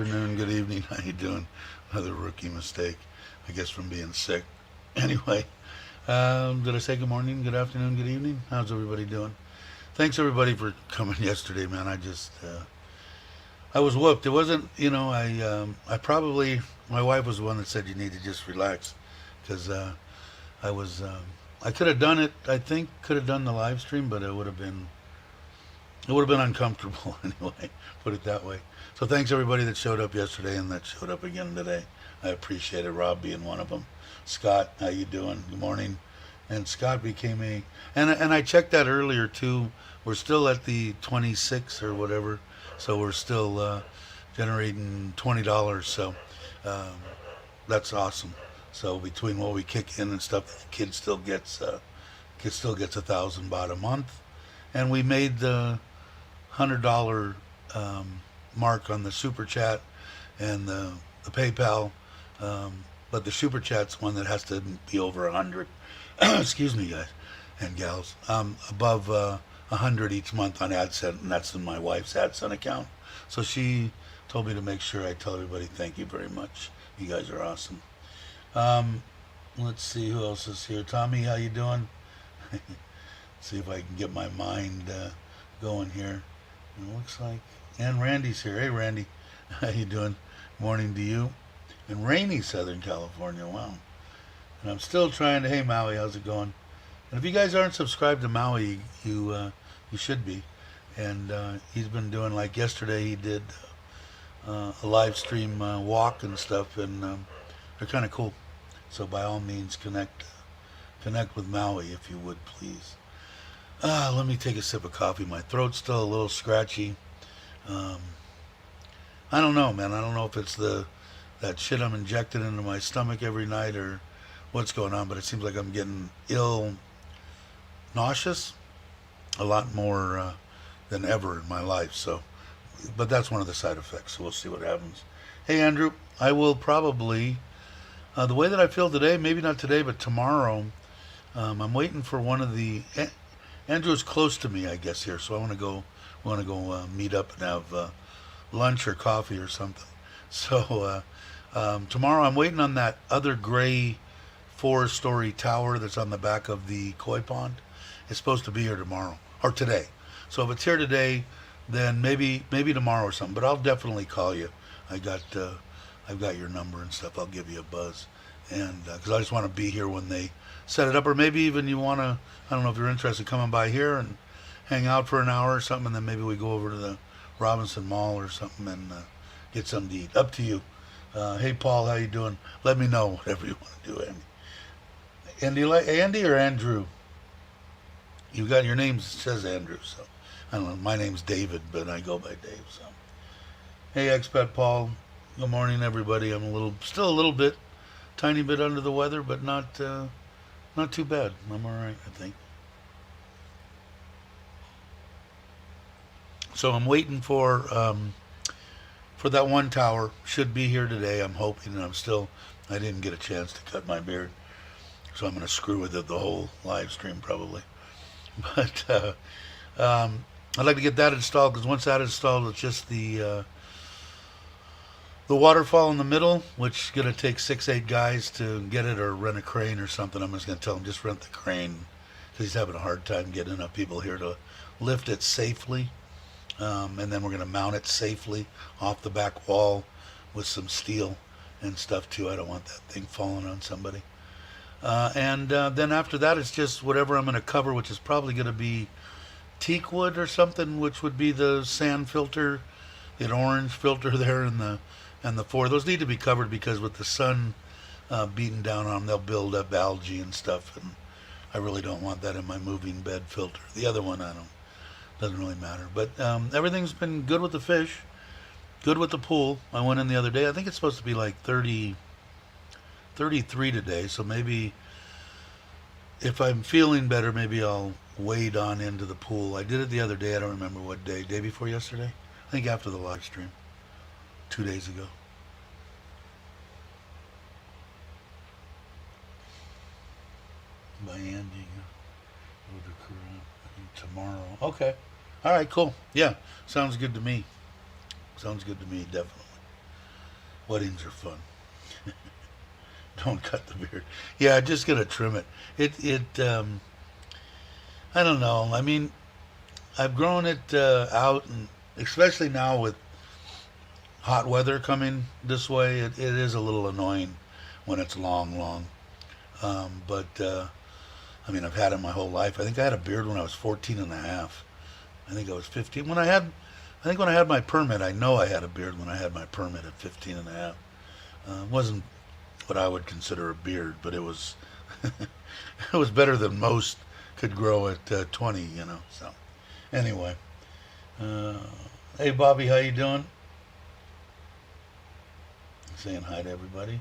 afternoon, good evening. How you doing? Another rookie mistake, I guess, from being sick. Anyway, did I say good morning, good afternoon, good evening? How's everybody doing? Thanks everybody for coming yesterday, man. I was whooped. It wasn't, I probably my wife was the one that said you need to just relax because I was I could have done it. I think could have done the live stream, but it would have been uncomfortable anyway. Put it that way. So thanks everybody that showed up yesterday and that showed up again today. I appreciate it. Rob being one of them. Scott, how you doing? Good morning. And Scott became and I checked that earlier too. We're still at the 26 or whatever, so we're still generating $20. So um, that's awesome. So between what we kick in and stuff, the kid still gets 1,000 baht a month, and we made the $100 mark on the super chat and the PayPal. But the super chat's one that has to be over 100. Excuse me, guys and gals. Above 100 each month on AdSense, and that's in my wife's AdSense account. So she told me to make sure I tell everybody thank you very much. You guys are awesome. Um, let's see who else is here. Tommy, how you doing? See if I can get my mind going here. It looks like, and Randy's here. Hey, Randy, how you doing? Morning to you. In rainy Southern California. Wow. And I'm still trying to. Hey, Maui, how's it going? And if you guys aren't subscribed to Maui, you should be. And he's been doing, like yesterday, he did a live stream walk and stuff, and they're kind of cool. So by all means, connect with Maui if you would, please. Let me take a sip of coffee. My throat's still a little scratchy. Um, I don't know, man. I don't know if it's that shit I'm injecting into my stomach every night or what's going on, but it seems like I'm getting nauseous, a lot more than ever in my life. So, but that's one of the side effects. So we'll see what happens. Hey, Andrew, I will probably the way that I feel today, maybe not today, but tomorrow. I'm waiting for one of the. Andrew's close to me, I guess here, so I want to go. Want to go meet up and have lunch or coffee or something. So tomorrow, I'm waiting on that other gray four-story tower that's on the back of the koi pond. It's supposed to be here tomorrow or today. So if it's here today, then maybe tomorrow or something. But I'll definitely call you. I got I've got your number and stuff. I'll give you a buzz, and because I just want to be here when they set it up, or maybe even you want to. I don't know if you're interested in coming by here and hang out for an hour or something, and then maybe we go over to the Robinson Mall or something and get something to eat. Up to you. Hey Paul, how you doing? Let me know whatever you want to do, Andy. Andy, like Andy or Andrew? You got your name says Andrew, so I don't know. My name's David, but I go by Dave. So hey, expat Paul. Good morning, everybody. I'm still a little bit, tiny bit under the weather, but not too bad. I'm all right, I think. So I'm waiting for that one tower. Should be here today. I'm hoping, and I didn't get a chance to cut my beard, so I'm going to screw with it the whole live stream probably. But I'd like to get that installed because once that's installed, it's just the waterfall in the middle, which is going to take 6, 8 guys to get it or rent a crane or something. I'm just going to tell them just rent the crane because he's having a hard time getting enough people here to lift it safely. And then we're going to mount it safely off the back wall with some steel and stuff too. I don't want that thing falling on somebody. And then after that, it's just whatever I'm going to cover, which is probably going to be teak wood or something, which would be the sand filter, the orange filter there, and the four. Those need to be covered because with the sun beating down on them, they'll build up algae and stuff, and I really don't want that in my moving bed filter. The other one, doesn't really matter. But everything's been good with the fish, good with the pool. I went in the other day. I think it's supposed to be like 33 today, so maybe if I'm feeling better, maybe I'll wade on into the pool. I did it the other day. I don't remember what day. Day before yesterday? I think after the live stream. 2 days ago. By Andy. Tomorrow. Okay. All right, cool. Yeah, sounds good to me. Sounds good to me, definitely. Weddings are fun. Don't cut the beard. Yeah, just gonna trim it. I don't know. I mean, I've grown it out, and especially now with hot weather coming this way, it is a little annoying when it's long. But I mean, I've had it my whole life. I think I had a beard when I was 14 and a half. I think I was 15 I think when I had my permit. I know I had a beard when I had my permit at 15 and a half. It wasn't what I would consider a beard, but it was it was better than most could grow at 20, you know. So anyway, uh, hey Bobby, how you doing? Saying hi to everybody,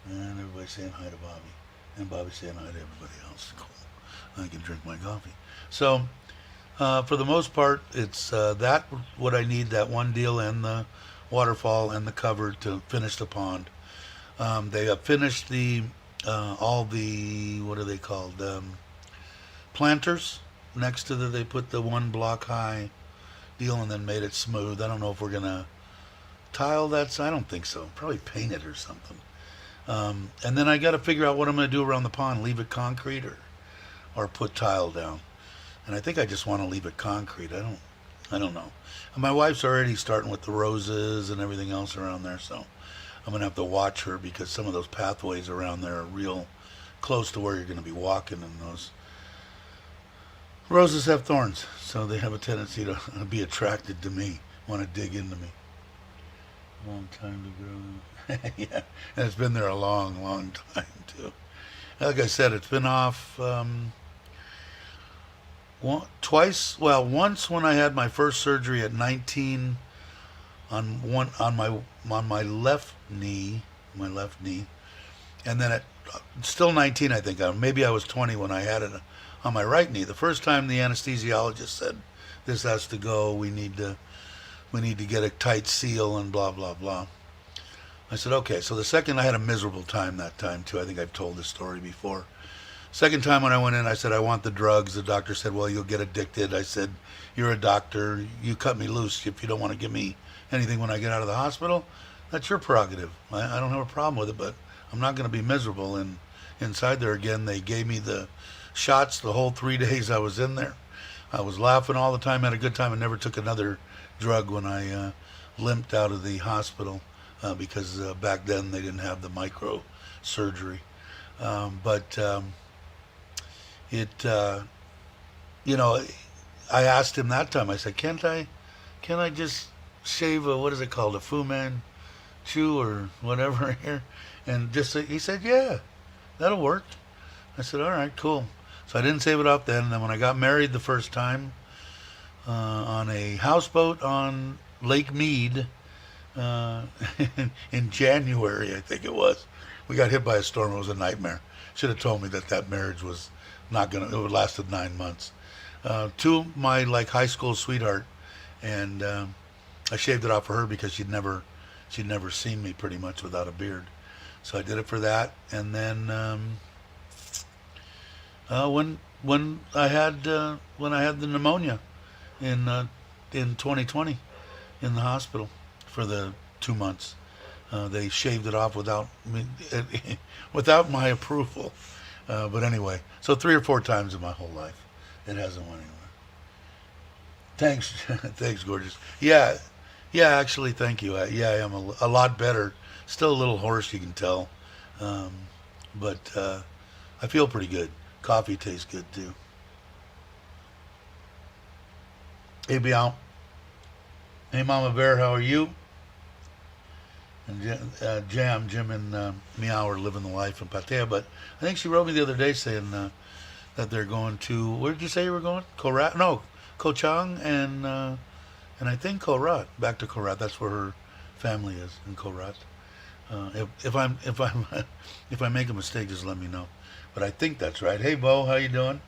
and everybody's saying hi to Bobby, and Bobby's saying hi to everybody else. Cool. I can drink my coffee. So for the most part, it's that what I need, that one deal and the waterfall and the cover to finish the pond. They have finished the all the, what are they called, planters next to they put the 1 block high deal and then made it smooth. I don't know if we're gonna tile that. I don't think so. Probably paint it or something. And then I got to figure out what I'm gonna do around the pond. Leave it concrete or put tile down. And I think I just want to leave it concrete. I don't know. And my wife's already starting with the roses and everything else around there, so I'm gonna have to watch her because some of those pathways around there are real close to where you're gonna be walking, and those roses have thorns, so they have a tendency to be attracted to me, want to dig into me. Long time to grow. Yeah, and it's been there a long time too. Like I said, it's been off twice. Well, once when I had my first surgery at 19 on my left knee, and then at still 19, I think. Maybe I was 20 when I had it on my right knee. The first time the anesthesiologist said, "This has to go. We need to get a tight seal and blah blah blah." I said, "Okay." So the second, I had a miserable time that time too. I think I've told this story before. Second time when I went in, I said, "I want the drugs." The doctor said, "Well, you'll get addicted." I said, "You're a doctor. You cut me loose if you don't want to give me anything when I get out of the hospital. That's your prerogative. I don't have a problem with it, but I'm not going to be miserable." And inside there again, they gave me the shots the whole 3 days I was in there. I was laughing all the time, had a good time, and never took another drug when I limped out of the hospital because back then they didn't have the micro surgery. But it, you know, I asked him that time. I said, "Can't I just shave a, what is it called, a Fu Manchu or whatever here?" And just he said, "Yeah, that'll work." I said, "All right, cool." So I didn't save it up then. And then when I got married the first time on a houseboat on Lake Mead uh, in January, I think it was, we got hit by a storm. It was a nightmare. Should have told me that marriage was not gonna. It would lasted 9 months. To my like high school sweetheart, and I shaved it off for her because she'd never seen me pretty much without a beard. So I did it for that, and then when I had the pneumonia in 2020 in the hospital for the 2 months, they shaved it off without me, without my approval. But anyway, so 3 or 4 times in my whole life, it hasn't went anywhere. Thanks, thanks, gorgeous. Yeah, yeah, actually, thank you. Yeah, I am a lot better. Still a little hoarse, you can tell, um, but I feel pretty good. Coffee tastes good too. Hey, Bial. Hey, Mama Bear, how are you? And Jim, and Meow are living the life in Pattaya. But I think she wrote me the other day saying that they're going to. Where did you say you were going? Korat? No, Ko Chang and I think Korat. Back to Korat. That's where her family is in Korat. If I'm if I make a mistake, just let me know. But I think that's right. Hey, Bo, how you doing?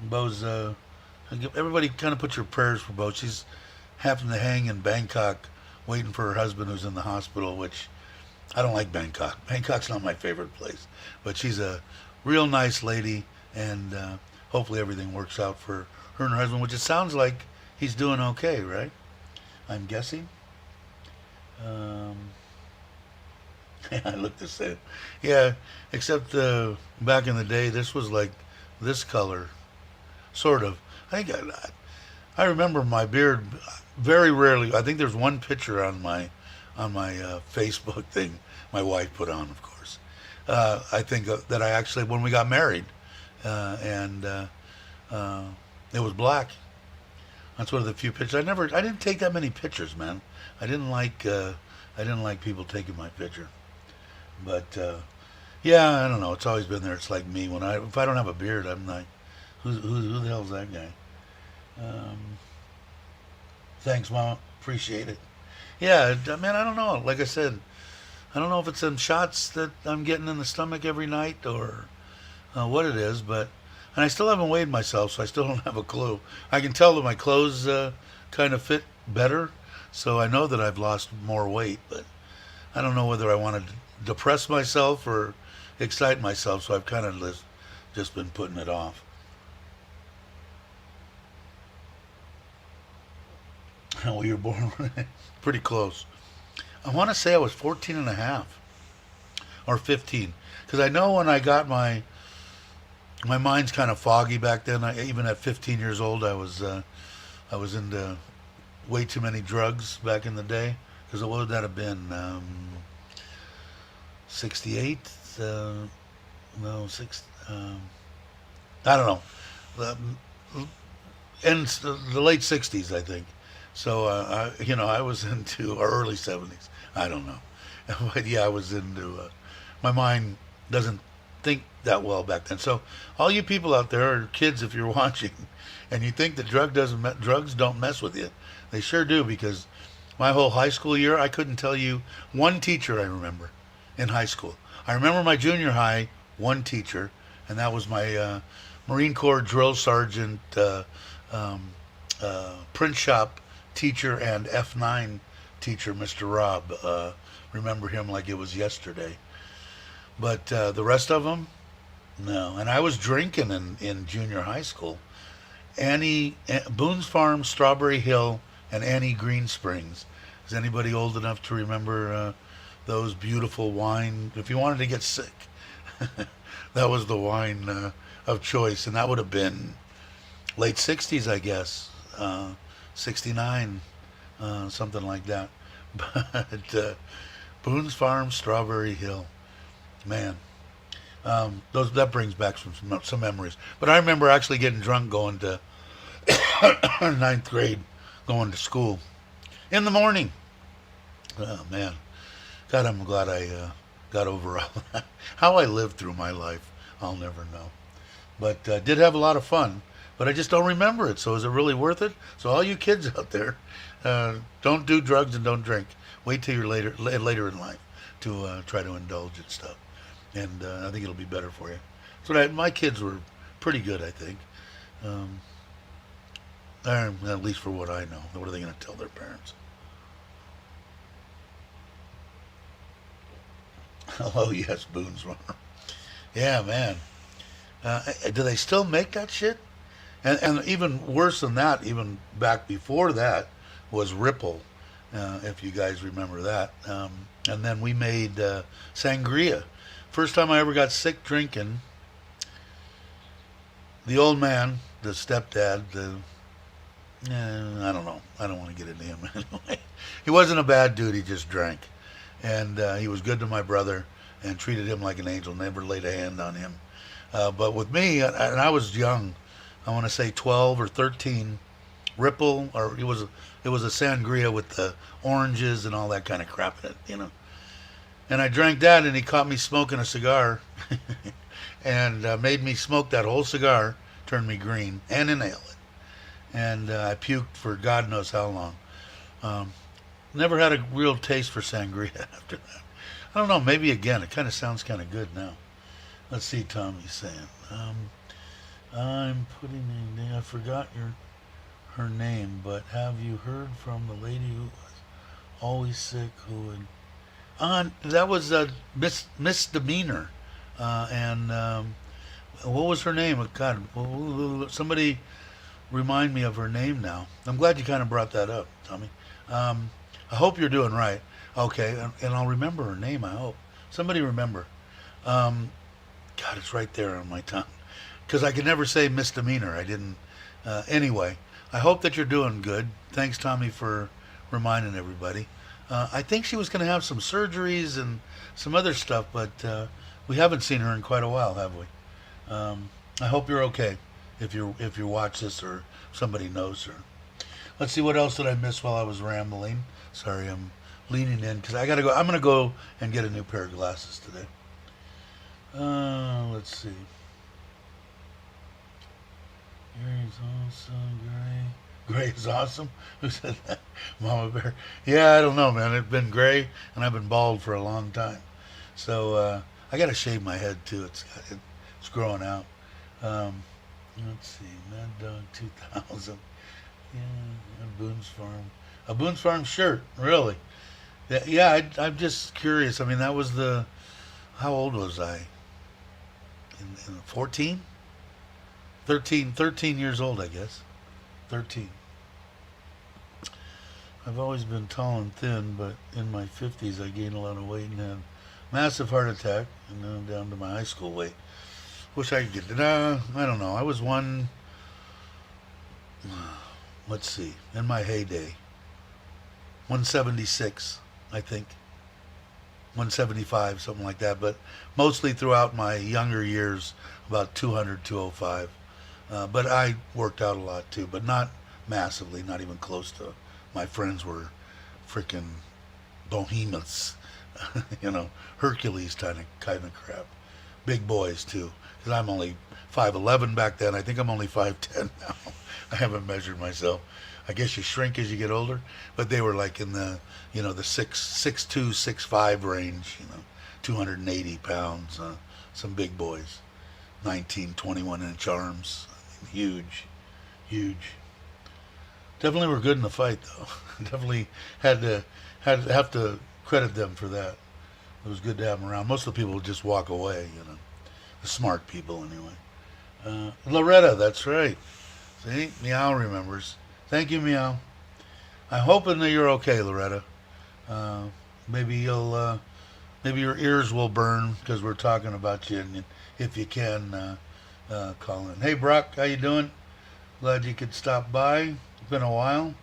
Bo's. Everybody kind of put your prayers for Bo. She's having to hang in Bangkok, waiting for her husband who's in the hospital. Which I don't like Bangkok. Bangkok's not my favorite place, but she's a real nice lady, and hopefully everything works out for her and her husband. Which it sounds like he's doing okay, right? I'm guessing. I look the same. Yeah, except back in the day, this was like this color, sort of. I think I remember my beard very rarely. I think there's one picture on my Facebook thing my wife put on, of course. I think that I actually when we got married, and uh, it was black. That's one of the few pictures. I didn't take that many pictures, man. I didn't like, I didn't like people taking my picture. But yeah, I don't know. It's always been there. It's like me when if I don't have a beard, I'm like, who the hell's that guy? Um, Thanks, Mama. Appreciate it. Yeah, man. I don't know. Like I said, I don't know if it's them shots that I'm getting in the stomach every night or what it is, but and I still haven't weighed myself, so I still don't have a clue. I can tell that my clothes kind of fit better, so I know that I've lost more weight, but I don't know whether I want to depress myself or excite myself, so I've kind of just been putting it off. Well, you're born pretty close. I want to say I was 14 and a half or 15, because I know when I got my mind's kind of foggy back then. Even at 15 years old, I was into way too many drugs back in the day. Because what would that have been? 68? No, six. I don't know. The, in the late 60s, I think. So I was into or early 70s. I don't know, but yeah, I was into. My mind doesn't think that well back then. So all you people out there, or kids, if you're watching, and you think that drugs don't mess with you, they sure do. Because my whole high school year, I couldn't tell you one teacher I remember in high school. I remember my junior high one teacher, and that was my Marine Corps drill sergeant, print shop teacher, and F9 teacher, Mr. Rob. Remember him like it was yesterday. But the rest of them, no. And I was drinking in junior high school. Boone's Farm, Strawberry Hill, and Annie Green Springs. Is anybody old enough to remember those beautiful wine? If you wanted to get sick, that was the wine of choice. And that would have been late 60s, I guess. 69, something like that. But Boone's Farm, Strawberry Hill. Man, those that brings back some memories. But I remember actually getting drunk going to ninth grade, going to school in the morning. Oh man, God, I'm glad I got over all that. How I lived through my life, I'll never know. But did have a lot of fun. But I just don't remember it. So is it really worth it? So all you kids out there, don't do drugs and don't drink. Wait till you're later in life to try to indulge in stuff, and I think it'll be better for you. So my kids were pretty good, I think. Um, at least for what I know. What are they going to tell their parents? Oh yes, Boone's Farm. Yeah, man. Do they still make that shit? And even worse than that, even back before that, was Ripple, if you guys remember that. And then we made sangria. First time I ever got sick drinking, the old man, the stepdad, I don't know. I don't want to get into him anyway. He wasn't a bad dude. He just drank. And he was good to my brother and treated him like an angel, never laid a hand on him. But with me, and I was young, I want to say 12 or 13, Ripple, or it was a sangria with the oranges and all that kind of crap in it. And I drank that, and he caught me smoking a cigar, and made me smoke that whole cigar, turned me green, and inhale it. And I puked for God knows how long. Um, Never had a real taste for sangria after that. I don't know, maybe again. It kind of sounds kind of good now. Let's see, Tommy's saying. I'm putting I forgot her name, but have you heard from the lady who was always sick who would... that was Misdemeanor. And what was her name? God, somebody remind me of her name now. I'm glad you kind of brought that up, Tommy. I hope you're doing right. Okay, and I'll remember her name, I hope. Somebody remember. Um, God, it's right there on my tongue. Because I could never say misdemeanor. I didn't. Anyway, I hope that you're doing good. Thanks, Tommy, for reminding everybody. I think she was going to have some surgeries and some other stuff, but we haven't seen her in quite a while, have we? I hope you're okay if you watch this or somebody knows her. Let's see, what else did I miss while I was rambling? Sorry, I'm leaning in because I gotta go. I'm gonna go and get a new pair of glasses today. Let's see. Gary's awesome, Gray. Gray is awesome. Who said that? Mama Bear. Yeah, I don't know, man. It's been gray, and I've been bald for a long time. So I gotta shave my head too. It's growing out. Um, let's see, Mad Dog 2000. Yeah, a Boone's Farm. A Boone's Farm shirt, really? Yeah, I'm just curious. I mean, that was the. How old was I? In 14? 13 years old, I guess. 13. I've always been tall and thin, but in my 50s I gained a lot of weight and had massive heart attack, and now I'm down to my high school weight. Wish I could get it. I don't know. I was one. Let's see. In my heyday, 176, I think. 175, something like that. But mostly throughout my younger years, about 200, 205. But I worked out a lot too, but not massively, not even close to. My friends were freaking behemoths, Hercules kind of crap. Big boys too, because I'm only 5'11" back then. I think I'm only 5'10" now. I haven't measured myself. I guess you shrink as you get older, but they were like in the, the 6'2", 6'5" range, 280 pounds, some big boys, 19, 21-inch arms, I mean, huge. Definitely were good in the fight, though. Definitely have to credit them for that. It was good to have them around. Most of the people would just walk away, the smart people anyway. Loretta, that's right. See, Meow remembers. Thank you, Meow. I'm hoping that you're okay, Loretta. Maybe maybe your ears will burn because we're talking about you, and if you can, call in. Hey, Brock, how you doing? Glad you could stop by. It's been a while.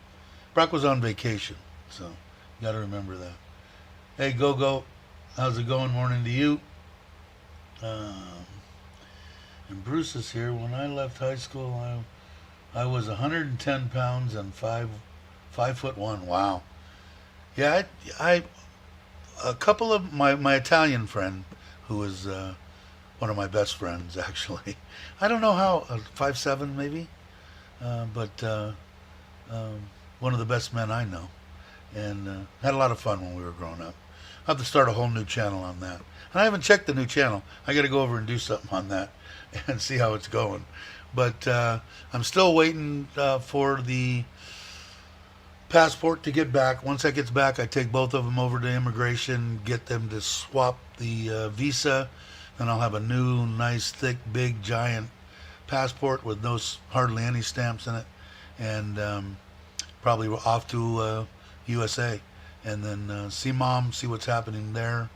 Brock was on vacation, so you got to remember that. Hey, Go, how's it going? Morning to you. And Bruce is here. When I left high school, I was 110 pounds and 5'1". Wow. Yeah, a couple of my Italian friend, who was one of my best friends actually. I don't know how, 5'7" maybe, but one of the best men I know, and had a lot of fun when we were growing up. I have to start a whole new channel on that, and I haven't checked the new channel. I got to go over and do something on that and see how it's going. But I'm still waiting for the passport to get back. Once that gets back, I take both of them over to immigration, get them to swap the visa, and I'll have a new, nice, thick, big, giant passport with hardly any stamps in it, and probably off to USA, and then see Mom, see what's happening there,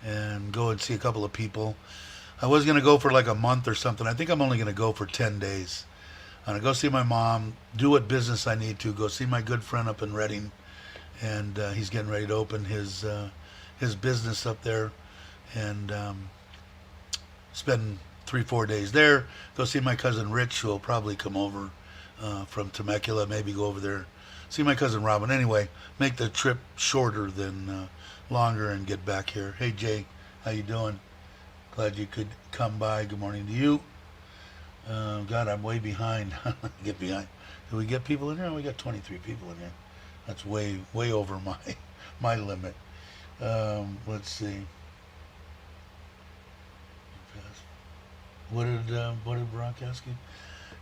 and go and see a couple of people. I was going to go for like a month or something. I think I'm only going to go for 10 days. I'm going to go see my mom, do what business I need to, go see my good friend up in Reading, and he's getting ready to open his business up there, and spend 3-4 days there. Go see my cousin Rich, who will probably come over from Temecula, maybe go over there. See my cousin Robin. Anyway, make the trip shorter than longer and get back here. Hey, Jay, how you doing? Glad you could come by. Good morning to you. God, I'm way behind. Get behind. Do we get people in here? We got 23 people in here. That's way over my limit. Let's see. What did Brock ask you?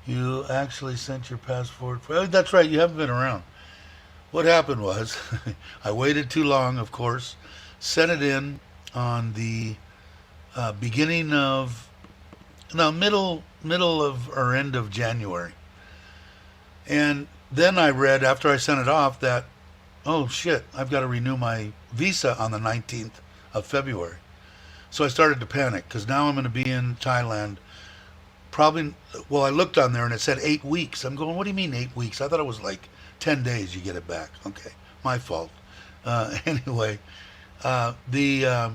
You actually sent your passport for... Oh, that's right. You haven't been around. What happened was, I waited too long, of course. Sent it in on the beginning of... No, middle of or end of January. And then I read, after I sent it off, that, oh shit, I've got to renew my visa on the 19th of February. So I started to panic because now I'm going to be in Thailand. Probably, well, I looked on there and it said 8 weeks. I'm going, what do you mean 8 weeks? I thought it was like 10 days you get it back. Okay, my fault. Anyway, the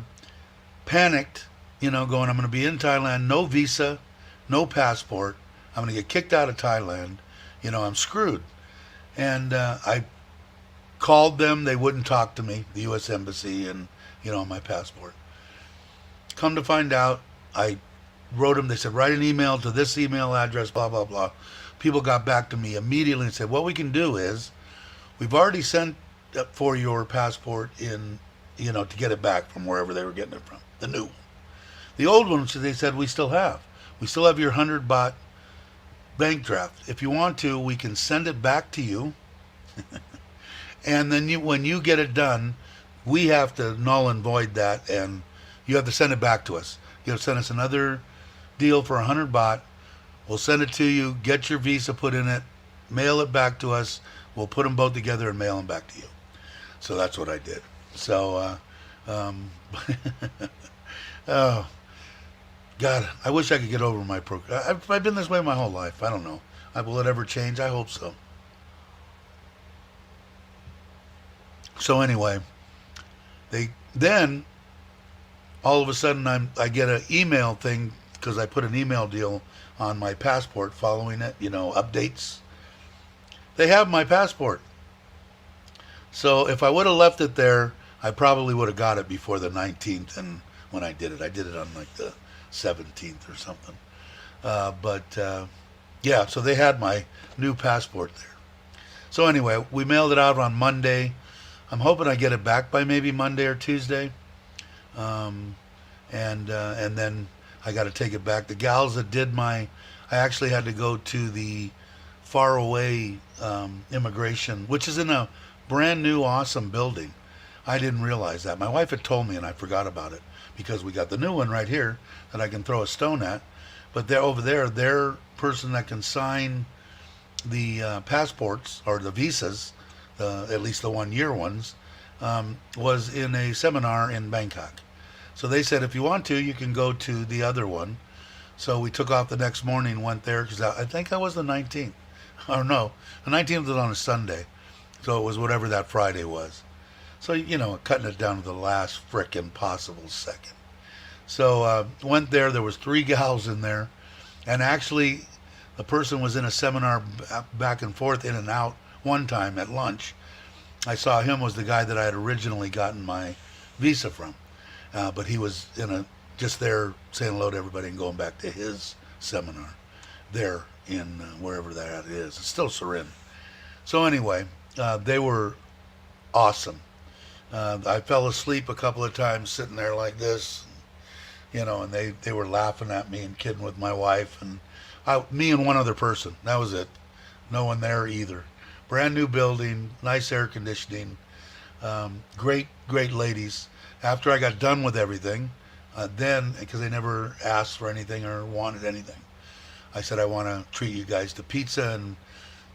panicked, going, I'm going to be in Thailand, no visa, no passport. I'm going to get kicked out of Thailand. I'm screwed. And I called them. They wouldn't talk to me, the U.S. Embassy and, my passport. Come to find out, I wrote them. They said, write an email to this email address, blah, blah, blah. People got back to me immediately and said, what we can do is we've already sent for your passport in, to get it back from wherever they were getting it from, the new one. The old one, they said, we still have. We still have your 100 baht bank draft. If you want to, we can send it back to you. And then when you get it done, we have to null and void that, and you have to send it back to us. You have to send us another deal for 100 baht. We'll send it to you, get your visa put in it, mail it back to us. We'll put them both together and mail them back to you. So that's what I did. So, oh, God, I wish I could get over my I've been this way my whole life. I don't know. Will it ever change? I hope so. So anyway, then all of a sudden I get an email thing because I put an email deal on my passport following it, updates. They have my passport. So if I would have left it there, I probably would have got it before the 19th. And when I did it on like the 17th or something. Yeah, so they had my new passport there. So anyway, we mailed it out on Monday. I'm hoping I get it back by maybe Monday or Tuesday. And then I got to take it back. The gals that did I actually had to go to the far away immigration, which is in a brand new awesome building. I didn't realize that. My wife had told me and I forgot about it because we got the new one right here that I can throw a stone at. But they're over there, their person that can sign the passports or the visas, at least the 1 year ones, was in a seminar in Bangkok. So they said, if you want to, you can go to the other one. So we took off the next morning, went there, because I think that was the 19th. Or no, the 19th was on a Sunday. So it was whatever that Friday was. So, cutting it down to the last frickin' possible second. So went there. There was 3 gals in there. And actually, the person was in a seminar back and forth, in and out, one time at lunch. I saw him was the guy that I had originally gotten my visa from. But he was just there saying hello to everybody and going back to his seminar there in wherever that is. It's still Surin. So anyway, they were awesome. I fell asleep a couple of times sitting there like this, and they were laughing at me and kidding with my wife and me and one other person. That was it. No one there either. Brand new building, nice air conditioning, great ladies. After I got done with everything, then, because they never asked for anything or wanted anything, I said, I want to treat you guys to pizza, and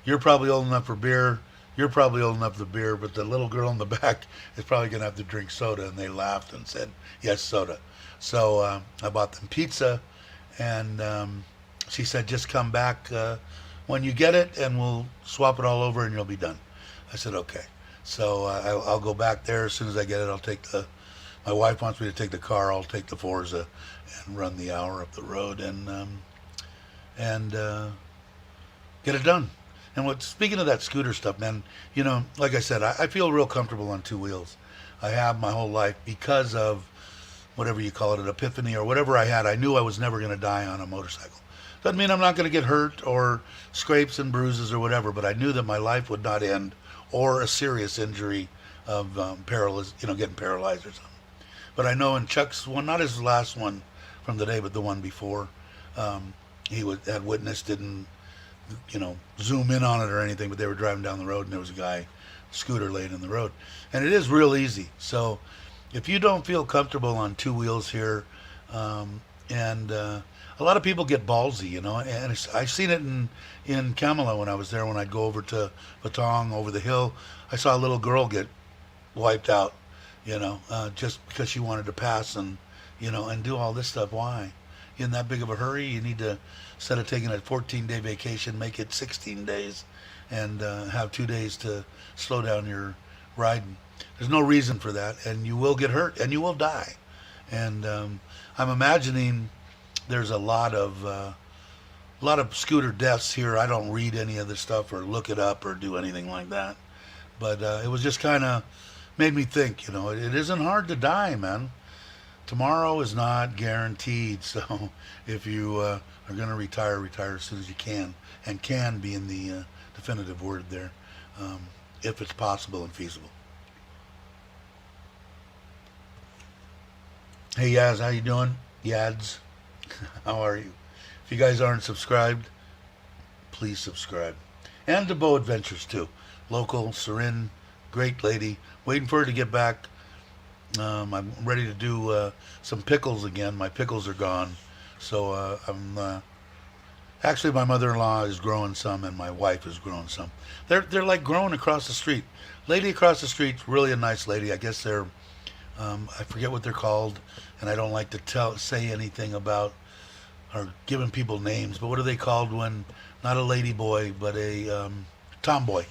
you're probably old enough for beer. You're probably old enough for beer, but the little girl in the back is probably going to have to drink soda. And they laughed and said, yes, soda. So I bought them pizza, and she said, just come back when you get it, and we'll swap it all over, and you'll be done. I said, okay. So I'll go back there as soon as I get it. I'll take my wife wants me to take the car. I'll take the Forza and run the hour up the road and get it done. And speaking of that scooter stuff, man, like I said, I feel real comfortable on 2 wheels. I have my whole life because of whatever you call it, an epiphany or whatever I had. I knew I was never going to die on a motorcycle. Doesn't mean I'm not going to get hurt or scrapes and bruises or whatever, but I knew that my life would not end or a serious injury of getting paralyzed or something. But I know in Chuck's one, not his last one from the day, but the one before, he had witnessed, didn't, zoom in on it or anything, but they were driving down the road and there was a guy, scooter laying in the road. And it is real easy. So if you don't feel comfortable on 2 wheels here, and a lot of people get ballsy, and I've seen it in Kamala when I was there, when I'd go over to Patong, over the hill. I saw a little girl get wiped out, just because she wanted to pass and and do all this stuff. Why? You in that big of a hurry? You need to, instead of taking a 14-day vacation, make it 16 days and have 2 days to slow down your riding. There's no reason for that, and you will get hurt and you will die. And I'm imagining there's a lot of scooter deaths here. I don't read any of this stuff or look it up or do anything like that. But it was just kind of made me think, it isn't hard to die, man. Tomorrow is not guaranteed. So if you are going to retire, retire as soon as you can. And can be in the definitive word there, if it's possible and feasible. Hey Yaz, how you doing? Yads, how are you? If you guys aren't subscribed, please subscribe. And to Bow Adventures too. Local, Serin, great lady. Waiting for her to get back. I'm ready to do some pickles again. My pickles are gone. So actually my mother-in-law is growing some and my wife is growing some. They're like growing across the street. Lady across the street's really a nice lady. I guess they're I forget what they're called, and I don't like to say anything about or giving people names, but what are they called when not a lady boy but a tomboy,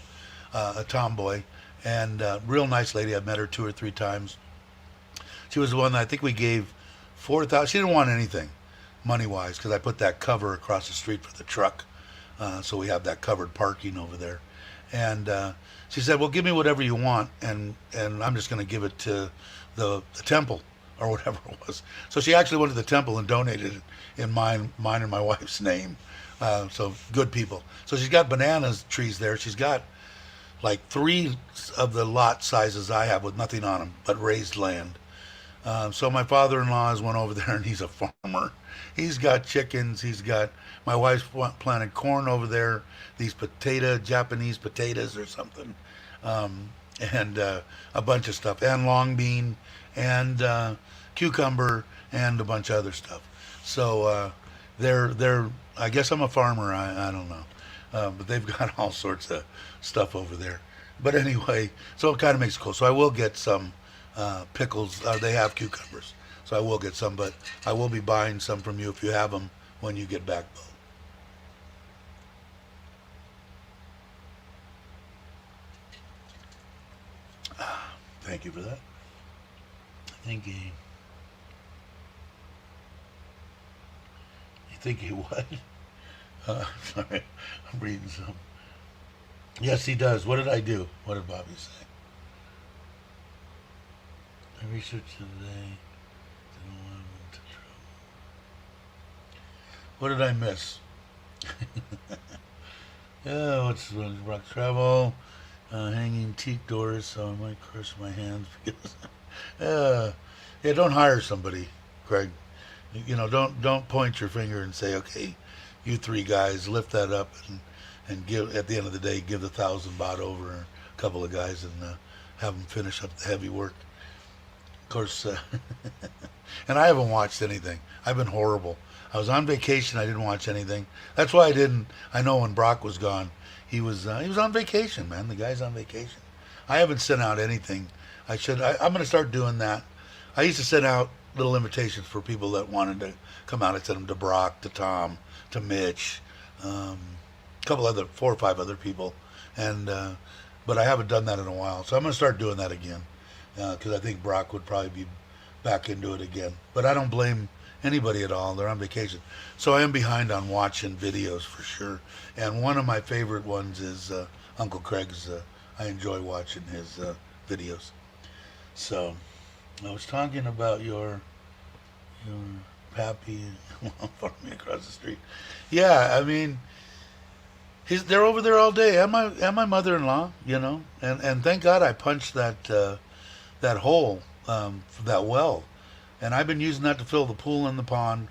and real nice lady. I've met her 2 or 3 times. She was the one that I think we gave 4,000. She didn't want anything money wise because I put that cover across the street for the truck, so we have that covered parking over there. And she said, "Well, give me whatever you want, and I'm just going to give it to the temple or whatever it was." So she actually went to the temple and donated it in mine and my wife's name. So good people. So she's got banana trees there. She's got like 3 of the lot sizes I have with nothing on them but raised land. So my father-in-law has went over there and he's a farmer. He's got chickens. My wife's planted corn over there. These Japanese potatoes or something. And a bunch of stuff. And long bean and cucumber and a bunch of other stuff. So they're I guess I'm a farmer. I don't know. But they've got all sorts of stuff over there. But anyway, so it kind of makes it cool. So I will get some pickles. They have cucumbers. So I will get some, but I will be buying some from you if you have them when you get back, Bo. Thank you for that. Thank you. You think he what? Sorry, I'm reading some. Yes, he does. What did I do? What did Bobby say? I researched today. What did I miss? Yeah, what's rock travel? Hanging teak doors, so I might crush my hands because. Yeah, don't hire somebody, Craig. Don't point your finger and say, okay, you 3 guys lift that up and give at the end of the day give the 1,000 baht over a couple of guys and have them finish up the heavy work. Of course, and I haven't watched anything. I've been horrible. I was on vacation. I didn't watch anything. That's why I didn't. I know when Brock was gone, he was on vacation, man. The guy's on vacation. I haven't sent out anything. I'm going to start doing that. I used to send out little invitations for people that wanted to come out. I sent them to Brock, to Tom, to Mitch, a couple other 4 or 5 other people, and but I haven't done that in a while. So I'm going to start doing that again because I think Brock would probably be back into it again. But I don't blame anybody at all. They're on vacation. So I am behind on watching videos for sure. And one of my favorite ones is Uncle Craig's. I enjoy watching his videos. So I was talking about your pappy farming across the street. Yeah, I mean, they're over there all day. And my mother-in-law, and thank God I punched that hole, that well. And I've been using that to fill the pool and the pond,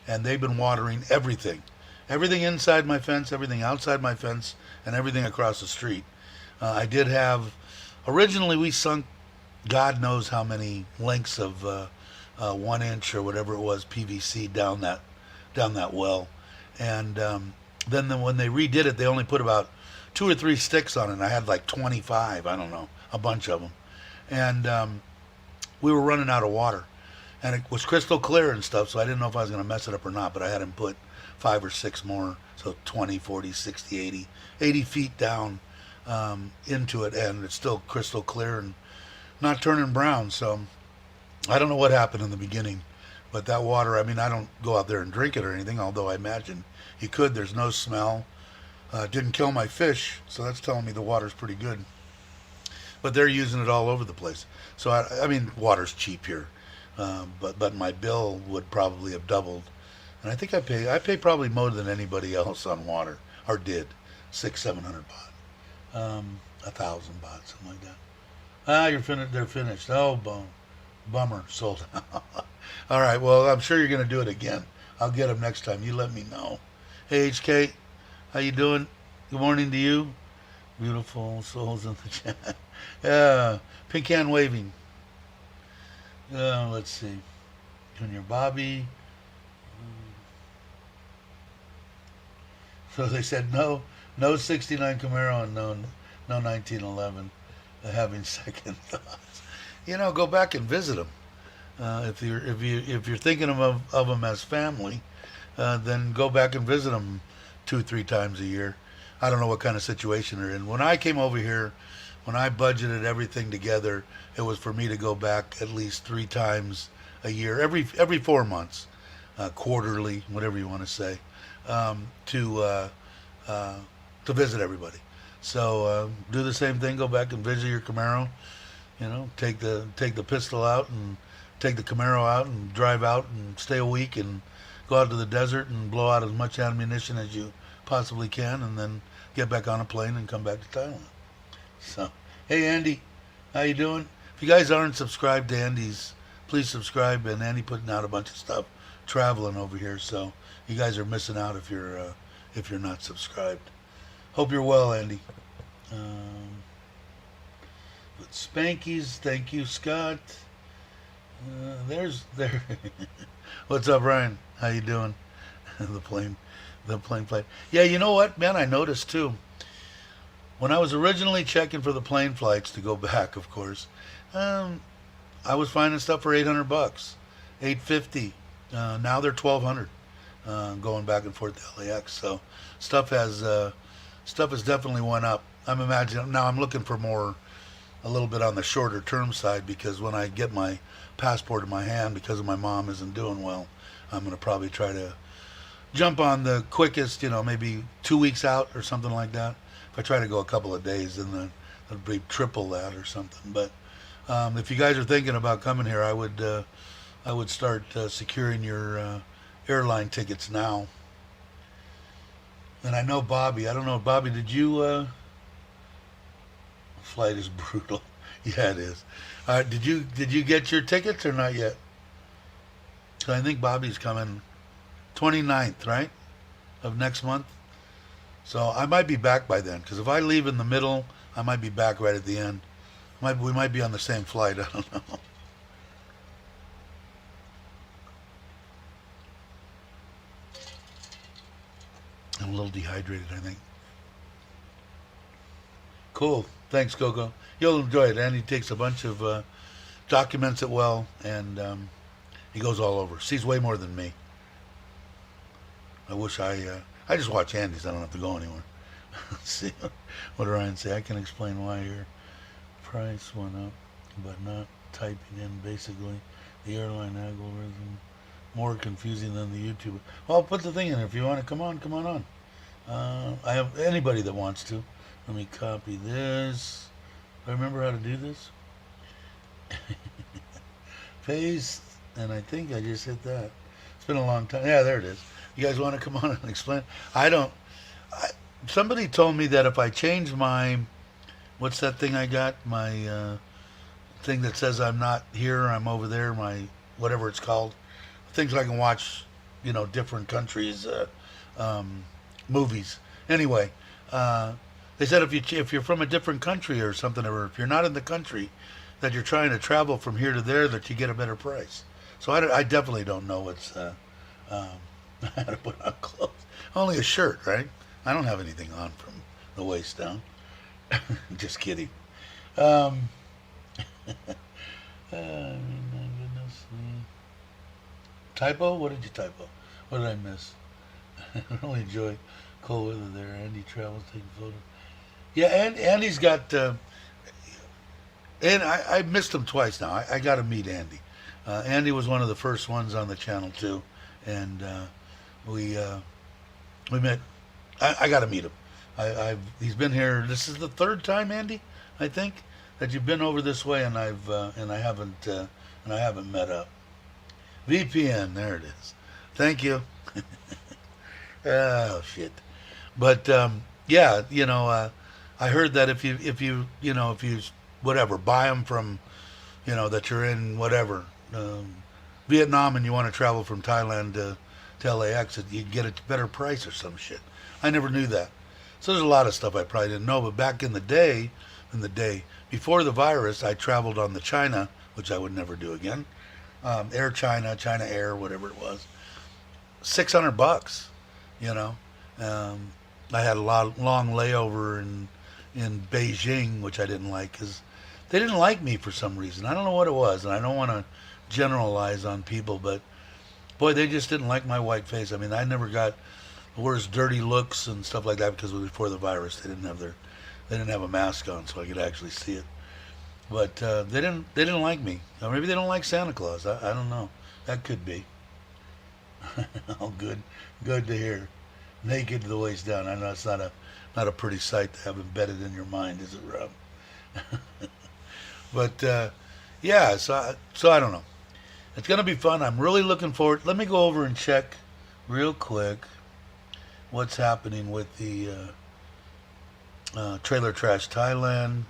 and they've been watering everything. Everything inside my fence, everything outside my fence, and everything across the street. I did have, originally we sunk God knows how many lengths of 1 inch or whatever it was PVC down that well. And then when they redid it, they only put about 2 or 3 sticks on it. And I had like 25, I don't know, a bunch of them. And we were running out of water. and it was crystal clear and stuff, so I didn't know if I was going to mess it up or not, but I had him put 5 or 6 more, so 20, 40, 60, 80, 80 feet down into it, and it's still crystal clear and not turning brown. So I don't know what happened in the beginning, but that water, I mean, I don't go out there and drink it or anything, although I imagine you could. There's no smell. Didn't kill my fish, so that's telling me the water's pretty good. But they're using it all over the place. So I mean, water's cheap here, but my bill would probably have doubled, and I think I pay probably more than anybody else on water, or did, 600-700 baht, 1,000 baht, something like that. You're finished. They're finished. Oh, bummer, sold out. All right, well, I'm sure you're gonna do it again. I'll get them next time. You let me know. Hey, HK, how you doing? Good morning to you. Beautiful souls in the chat. Yeah, pink hand waving. Let's see. Junior Bobby. So they said no 69 Camaro and no 1911. Having second thoughts. Go back and visit them. If you're thinking of them as family, then go back and visit them 2-3 times a year. I don't know what kind of situation they're in. When I came over here, when I budgeted everything together, it was for me to go back at least 3 times a year, every 4 months, quarterly, whatever you want to say, to visit everybody. So do the same thing. Go back and visit your Camaro. Take the pistol out and take the Camaro out and drive out and stay a week and go out to the desert and blow out as much ammunition as you possibly can, and then get back on a plane and come back to Thailand. So, hey Andy, how you doing? If you guys aren't subscribed to Andy's, please subscribe. And Andy putting out a bunch of stuff traveling over here, so you guys are missing out if you're not subscribed. Hope you're well, Andy. With Spankies, thank you, Scott. There. What's up, Ryan? How you doing? the plane flight. Yeah, you know what, man? I noticed too. When I was originally checking for the plane flights to go back, of course, I was finding stuff for $800, $850. Now they're $1,200, going back and forth to LAX. So stuff has definitely went up. I'm imagining now. I'm looking for a little bit on the shorter term side, because when I get my passport in my hand, because of my mom isn't doing well, I'm going to probably try to jump on the quickest, maybe 2 weeks out or something like that. If I try to go a couple of days, then it'll be triple that or something. But if you guys are thinking about coming here, I would start securing your airline tickets now. And I know Bobby. I don't know, Bobby, did you? Flight is brutal. Yeah, it is. Did you get your tickets or not yet? So I think Bobby's coming 29th, right, of next month. So I might be back by then, because if I leave in the middle, I might be back right at the end. We might be on the same flight. I don't know. I'm a little dehydrated, I think. Cool. Thanks, Coco. You'll enjoy it. Andy takes a bunch of documents it well, and he goes all over. Sees way more than me. I wish I just watch Andy's. I don't have to go anywhere. Let's see what did Ryan say. I can explain why your price went up, but not typing in. Basically, the airline algorithm more confusing than the YouTube. Well, put the thing in if you want to. Come on on. I have anybody that wants to. Let me copy this. Do I remember how to do this? Paste, and I think I just hit that. It's been a long time. Yeah, there it is. You guys want to come on and explain? Somebody told me that if I change my, what's that thing I got? My thing that says I'm not here, I'm over there, my, whatever it's called. Things I can watch, different countries, movies. Anyway, they said if you're from a different country or something, or if you're not in the country, that you're trying to travel from here to there, that you get a better price. So I definitely don't know what's how to put on clothes. Only a shirt, right? I don't have anything on from the waist down. Just kidding. My goodness. Typo? What did you typo? What did I miss? I really enjoy cold weather there. Andy travels taking photos. Yeah, and Andy's got. And I missed him twice now. I got to meet Andy. Andy was one of the first ones on the channel too, and we we met. I got to meet him. He's been here. This is the third time, Andy, I think, that you've been over this way, and I haven't met up. VPN, there it is. Thank you. Oh shit. But yeah, I heard that if you whatever, buy them from, that you're in whatever Vietnam, and you want to travel from Thailand to LAX, that you get a better price or some shit. I never knew that. So there's a lot of stuff I probably didn't know. But back in the day before the virus, I traveled on the China, which I would never do again. Air China, China Air, whatever it was. $600. I had a long layover in Beijing, which I didn't like because they didn't like me for some reason. I don't know what it was, and I don't want to generalize on people, but boy, they just didn't like my white face. I mean, I never got the worst dirty looks and stuff like that because it was before the virus. They didn't have a mask on, so I could actually see it. But they didn't like me. Or maybe they don't like Santa Claus. I don't know. That could be. Oh, good to hear. Naked to the waist down. I know it's not a pretty sight to have embedded in your mind, is it, Rob? But yeah, so I don't know. It's gonna be fun. I'm really looking forward. Let me go over and check real quick what's happening with the Trailer Trash Thailand,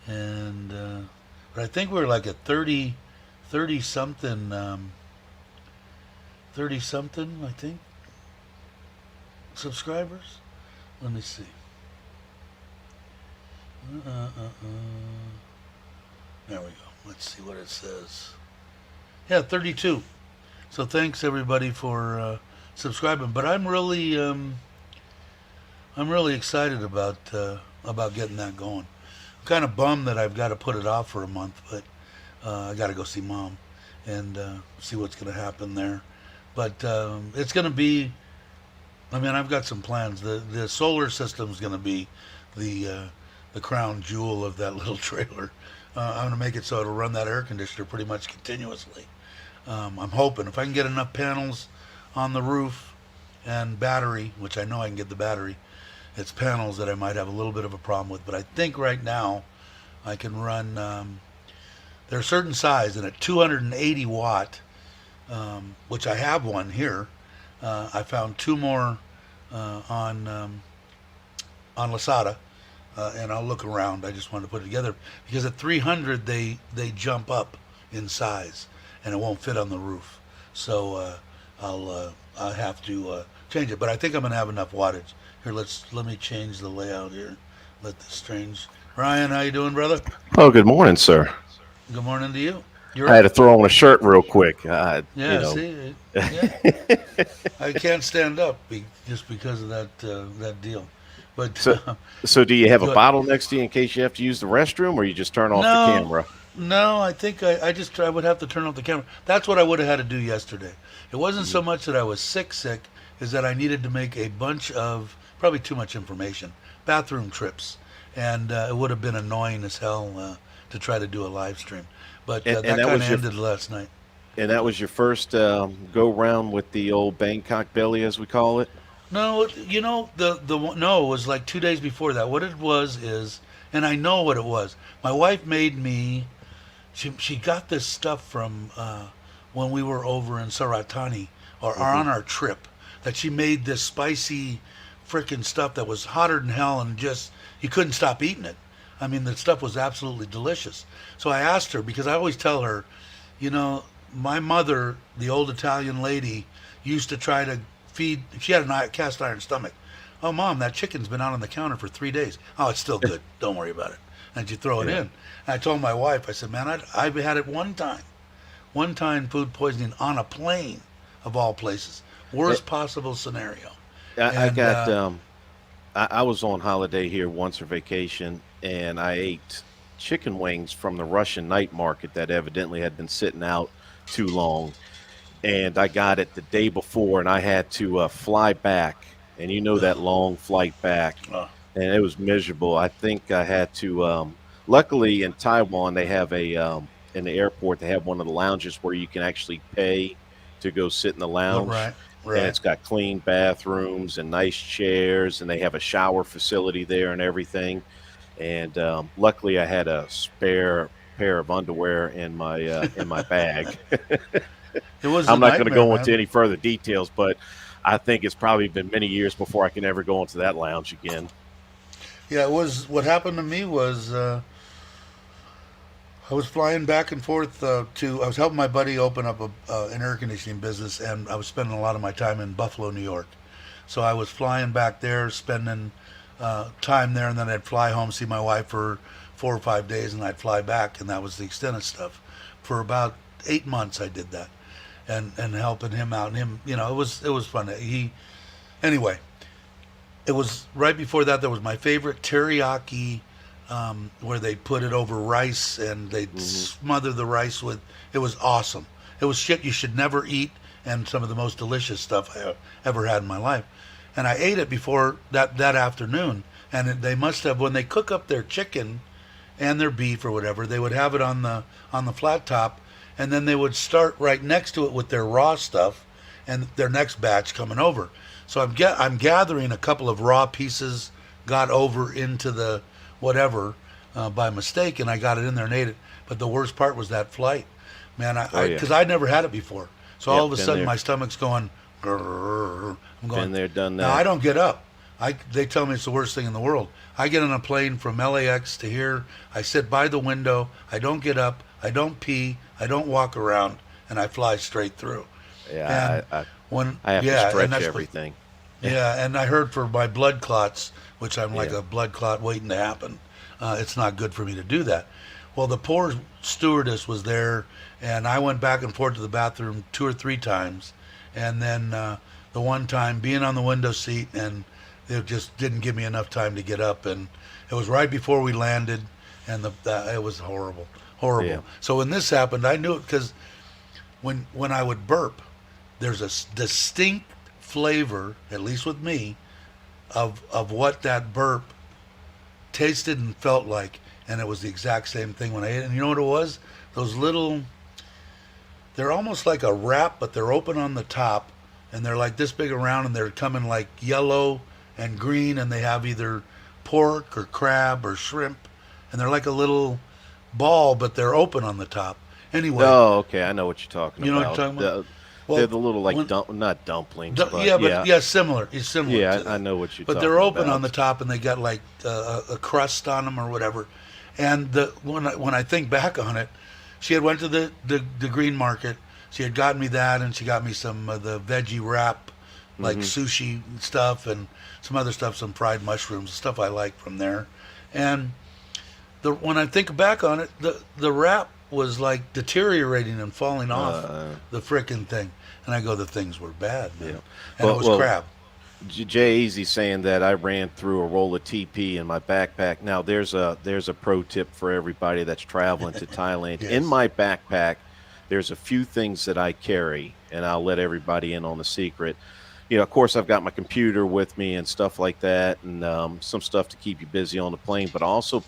and but I think we're like at 30 something. 30 something, I think, subscribers. Let me see. There we go. Let's see what it says. Yeah, 32. So thanks everybody for subscribing. But I'm really excited about getting that going. I'm kind of bummed that I've got to put it off for a month, but I got to go see Mom and see what's going to happen there. But it's going to be. I mean, I've got some plans. The solar system is going to be the crown jewel of that little trailer. I'm going to make it so it'll run that air conditioner pretty much continuously. I'm hoping if I can get enough panels on the roof and battery, which I know I can get the battery. It's panels that I might have a little bit of a problem with, but I think right now I can run. They're a certain size, and at 280 watt, which I have one here. I found two more on Lasada, and I'll look around. I just wanted to put it together because at 300 they jump up in size, and it won't fit on the roof. So I'll have to change it. But I think I'm gonna have enough wattage. Here, let me change the layout here. Let this strange. Ryan, how you doing, brother? Oh, good morning, sir. Good morning to you. I had to throw on a shirt real quick. Yeah, see, yeah. I can't stand up just because of that deal. But so do you have a bottle next to you in case you have to use the restroom, or you just turn off the camera? No, I think I would have to turn off the camera. That's what I would have had to do yesterday. It wasn't so much that I was sick, is that I needed to make a bunch of, probably too much information, bathroom trips. And it would have been annoying as hell to try to do a live stream. But that kind of ended last night. And that was your first go-round with the old Bangkok belly, as we call it? No, no, it was like 2 days before that. What it was is, and I know what it was. My wife made me, she got this stuff from when we were over in Saratani, or on our trip, that she made this spicy frickin' stuff that was hotter than hell, and just, you couldn't stop eating it. I mean, the stuff was absolutely delicious. So I asked her, because I always tell her, my mother, the old Italian lady, used to try to feed, she had a cast iron stomach. Oh, Mom, that chicken's been out on the counter for 3 days. Oh, it's still good. Don't worry about it. And you throw it in. And I told my wife, I said, man, I've had it one time food poisoning on a plane, of all places. Worst possible scenario. I was on holiday here once for vacation, and I ate chicken wings from the Russian night market that evidently had been sitting out too long. and I got it the day before, and I had to fly back, and you know that long flight back, Oh, and it was miserable. I think I had to. Luckily, in Taiwan, they have in the airport they have one of the lounges where you can actually pay to go sit in the lounge, right, and right. it's got clean bathrooms and nice chairs, and they have a shower facility there and everything. And luckily, I had a spare pair of underwear in my bag. It was a I'm not going to nightmare, go into man. any further details, but I think it's probably been many years before I can ever go into that lounge again. Yeah, it was. What happened to me was I was flying back and forth to. I was helping my buddy open up an air conditioning business, and I was spending a lot of my time in Buffalo, New York. So I was flying back there, spending time there, and then I'd fly home, see my wife for 4 or 5 days, and I'd fly back, and that was the extent of stuff. For about 8 months, I did that, and helping him out, and him, it was fun. Anyway, it was right before that. There was my favorite teriyaki, where they put it over rice and they'd Hmm. smother the rice with. It was awesome. It was shit you should never eat, and some of the most delicious stuff I ever had in my life. And I ate it before that afternoon. And they must have, when they cook up their chicken and their beef or whatever, they would have it on the flat top, and then they would start right next to it with their raw stuff, and their next batch coming over. So I'm gathering a couple of raw pieces got over into the whatever by mistake, and I got it in there and ate it. But the worst part was that flight, man. Oh I yeah, because I'd never had it before, so all yep, of a been sudden there, my stomach's going. Grrr. I'm been going. there, done Now I that. don't get up. They tell me it's the worst thing in the world. I get on a plane from LAX to here. I sit by the window. I don't get up. I don't pee. I don't walk around, and I fly straight through. Yeah, And when I have to yeah, and stretch that's everything. yeah, and I heard for my blood clots, which I'm like Yeah. a blood clot waiting to happen. It's not good for me to do that. Well, the poor stewardess was there, and I went back and forth to the bathroom 2 or 3 times, and then the one time being on the window seat, and it just didn't give me enough time to get up, and it was right before we landed, and it was horrible, Yeah. horrible. So when this happened, I knew it because when I would burp, there's a distinct flavor, at least with me, of what that burp tasted and felt like, and it was the exact same thing when I ate it. And you know what it was? Those little, they're almost like a wrap, but they're open on the top, and they're like this big around, and they're coming like yellow and green, and they have either pork or crab or shrimp, and they're like a little ball, but they're open on the top. Anyway, Oh, okay. I know what you're talking you know what I'm about. talking about? They're Well, the little like when not dumplings, but yeah, but yeah, yeah, similar. It's similar yeah. to I that. know what you're But they're talking open on the about. top, and they got like a crust on them or whatever. And when I think back on it, she had went to the green market. She had gotten me that, and she got me some of the veggie wrap, like Hmm. sushi stuff, and some other stuff, some fried mushrooms, stuff I like from there. And when I think back on it, the wrap was like deteriorating and falling off Uh, the frickin' thing. And I go, the things were bad, yeah. man. And it was Well, crab. Jay Easy saying that I ran through a roll of TP in my backpack. Now there's a pro tip for everybody that's traveling to Thailand. In Yes. my backpack, there's a few things that I carry, and I'll let everybody in on the secret. Of course, I've got my computer with me and stuff like that, and some stuff to keep you busy on the plane. But I also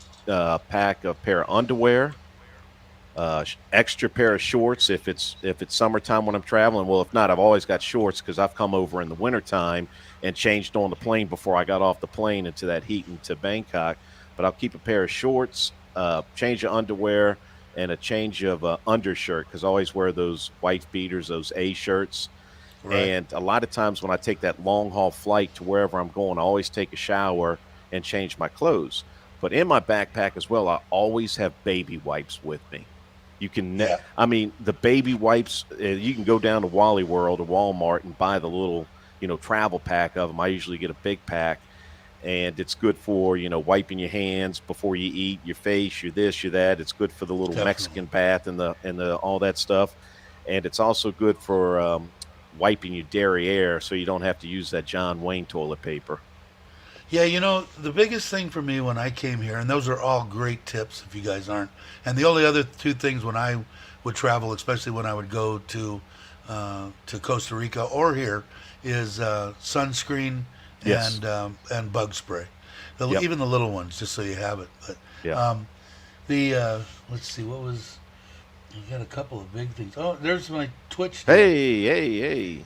pack a pair of underwear, extra pair of shorts if it's summertime when I'm traveling. Well, if not, I've always got shorts because I've come over in the wintertime and changed on the plane before I got off the plane into that heat into Bangkok. But I'll keep a pair of shorts, change of underwear, and a change of undershirt because I always wear those wife beaters, those A shirts. Right. And a lot of times when I take that long haul flight to wherever I'm going, I always take a shower and change my clothes. But in my backpack as well, I always have baby wipes with me. Yeah. I mean, the baby wipes, you can go down to Wally World or Walmart and buy the little, travel pack of them. I usually get a big pack, and it's good for, wiping your hands before you eat, your face, your this, your that. It's good for the little Definitely. Mexican bath and the all that stuff. And it's also good for wiping your derriere so you don't have to use that John Wayne toilet paper. Yeah, the biggest thing for me when I came here, and those are all great tips if you guys aren't. And the only other two things when I would travel, especially when I would go to to Costa Rica or here is sunscreen Yes. and bug spray. Yep. Even the little ones, just so you have it. But Yeah. the let's see, what was you got a couple of big things. Oh, there's my Twitch deal. Hey.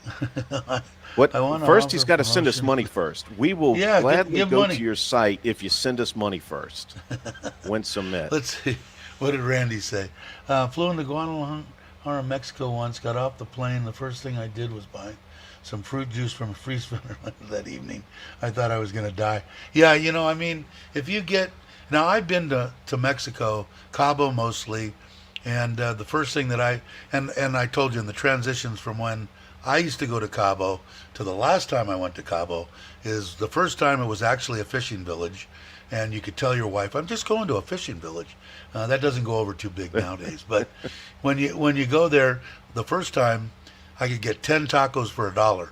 I, What I want to first he's offer got to send us promotion. money first. We will Yeah, gladly give go to money. your site if you send us money first. Win some net. Let's see. What did Randy say? Flew into Guadalajara, Mexico once. Got off the plane. The first thing I did was buy some fruit juice from a freeze vendor that evening. I thought I was going to die. Yeah, I mean, if you get now, I've been to Mexico, Cabo mostly, and the first thing that and I told you in the transitions from when I used to go to Cabo to the last time I went to Cabo is the first time it was actually a fishing village, and you could tell your wife, "I'm just going to a fishing village." That doesn't go over too big nowadays, but when you go there, the first time I could get 10 tacos for $1,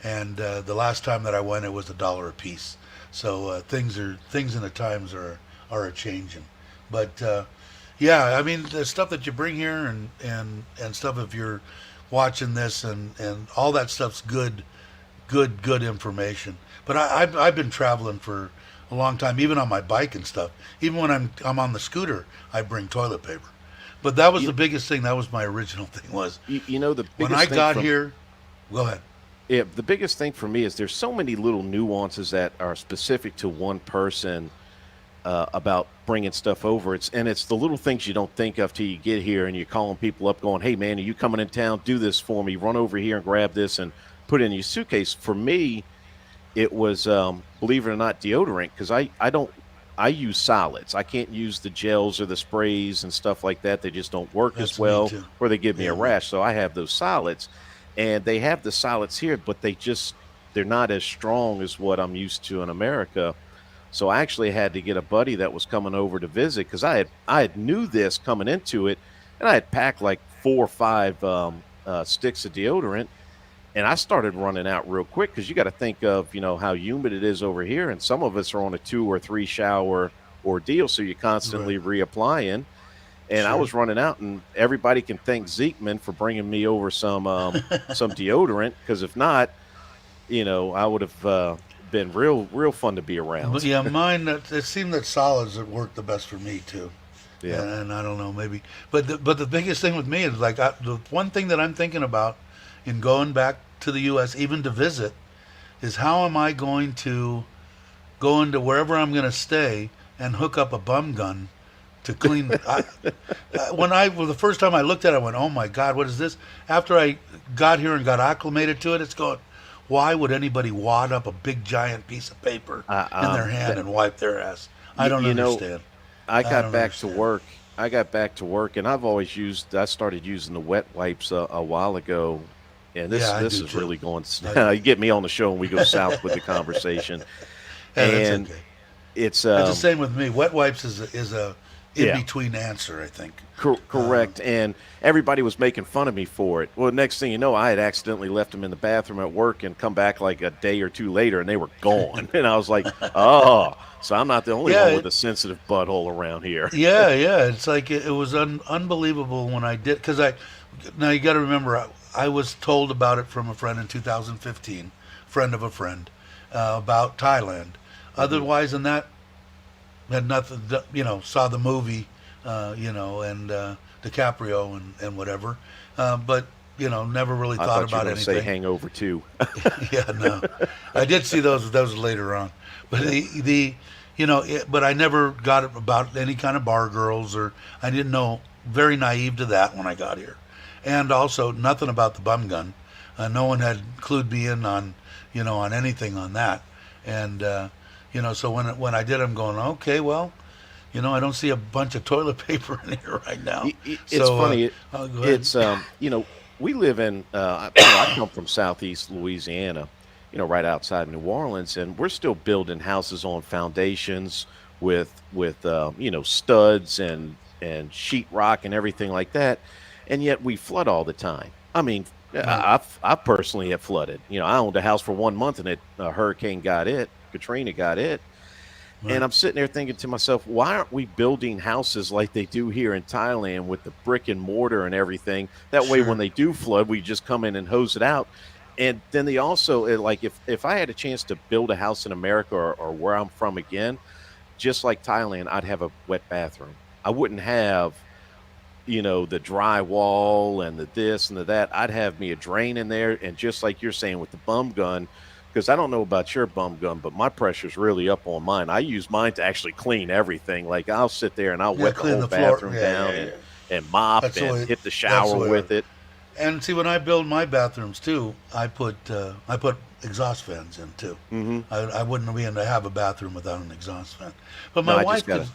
and the last time that I went, it was $1 a piece. So things in the times are a changing, but yeah, I mean the stuff that you bring here and stuff if you're watching this and all that stuff's good information. But I've been traveling for a long time, even on my bike and stuff. Even when I'm on the scooter, I bring toilet paper. But that was You, the biggest thing. That was my original thing was you know the when I biggest thing got from here. Go ahead. yeah, the biggest thing for me is there's so many little nuances that are specific to one person about bringing stuff over. It's the little things you don't think of till you get here, and you're calling people up, going, "Hey, man, are you coming in town? Do this for me. Run over here and grab this and put it in your suitcase." For me, it was believe it or not, deodorant because I don't I use solids. I can't use the gels or the sprays and stuff like that. They just don't work as That's me well, too. or they give me a Yeah, me. rash. So I have those solids, and they have the solids here, but they're not as strong as what I'm used to in America. So I actually had to get a buddy that was coming over to visit because I had knew this coming into it, and I had packed like 4 or 5 sticks of deodorant, and I started running out real quick because you got to think of how humid it is over here, and some of us are on a 2 or 3 shower ordeal, so you're Right. constantly reapplying. And I Sure. was running out, and everybody can thank Zekeman for bringing me over some deodorant because if not, I would have been real fun to be But around. yeah, mine. It seemed that solids would work the best for me too. Yeah. And I don't know, maybe. But the biggest thing with me is like the one thing that I'm thinking about in going back to the U.S. even to visit is how am I going to go into wherever I'm going to stay and hook up a bum gun to clean. Well, the first time I looked at it, I went, "Oh my God, what is this?" After I got here and got acclimated to it, it's going. Why would anybody wad up a big giant piece of paper I, in their hand that, and wipe their ass? I you, don't you know, understand. I I got don't back to understand. work. I got back to work, and I started using the wet wipes a while ago, and this Yeah, I this do is too. really going. I do. You get me on the show, and we go south with the conversation, Yeah, that's and okay. it's That's the same with me. Wet wipes is a in yeah. between answer, I think. Correct. And everybody was making fun of me for it. Well, next thing you know, I had accidentally left them in the bathroom at work and come back like a day or two later and they were gone. And I was like, oh, so I'm not the only Yeah, one with a sensitive butthole around here. yeah. It's like it was unbelievable when I did because I. Now you got to remember, I was told about it from a friend in 2015, friend of a friend, about Thailand. Hmm. Otherwise than that, had nothing. Saw the movie, and DiCaprio and whatever, but never really I thought thought you were about going to say anything. Hangover too. Yeah, no, I did see those later on, but but I never got it about any kind of bar girls or I didn't know. Very naive to that when I got here, and also nothing about the bum gun. No one had clued me in on on anything on that, and so when I did, I'm going okay, well, I don't see a bunch of toilet paper in here right now, It's so funny. I'll go ahead. It's we live in I come from southeast Louisiana, right outside New Orleans, and we're still building houses on foundations with studs and sheetrock and everything like that, and yet we flood all the time. I mean, Right. I personally have flooded. I owned a house for 1 month, and a hurricane got it, Katrina got it, And Right. I'm sitting there thinking to myself, why aren't we building houses like they do here in Thailand with the brick and mortar and everything? That way, when Sure. they do flood, we just come in and hose it out. And then they also like if I had a chance to build a house in America or where I'm from again, just like Thailand, I'd have a wet bathroom. I wouldn't have the drywall and the this and the that. I'd have me a drain in there. And just like you're saying with the bum gun, because I don't know about your bum gun, but my pressure's really up on mine. I use mine to actually clean everything. Like I'll sit there and I'll Yeah, wet the clean whole the floor. bathroom Yeah, down yeah, yeah. and mop That's the and way. hit the That's the shower way. with it. And see, when I build my bathrooms too, I put exhaust fans in too. Hmm. I wouldn't be able to have a bathroom without an exhaust fan. But No, my I just wife gotta. could.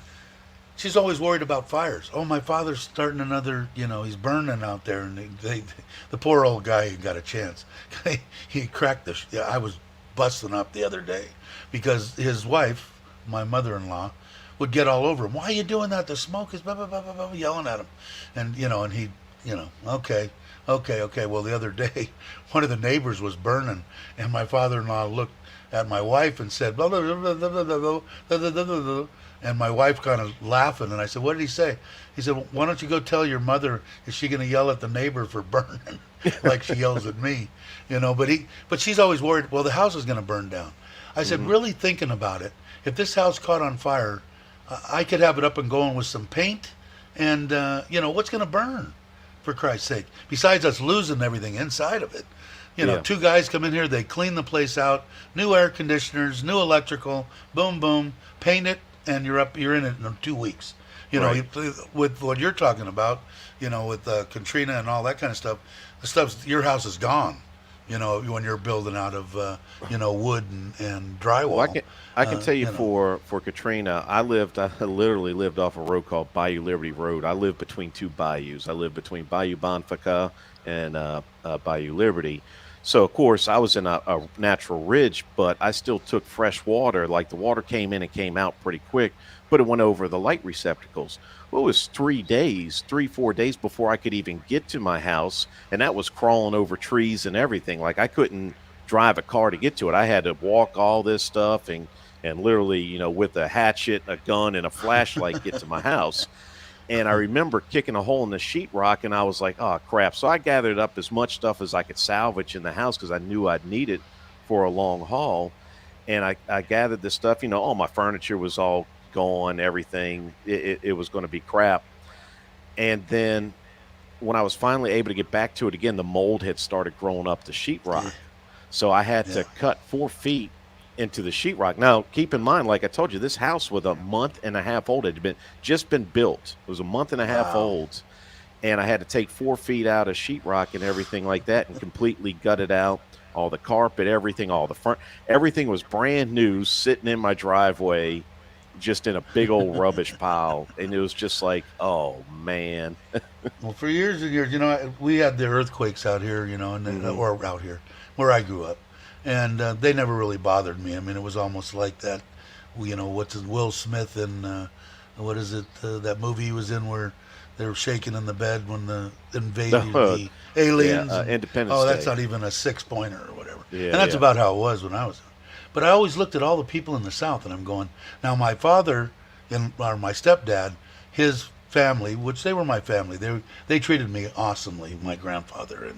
She's always worried about fires. Oh, my father's starting another. He's burning out there, and the poor old guy got a chance. He cracked the. Yeah, I was busting up the other day because his wife, my mother-in-law, would get all over him. Why are you doing that? The smoke is blah blah blah blah, blah, yelling at him, and he, okay, okay, okay. Well, the other day, one of the neighbors was burning, and my father-in-law looked at my wife and said blah blah blah blah blah blah blah blah blah blah blah. And my wife kind of laughing, and I said, "What did he say?" He said, "Why don't you go tell your mother? Is she going to yell at the neighbor for burning, like she yells at me?" But she's always worried. Well, the house is going to burn down. I said, Hmm. really thinking about it, if this house caught on fire, I could have it up and going with some paint, and what's going to burn, for Christ's sake? Besides us losing everything inside of it. Yeah. Two guys come in here, they clean the place out, new air conditioners, new electrical, boom, boom, paint it, and you're in it in 2 weeks. Right. With what you're talking about, with Katrina and all that kind of stuff, your house is gone. When you're building out of wood and Well, I drywall. can I can tell you You know, for Katrina, I literally lived off a road called Bayou Liberty Road. I lived between two bayous. I lived between Bayou Bonfaka and Bayou Liberty. So of course I was in a natural ridge, but I still took fresh water. Like the water came in and came out pretty quick, but it went over the light receptacles. Well, it was 3 days, 4 days before I could even get to my house, and that was crawling over trees and everything. Like I couldn't drive a car to get to it. I had to walk all this stuff and literally, with a hatchet, a gun, and a flashlight get to my house. And I remember kicking a hole in the sheetrock, and I was like, "Oh crap!" So I gathered up as much stuff as I could salvage in the house because I knew I'd need it for a long haul. And I gathered this stuff. All my furniture was all gone. Everything it was going to be crap. And then when I was finally able to get back to it again, the mold had started growing up the sheetrock. yeah, So I had yeah. to cut 4 feet into the sheetrock. Now, keep in mind, like I told you, this house was a month and a half old. It had been built. It was a month and a half Wow. old, and I had to take 4 feet out of sheetrock and everything like that, and completely gut it out. All the carpet, everything, all the front, everything was brand new, sitting in my driveway, just in a big old rubbish pile, and it was just like, oh man. Well, for years and years, we had the earthquakes out here, Hmm. or out here where I grew up, and they never really bothered me. I mean, it was almost like that. What's it, Will Smith and what is it? That movie he was in where they were shaking in the bed when the invading the Yeah, aliens, and Independence oh, that's Day. not even a 6 pointer or whatever. And Yeah, that's yeah, about how it was when I was. But I always looked at all the people in the South, and I'm going, now my father or my stepdad, his family, which they were my family, they treated me awesomely, my grandfather and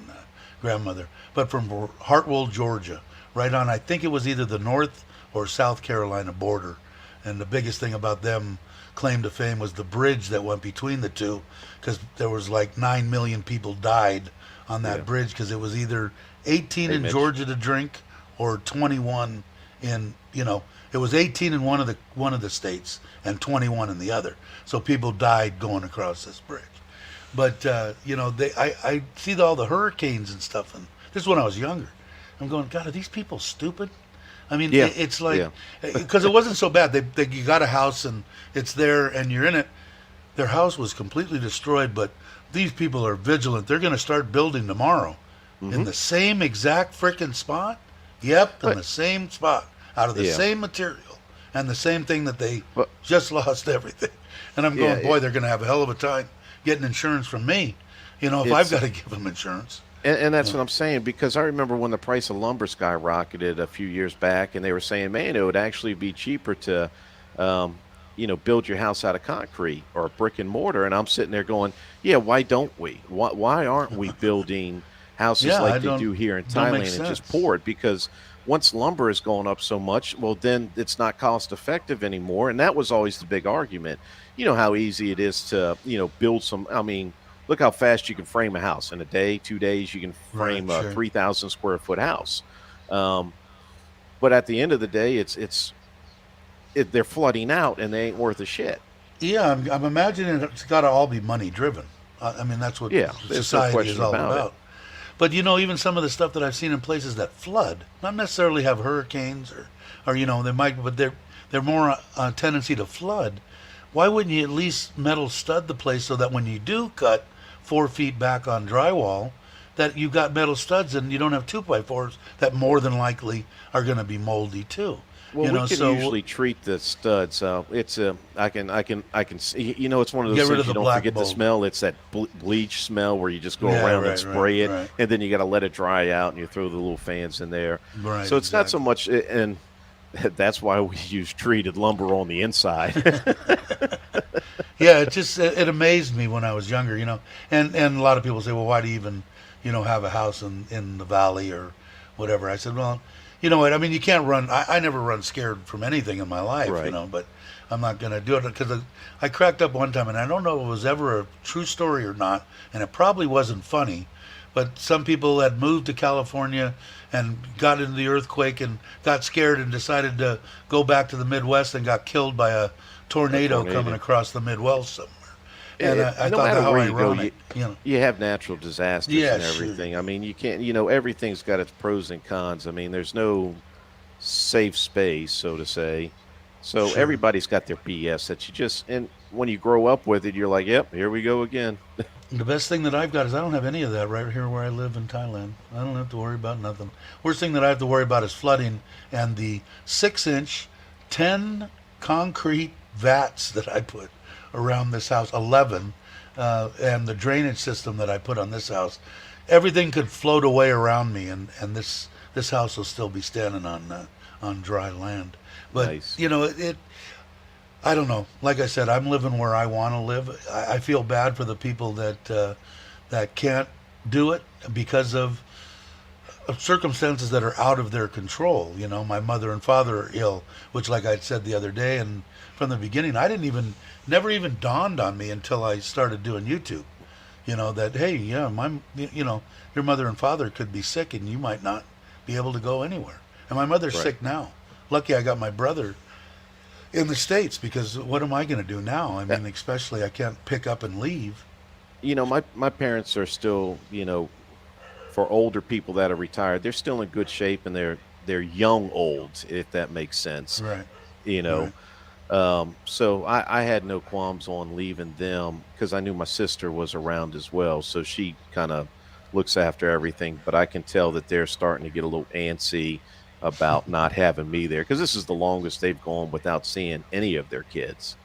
grandmother. But from Hartwell, Georgia, right on, I think it was either the North or South Carolina border. And the biggest thing about them, claim to fame, was the bridge that went between the two, because there was like 9 million people died on yeah. that bridge because it was either 18 Hey, in Mitch. Georgia to drink or 21 in, it was 18 in one of the states and 21 in the other. So people died going across this bridge. But I see all the hurricanes and stuff, and this is when I was younger. I'm going, God, are these people stupid? I mean, Yeah, it's like, yeah. because it wasn't so bad. You got a house and it's there and you're in it. Their house was completely destroyed, but these people are vigilant. They're going to start building tomorrow in Hmm. the same exact freaking spot. Yep, in But the same spot, out of the yeah, same material, and the same thing that they but just lost everything. And I'm yeah, going, boy, they're going to have a hell of a time getting insurance from me. If I've it's got to give them insurance. and that's Uh, what I'm saying because I remember when the price of lumber skyrocketed a few years back, and they were saying, man, it would actually be cheaper to um, build your house out of concrete or brick and mortar. And I'm sitting there going, yeah, why don't we? Why aren't we building houses Yeah, I like they don't do here in don't make Thailand and just sense. pour it? Because once lumber is going up so much, well, then it's not cost effective anymore. And that was always the big argument. You know how easy it is to, build some. I mean, look how fast you can frame a house in a day, 2 days. You can Right, frame a sure. 3,000 square foot house. Um, but at the end of the day, they're flooding out and they ain't worth a shit. Yeah, I'm imagining it's got to all be money driven. I mean, that's what Yeah, there's no society is question all about it. about. But even some of the stuff that I've seen in places that flood, not necessarily have hurricanes or they might, but they're more tendency to flood. Why wouldn't you at least metal stud the place so that when you do cut 4 feet back on drywall, that you've got metal studs and you don't have 2x4s that more than likely are going to be moldy too. Well, we can So usually treat the studs. I can see. It's one of get those rid of things you the don't black forget the mold. smell. It's that bleach smell where you just go Yeah, around and right, right, spray it, right, and then you got to let it dry out, and you throw the little fans in there. right, So it's not so exactly. much, and that's why we use treated lumber on the inside. Yeah, it amazed me when I was younger, and a lot of people say, well, why do you even, have a house in the valley or whatever? I said, well, you know what? I mean, you can't run. I never run scared from anything in my life, Right. but I'm not going to do it because I cracked up one time, and I don't know if it was ever a true story or not, and it probably wasn't funny. But some people had moved to California and got into the earthquake and got scared and decided to go back to the Midwest and got killed by a A tornado coming tornado. across the Midwest somewhere. And I No thought matter that how where you go, ironic, you know. you have natural disasters Yeah, and sure. everything. I mean, you can't, everything's got its pros and cons. I mean, there's no safe space, so to say. So Sure. everybody's got their BS that and when you grow up with it, you're like, yep, here we go again. The best thing that I've got is I don't have any of that right here where I live in Thailand. I don't have to worry about nothing. Worst thing that I have to worry about is flooding and the 6-inch, 10 concrete vats that I put around this house, 11, and the drainage system that I put on this house. Everything could float away around me, and this house will still be standing on dry land. But Nice. it I don't know. Like I said, I'm living where I want to live. I feel bad for the people that can't do it because of circumstances that are out of their control. My mother and father are ill, which, like I said the other day, and from the beginning, never even dawned on me until I started doing YouTube. That hey, yeah, your mother and father could be sick, and you might not be able to go anywhere. And my mother's Right. sick now. Lucky I got my brother in the States because what am I going to do now? I Uh, mean, especially I can't pick up and leave. my parents are still, for older people that are retired, they're still in good shape and they're young olds, if that makes sense. Right, You know, right. So I had no qualms on leaving them because I knew my sister was around as well. So she kind of looks after everything. But I can tell that they're starting to get a little antsy about not having me there because this is the longest they've gone without seeing any of their kids.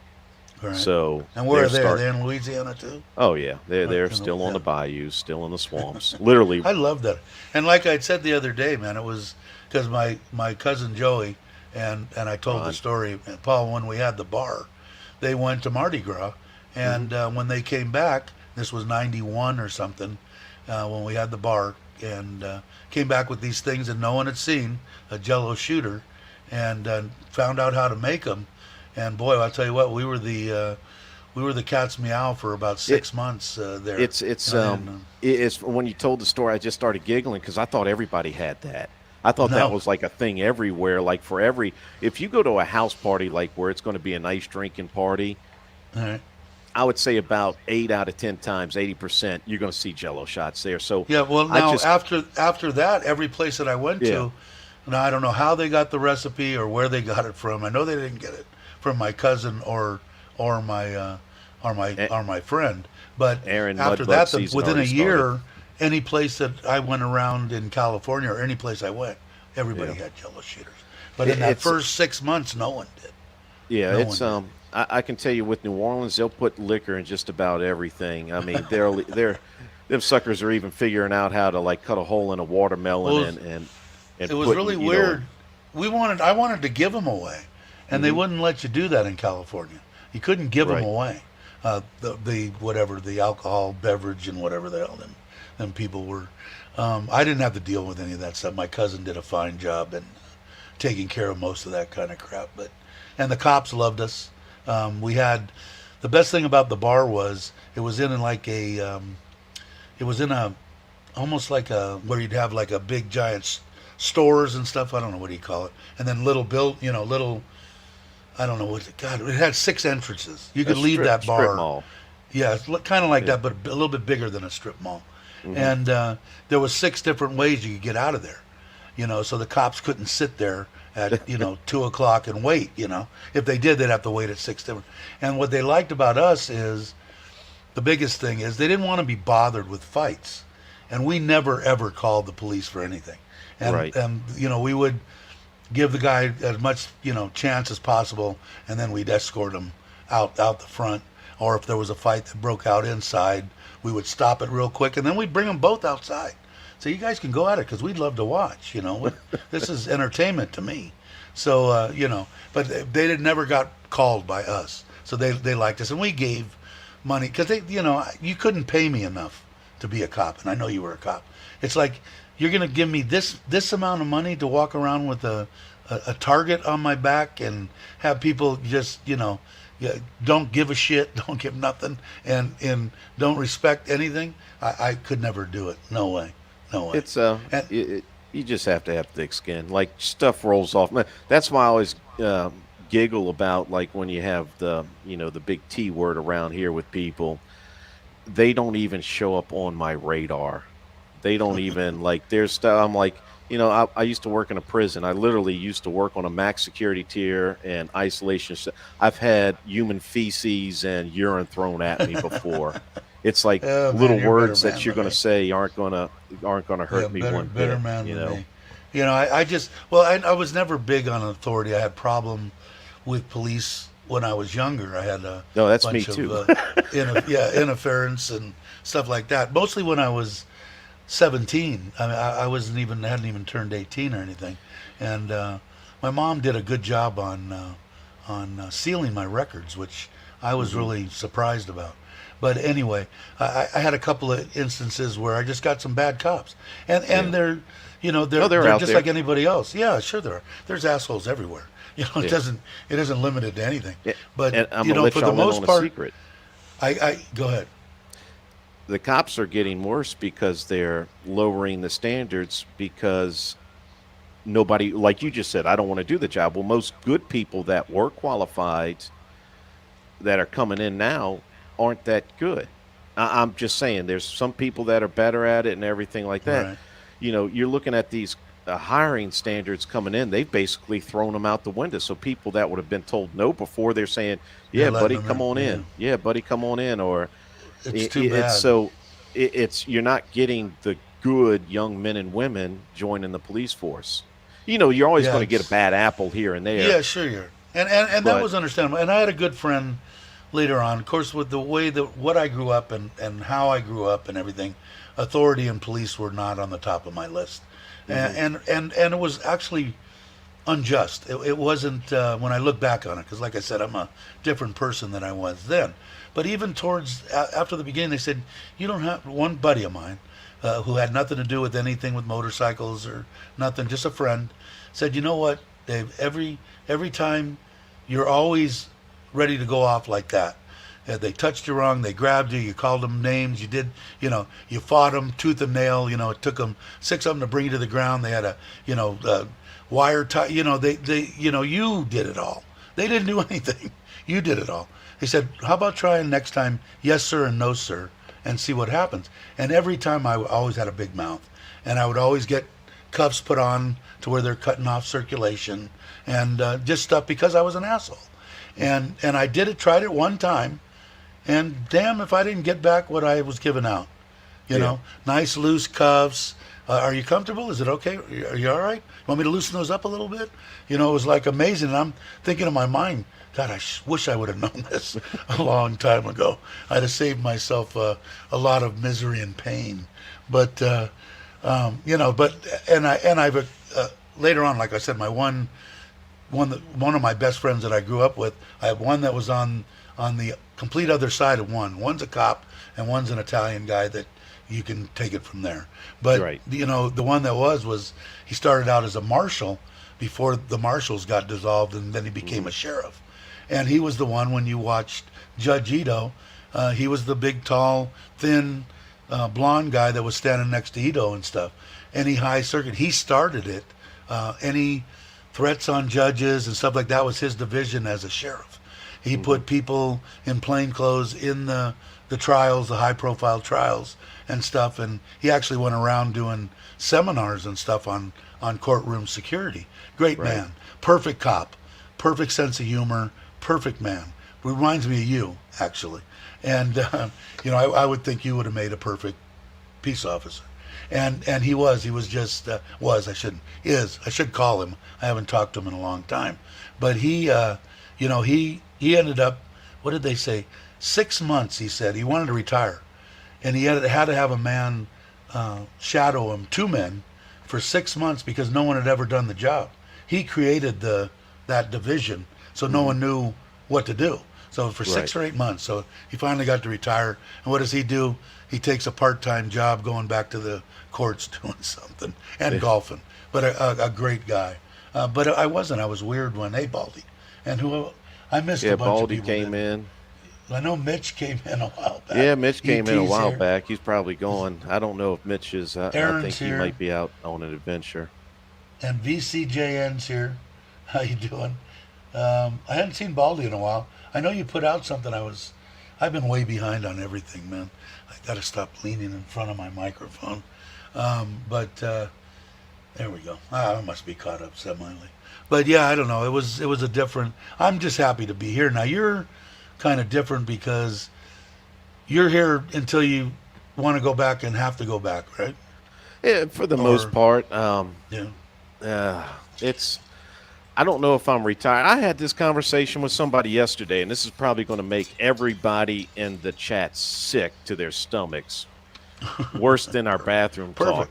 Right. So And where they're are they? Are start. they in Louisiana too? Oh yeah, they're still on Yeah. the bayous, still in the swamps. Literally, I love that. And like I said the other day, man, it was because my cousin Joey and I told the Ron. story, Paul, when we had the bar, they went to Mardi Gras, Hmm. and when they came back, this was '91 or something, when we had the bar, and came back with these things that no one had seen, a Jello shooter, and found out how to make them. And boy, I'll tell you what, we were the cat's meow for about It 6 months there. it's I didn't know. it's when you told the story, I just started giggling because I thought everybody had that. I thought that No, was like a thing everywhere. Like for every, if you go to a house party, like where it's going to be a nice drinking party, all right. I would say about 8 out of 10 times, 80%, you're going to see Jello shots there. So Yeah, well, I now just, after that, every place that I went yeah, to, now I don't know how they got the recipe or where they got it from. I know they didn't get it from my cousin or my A- or my friend. But Aaron after Mudbug that, season within a already started. year, any place that I went around in California or any place I went, everybody Yeah, had Jello shooters. But in that it's first 6 months, no one did. yeah, No it's one did. I can tell you with New Orleans, they'll put liquor in just about everything. I mean, they're them suckers are even figuring out how to like cut a hole in a watermelon Well, and it was put really weird. I wanted to give them away, and they wouldn't let you do that in California. You couldn't give them Right. away. The whatever the alcohol beverage and whatever the hell them people were. I didn't have to deal with any of that stuff. My cousin did a fine job in taking care of most of that kind of crap. And the cops loved us. We had the best thing about the bar was it was in like it was in a almost like a where you'd have like a big giant stores and stuff. I don't know what do you call it, and then little little. I don't know what. God, it had 6 entrances. You could leave that bar. Strip mall. Yeah, it's kind of like that, but a little bit bigger than a strip mall. And there was 6 different ways you could get out of there. So the cops couldn't sit there at 2 o'clock and wait. If they did, they'd have to wait at 6 different. And what they liked about us is the biggest thing is they didn't want to be bothered with fights, and we never ever called the police for anything. And Right. we would give the guy as much chance as possible, and then we'd escort him out the front. Or if there was a fight that broke out inside, we would stop it real quick, and then we'd bring them both outside. So you guys can go at it because we'd love to watch. This is entertainment to me. So but they never got called by us, so they liked us, and we gave money because you couldn't pay me enough to be a cop, and I know you were a cop. It's like you're gonna give me this amount of money to walk around with a target on my back and have people just don't give a shit, don't give nothing, and don't respect anything. I could never do it. No way. It's And, you just have to have thick skin. Like stuff rolls off. That's why I always giggle about like when you have the big T word around here with people. They don't even show up on my radar. They don't even like their stuff. I'm like, I used to work in a prison. I literally used to work on a max security tier and isolation. I've had human feces and urine thrown at me before. It's like oh, man, little you're a better words that man you're than going me. to say aren't going to hurt me better, one better bit. man than me. I just I was never big on authority. I had problem with police when I was younger. I had a No, that's bunch me too. of interference and stuff like that. Mostly when I was 17. I mean, I hadn't even turned 18 or anything, and my mom did a good job on sealing my records, which I was really surprised about. But anyway, I had a couple of instances where I just got some bad cops, and they're they're out just there. like anybody else. Yeah, sure there are. There's assholes everywhere. It Yeah. it isn't limited to anything. Yeah, But and I'm gonna let for the y'all in most on a part, secret. I go ahead. The cops are getting worse because they're lowering the standards because nobody, like you just said, I don't want to do the job. Well, most good people that were qualified that are coming in now aren't that good. I'm just saying there's some people that are better at it and everything like that. Right. You're looking at these hiring standards coming in. They've basically thrown them out the window. So people that would have been told no before, they're saying, They're yeah, letting buddy, them come on in. Yeah, buddy, come on in. Or It's too bad. it's you're not getting the good young men and women joining the police force. You're always Yeah, going to get a it's- bad apple here and there. Yeah, sure you're. And that But- was understandable. And I had a good friend later on, of course, with the way that what I grew up and how I grew up and everything, authority and police were not on the top of my list. And it was actually unjust. It wasn't when I look back on it, because like I said, I'm a different person than I was then. But even towards after the beginning, they said you don't have one buddy of mine who had nothing to do with anything with motorcycles or nothing, just a friend, said, you know what, Dave, every time you're always ready to go off like that. They touched you wrong. They grabbed you. You called them names. You did, you fought them tooth and nail. It took them 6 of them to bring you to the ground. They had a, wire tie. You did it all. They didn't do anything. You did it all. He said, how about trying next time, yes, sir, and no, sir, and see what happens. And every time I always had a big mouth. And I would always get cuffs put on to where they're cutting off circulation and just stuff because I was an asshole. And I tried it one time, and damn if I didn't get back what I was giving out. Nice loose cuffs. Are you comfortable? Is it okay? Are you all right? You want me to loosen those up a little bit? It was like amazing. And I'm thinking in my mind, God, I wish I would have known this a long time ago. I'd have saved myself a lot of misery and pain. But I've later on, like I said, my one one of my best friends that I grew up with. I have one that was on the complete other side of one. One's a cop and one's an Italian guy that you can take it from there. But Right. the one that was he started out as a marshal before the marshals got dissolved, and then he became a sheriff. And he was the one when you watched Judge Ito. He was the big, tall, thin, blonde guy that was standing next to Ito and stuff. Any high circuit, he started it. Any threats on judges and stuff like that was his division as a sheriff. He put people in plain clothes in the trials, the high-profile trials and stuff, and he actually went around doing seminars and stuff on courtroom security. Great Right. man, perfect cop, perfect sense of humor, perfect man. Reminds me of you, actually. And I would think you would have made a perfect peace officer. And he was just I should call him. I haven't talked to him in a long time, but he ended up, what did they say, 6 months. He said he wanted to retire, and he had to have a man shadow him, 2 men, for 6 months because no one had ever done the job. He created that division, so no one knew what to do. So for 6 Right. or 8 months, so he finally got to retire. And what does he do? He takes a part-time job going back to the courts doing something and golfing. But a great guy. But I wasn't. I was weird when Baldy. And I missed Yeah, a bunch Baldy of people. came in. I know Mitch came in a while back. Yeah, Mitch came in a ET's while here. back. He's probably gone. I don't know if Mitch is. I Aaron's think he here. might be out on an adventure. And VCJN's here. How you doing? I hadn't seen Baldy in a while. I know you put out something. I've been way behind on everything, man. I got to stop leaning in front of my microphone. But there we go. I must be caught up semi. But yeah, I don't know. It was a different. I'm just happy to be here. Now you're kind of different because you're here until you want to go back and have to go back, right? Yeah, for the most part. Yeah. It's. I don't know if I'm retired. I had this conversation with somebody yesterday, and this is probably going to make everybody in the chat sick to their stomachs. Worse than our bathroom talk.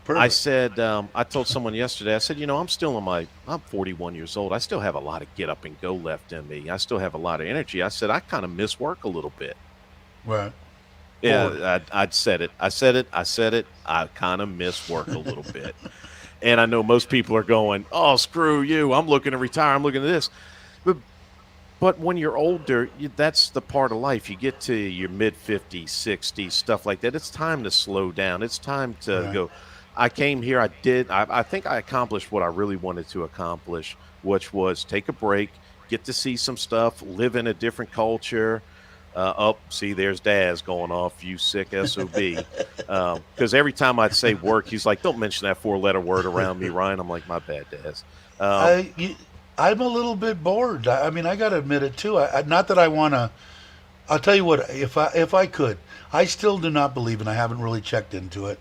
Perfect. I said, I told someone yesterday, I said, I'm 41 years old. I still have a lot of get up and go left in me. I still have a lot of energy. I said, I kind of miss work a little bit. Right. Yeah, I'd said it. I said it. I kind of miss work a little bit. And I know most people are going, oh, screw you. I'm looking to retire. I'm looking at this. But when you're older, that's the part of life. You get to your mid-50s, 60s, stuff like that. It's time to slow down. It's time to go. I came here. I think I accomplished what I really wanted to accomplish, which was take a break, get to see some stuff, live in a different culture. See, there's Daz going off, you sick SOB. Because every time I'd say work, he's like, don't mention that 4-letter word around me, Ryan. I'm like, my bad, Daz. I'm a little bit bored. I mean, I got to admit it too. Not that I want to. I'll tell you what. If I could, I still do not believe, and I haven't really checked into it,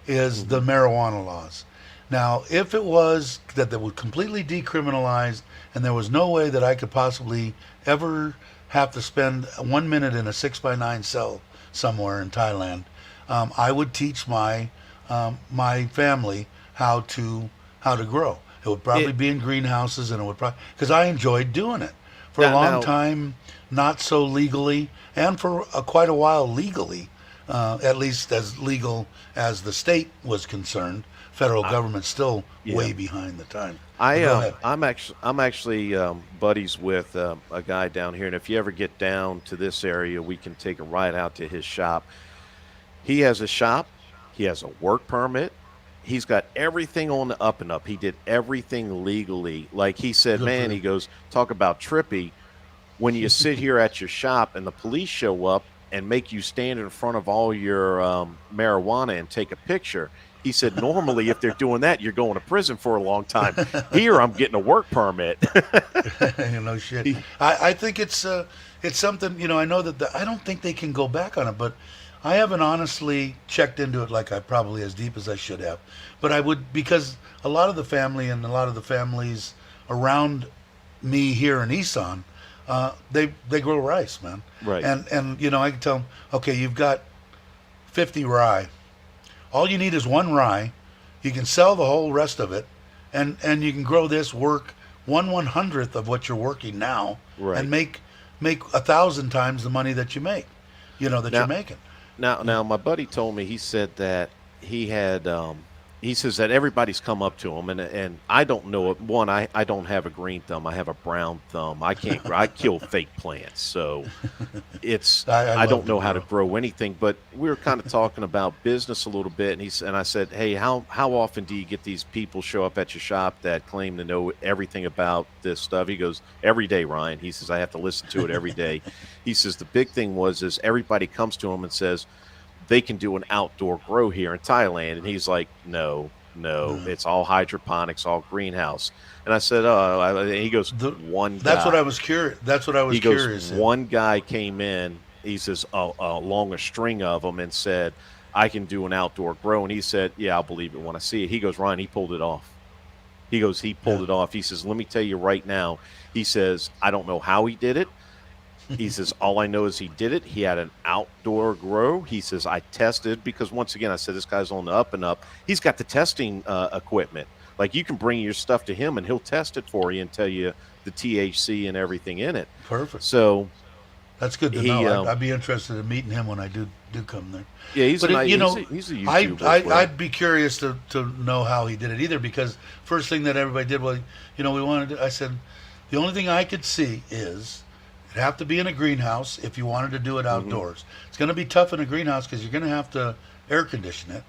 is the marijuana laws. Now, if it was that they were completely decriminalized, and there was no way that I could possibly ever have to spend 1 minute in a 6x9 cell somewhere in Thailand, I would teach my family how to grow. It would probably be in greenhouses, and it would probably, because I enjoyed doing it for a long time, not so legally, and for quite a while legally, at least as legal as the state was concerned. Federal government's still way behind the time. I'm actually buddies with a guy down here, and if you ever get down to this area, we can take a ride out to his shop. He has a shop. He has a work permit. He's got everything on the up and up. He did everything legally. Like he said, man, he goes, talk about trippy. When you sit here at your shop and the police show up and make you stand in front of all your marijuana and take a picture. He said, normally, if they're doing that, you're going to prison for a long time. Here, I'm getting a work permit. No shit. I think it's something, I know that I don't think they can go back on it, but I haven't honestly checked into it like I probably as deep as I should have. But I would, because a lot of the family and a lot of the families around me here in Isan, they grow rice, man. Right. And I can tell them, okay, you've got 50 rye. All you need is 1 rye. You can sell the whole rest of it, and you can grow this, work 1/100th of what you're working now, Right. and make 1,000 times the money that you make, that you're Now, making. now, my buddy told me, he said that he had, he says that everybody's come up to him, and I don't know it. One, I don't have a green thumb. I have a brown thumb. I can't I kill fake plants. So it's, I I love don't to know how to grow. grow anything, but we were kind of talking about business a little bit, and I said, "Hey, how often do you get these people show up at your shop that claim to know everything about this stuff?" He goes, "Every day, Ryan." He says, "I have to listen to it every day." He says the big thing is everybody comes to him and says they can do an outdoor grow here in Thailand, and he's like, "No, no, No. it's all hydroponics, all greenhouse." And I said, "Oh," and he goes, The, "One that's what I guy." was curious. That's what I was He goes, curious in. "One guy came in," he says, along a string of them, and said, "I can do an outdoor grow." And he said, "Yeah, I'll believe it when I see it." He goes, "Ryan, he pulled it off." He goes, "He pulled Yeah. it off." He says, "Let me tell you right now." He says, "I don't know how he did it." He says, "All I know is he did it. He had an outdoor grow." He says, "I tested," because once again, I said, this guy's on the up and up. He's got the testing equipment. Like, you can bring your stuff to him and he'll test it for you and tell you the THC and everything in it. Perfect. So That's good to he, know. I'd be interested in meeting him when I do come there. yeah, he's But a nice, he's a YouTuber as well. I'd be curious to know how he did it either, because first thing that everybody did was, we wanted to, I said, the only thing I could see is it'd have to be in a greenhouse if you wanted to do it outdoors. It's going to be tough in a greenhouse because you're going to have to air condition it,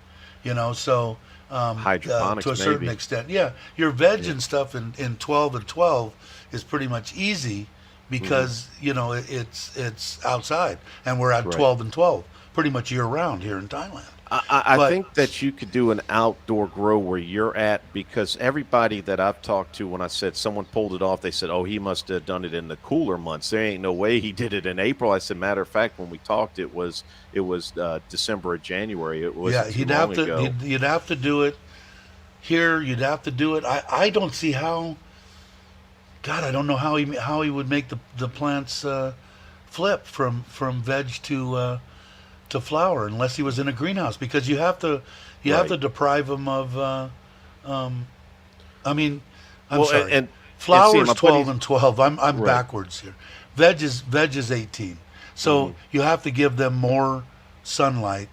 so Hydroponics, to a certain maybe. extent. Yeah, your veg Yeah. and stuff in 12 and 12 is pretty much easy because, it's outside, and we're at Right. 12 and 12 pretty much year round here in Thailand. I But think that you could do an outdoor grow where you're at, because everybody that I've talked to, when I said someone pulled it off, they said, "Oh, he must have done it in the cooler months. There ain't no way he did it in April." I said, "Matter of fact, when we talked, it was December or January. It yeah, wasn't too long ago." you'd have to do it here. You'd have to do it. I don't see how. God, I don't know how he would make the plants flip from veg to flower unless he was in a greenhouse, because you have Right. to deprive them of. Um, I mean, I'm Well, sorry. and see, Flowers my 12 buddy, and 12. I'm right. backwards here. Veg is 18. So you have to give them more sunlight,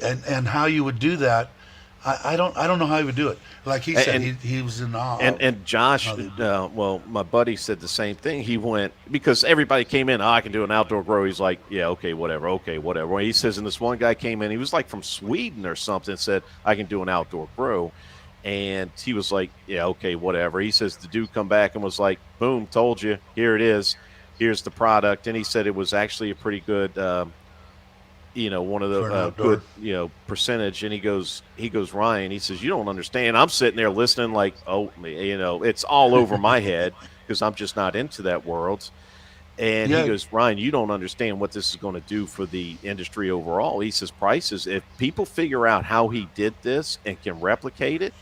and how you would do that, I don't know how he would do it. Like he said, And he was in awe and Josh, how they do it. well, my buddy said the same thing. He went, because everybody came in, "Oh, I can do an outdoor grow." He's like, "Yeah, okay, whatever, okay, whatever." Well, he says, and this one guy came in, he was like from Sweden or something, said, "I can do an outdoor grow." And he was like, "Yeah, okay, whatever." He says the dude come back and was like, "Boom, told you, here it is. Here's the product." And he said it was actually a pretty good, one of the For an outdoor. good, percentage. And he goes, "Ryan," he says, "You don't understand." I'm sitting there listening like, "Oh, it's all over my head because I'm just not into that world." And he Yeah, goes, "Ryan, you don't understand what this is going to do for the industry overall." He says, "Prices, if people figure out how he did this and can replicate it,"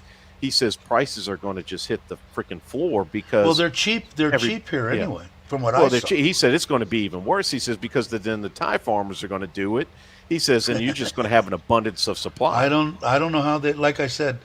he says, "prices are going to just hit the freaking floor well, because they're cheap. They're every, cheap here yeah." anyway, from what Well, I saw. he said it's going to be even worse. He says because then the Thai farmers are going to do it. He says, and you're just going to have an abundance of supply. I don't know how they. Like I said,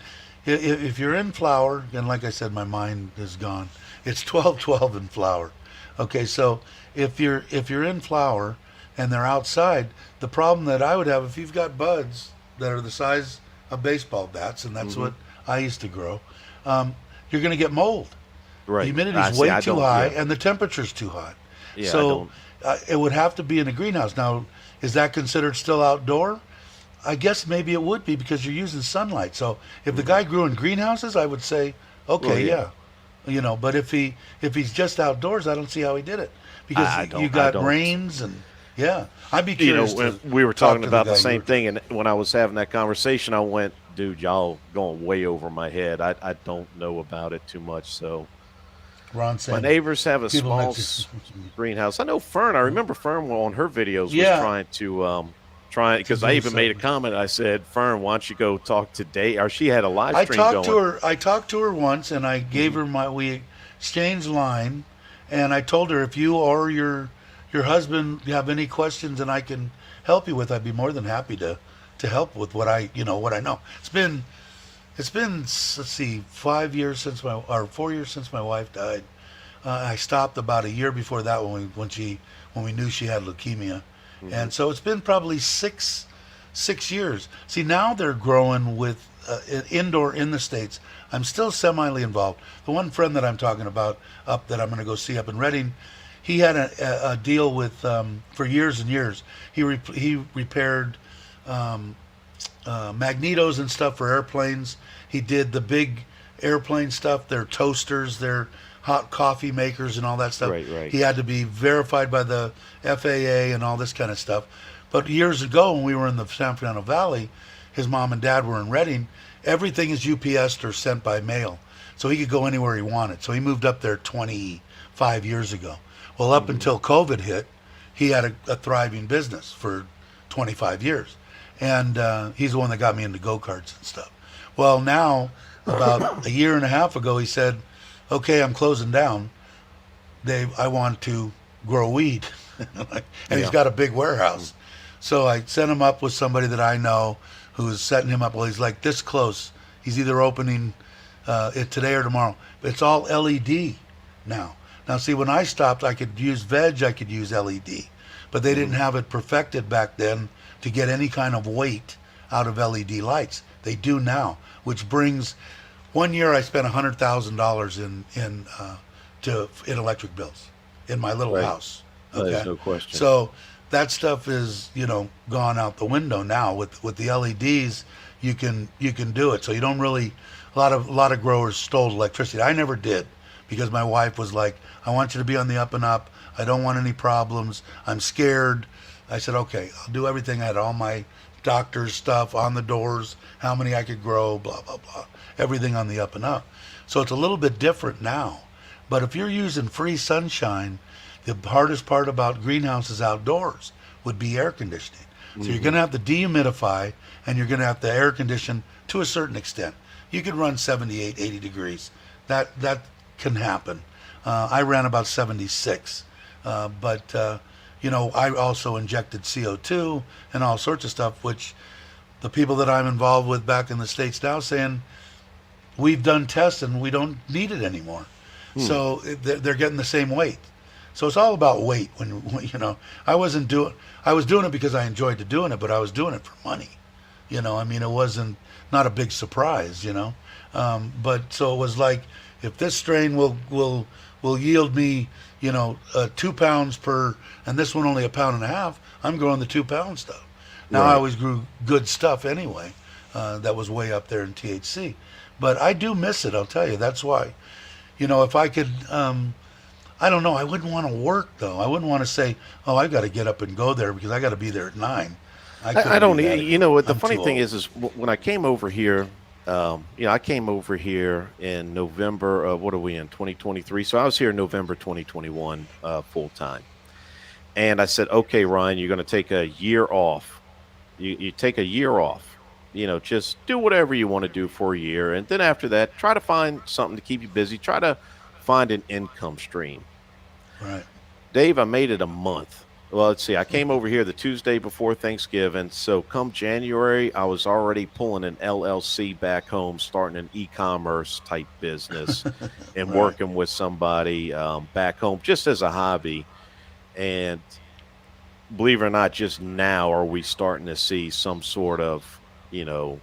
if you're in flower, and like I said, my mind is gone. It's 12-12 in flower. Okay, so if you're in flower and they're outside, the problem that I would have, if you've got buds that are the size of baseball bats, and that's what I used to grow, you're going to get mold. The Right. humidity I is see. way I too don't. high, Yeah. and the temperature's too hot. Yeah. I So don't. it would have to be in a greenhouse. Now, is that considered still outdoor? I guess maybe it would be because you're using sunlight. So if the guy grew in greenhouses, I would say, Well, okay, yeah. yeah, But if he's just outdoors, I don't see how he did it, because I you don't. I got don't. rains and yeah. I'd be curious When to we were talk talking to the about guy the you same were. thing, and when I was having that conversation, I went, "Dude, y'all going way over my head. I don't know about it too much." So Ron my saying neighbors have a people small next to greenhouse. I know Fern. I remember Fern on her videos was yeah trying to to because I do even made a something. comment. I said, "Fern, why don't you go talk to Dave?" Or she had a live I stream talked to going. her. I talked to her once, and I gave her we exchanged line, and I told her, if you or your husband have any questions and I can help you with, I'd be more than happy to help with what I know. It's been let's see, 5 years since or 4 years since my wife died. I stopped about a year before that when we knew she had leukemia, Hmm. and so it's been probably 6 years. See, now they're growing with indoor in the States. I'm still semi involved. The one friend that I'm talking about up that I'm going to go see up in Reading, he had a deal with for years and years. He repaired magnetos and stuff for airplanes. He did the big airplane stuff, their toasters, their hot coffee makers, and all that stuff. Right, right. He had to be verified by the FAA and all this kind of stuff. But years ago, when we were in the San Fernando Valley, his mom and dad were in Reading. Everything is UPSed or sent by mail, so he could go anywhere he wanted. So he moved up there 25 years ago. Well, up Hmm. until COVID hit, he had a thriving business for 25 years, and he's the one that got me into go karts and stuff. Well, now about a year and a half ago, he said, "Okay, I'm closing down. Dave, I want to grow weed," and he's Yeah. got a big warehouse. So I sent him up with somebody that I know who's setting him up. Well, he's like this close. He's either opening it today or tomorrow. But it's all LED now. Now, see, when I stopped, I could use veg, I could use LED, but they didn't Hmm. have it perfected back then to get any kind of weight out of LED lights. They do now, which brings one year I spent $100,000 in electric bills in my little Right. house. There's Okay, no question. so that stuff is gone out the window now. With the LEDs, you can do it. So you don't really a lot of growers stole electricity. I never did because my wife was like, "I want you to be on the up and up. I don't want any problems. I'm scared." I said, "Okay, I'll do everything." I had all my doctor's stuff on the doors, how many I could grow, blah blah blah, everything on the up and up. So it's a little bit different now. But if you're using free sunshine, the hardest part about greenhouses outdoors would be air conditioning. So you're going Hmm. to have to dehumidify and you're going to have to air condition to a certain extent. You could run 78, 80 degrees. That can happen. I ran about 76, but I also injected CO2 and all sorts of stuff, which the people that I'm involved with back in the States now saying we've done tests and we don't need it anymore. Hmm. So they're getting the same weight. So it's all about weight. When I was doing it because I enjoyed doing it, but I was doing it for money. I mean, it wasn't not a big surprise. But so it was like, if this strain will yield me, 2 pounds per, and this one only a pound and a half, I'm growing the 2 pound stuff. Now I Right. always grew good stuff anyway, that was way up there in THC. But I do miss it. I'll tell you. That's why. If I could, I don't know. I wouldn't want to work though. I wouldn't want to say, "Oh, I got to get up and go there because I got to be there at 9." I I couldn't do don't. that You again. know what? The I'm funny too thing old. is when I came over here, I came over here in November of what are we in 2023? So I was here in November 2021 full time, and I said, okay, Ryan, you're going to take a year off. You take a year off. Just do whatever you want to do for a year, and then after that, try to find something to keep you busy. Try to find an income stream. Right. Dave, I made it a month. Well, let's see. I came over here the Tuesday before Thanksgiving. So come January, I was already pulling an LLC back home, starting an e-commerce type business and Right. working with somebody back home just as a hobby. And believe it or not, just now are we starting to see some sort of, you know,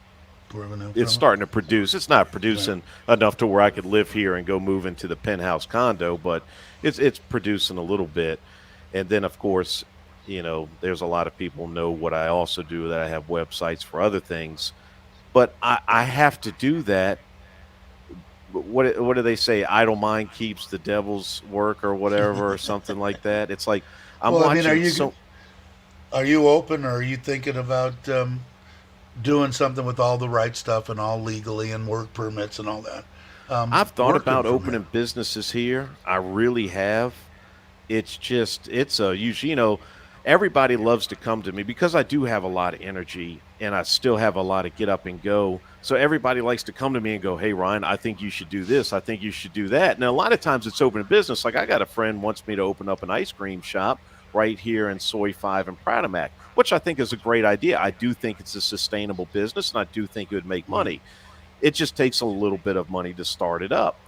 Revenue it's from it. starting to produce. It's not Right. producing enough to where I could live here and go move into the penthouse condo, but it's producing a little bit. And then of course, there's a lot of people know what I also do, that I have websites for other things. But I have to do that. What do they say? Idle mind keeps the devil's work or whatever or something like that. It's like I'm Well, I mean, watching so are you open, or are you thinking about doing something with all the right stuff and all legally and work permits and all that? I've thought Working about from here. opening businesses here. I really have. It's just it's a usually everybody loves to come to me because I do have a lot of energy and I still have a lot of get up and go. So everybody likes to come to me and go, "Hey Ryan, I think you should do this. I think you should do that." And a lot of times it's open a business. Like I got a friend wants me to open up an ice cream shop right here in Soy 5 and Pratamac, which I think is a great idea. I do think it's a sustainable business and I do think it would make Right. money. It just takes a little bit of money to start it up.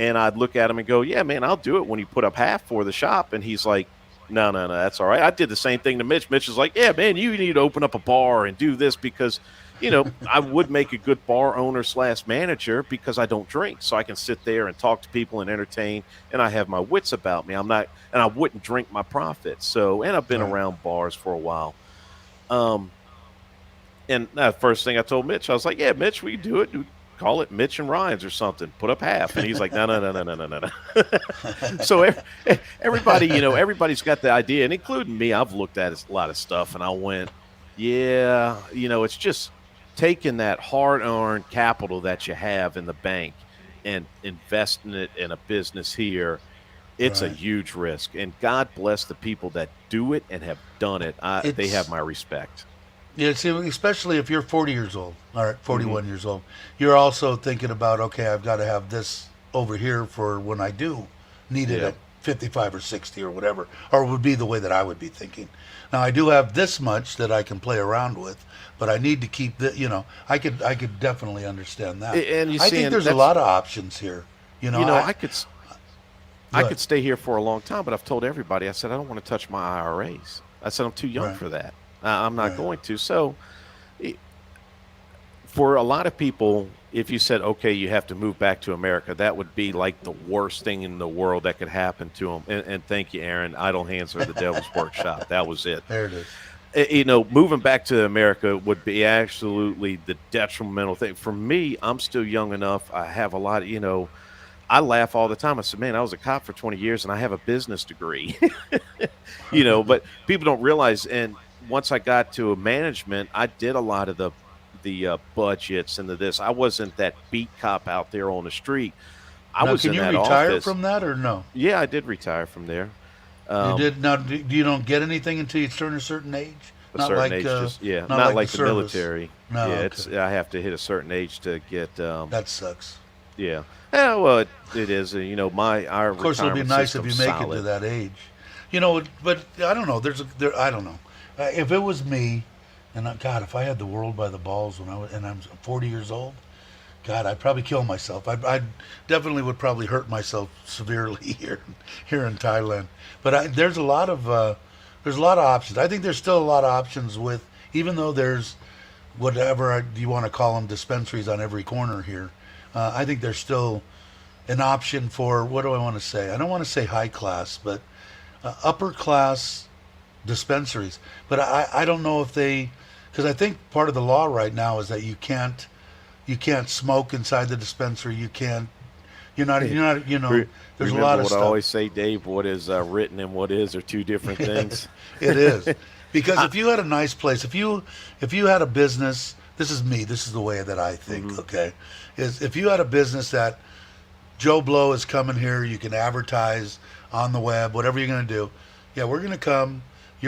And I'd look at him and go, "Yeah, man, I'll do it when you put up half for the shop." And he's like, "No, no, no, that's all right." I did the same thing to Mitch. Mitch is like, "Yeah, man, you need to open up a bar and do this because, I would make a good bar owner slash manager because I don't drink, so I can sit there and talk to people and entertain, and I have my wits about me. I'm not, and I wouldn't drink my profits. So, and I've been Right. around bars for a while. Um, and that first thing I told Mitch, I was like, "Yeah, Mitch, we do it. Call it Mitch and Ryan's or something. Put up half." And he's like, "No, no, no, no, no, no, no, no." So everybody, everybody's got the idea, and including me. I've looked at a lot of stuff, and I went, "Yeah, it's just taking that hard-earned capital that you have in the bank and investing it in a business here. It's a Right. huge risk, and God bless the people that do it and have done it. They have It's my respect." Yeah, see, especially if you're 40 years old, all right, Hmm. 41 years old, you're also thinking about, okay, I've got to have this over here for when I do need it Yeah. at 55 or 60 or whatever, or would be the way that I would be thinking. Now, I do have this much that I can play around with, but I need to keep I could definitely understand that. And you I see, think and there's a that's lot of options here. I I could I good, could stay here for a long time, but I've told everybody, I said, I don't want to touch my IRAs. I said, I'm too young right, for that. I'm not right. going to. So, i- for a lot of people, if you said, okay, you have to move back to America, that would be like the worst thing in the world that could happen to them. And thank you, Aaron. Idle hands are the devil's workshop. That was it. There it is. Moving back to America would be absolutely the detrimental thing. For me, I'm still young enough. I have a lot, I laugh all the time. I said, "Man, I was a cop for 20 years and I have a business degree." But people don't realize. And once I got to management, I did a lot of the budgets and the this. I wasn't that beat cop out there on the street. I Now, was can in you that retire office. from that or no? Yeah, I did retire from there. You Um, did now. You don't get anything until you turn a certain age. a Not certain like age, just yeah, not not like the like the service. military. No, Yeah, okay, it's I have to hit a certain age to get. that sucks. Yeah, yeah. Well, it is. My our Of course, it'll be retirement nice if you system's make it to solid. that age. But I don't know. I don't know. If it was me, God, if I had the world by the balls and I'm 40 years old, God, I'd probably kill myself. I definitely would probably hurt myself severely here in Thailand. But there's a lot of options. I think there's still a lot of options with, even though there's whatever you want to call them, dispensaries on every corner here. I think there's still an option for, what do I want to say? I don't want to say high class, but upper class dispensaries. But I don't know if they, because I think part of the law right now is that you can't smoke inside the dispensary. Re- There's a lot Remember of what I stuff. always say, Dave? What is written and what is are two different things. It is. Because I, if you had a nice place, if you had a business, this is me, this is the way that I think, mhm. okay? Is if you had a business that Joe Blow is coming here, you can advertise on the web, whatever you're going to do. Yeah, we're going to come.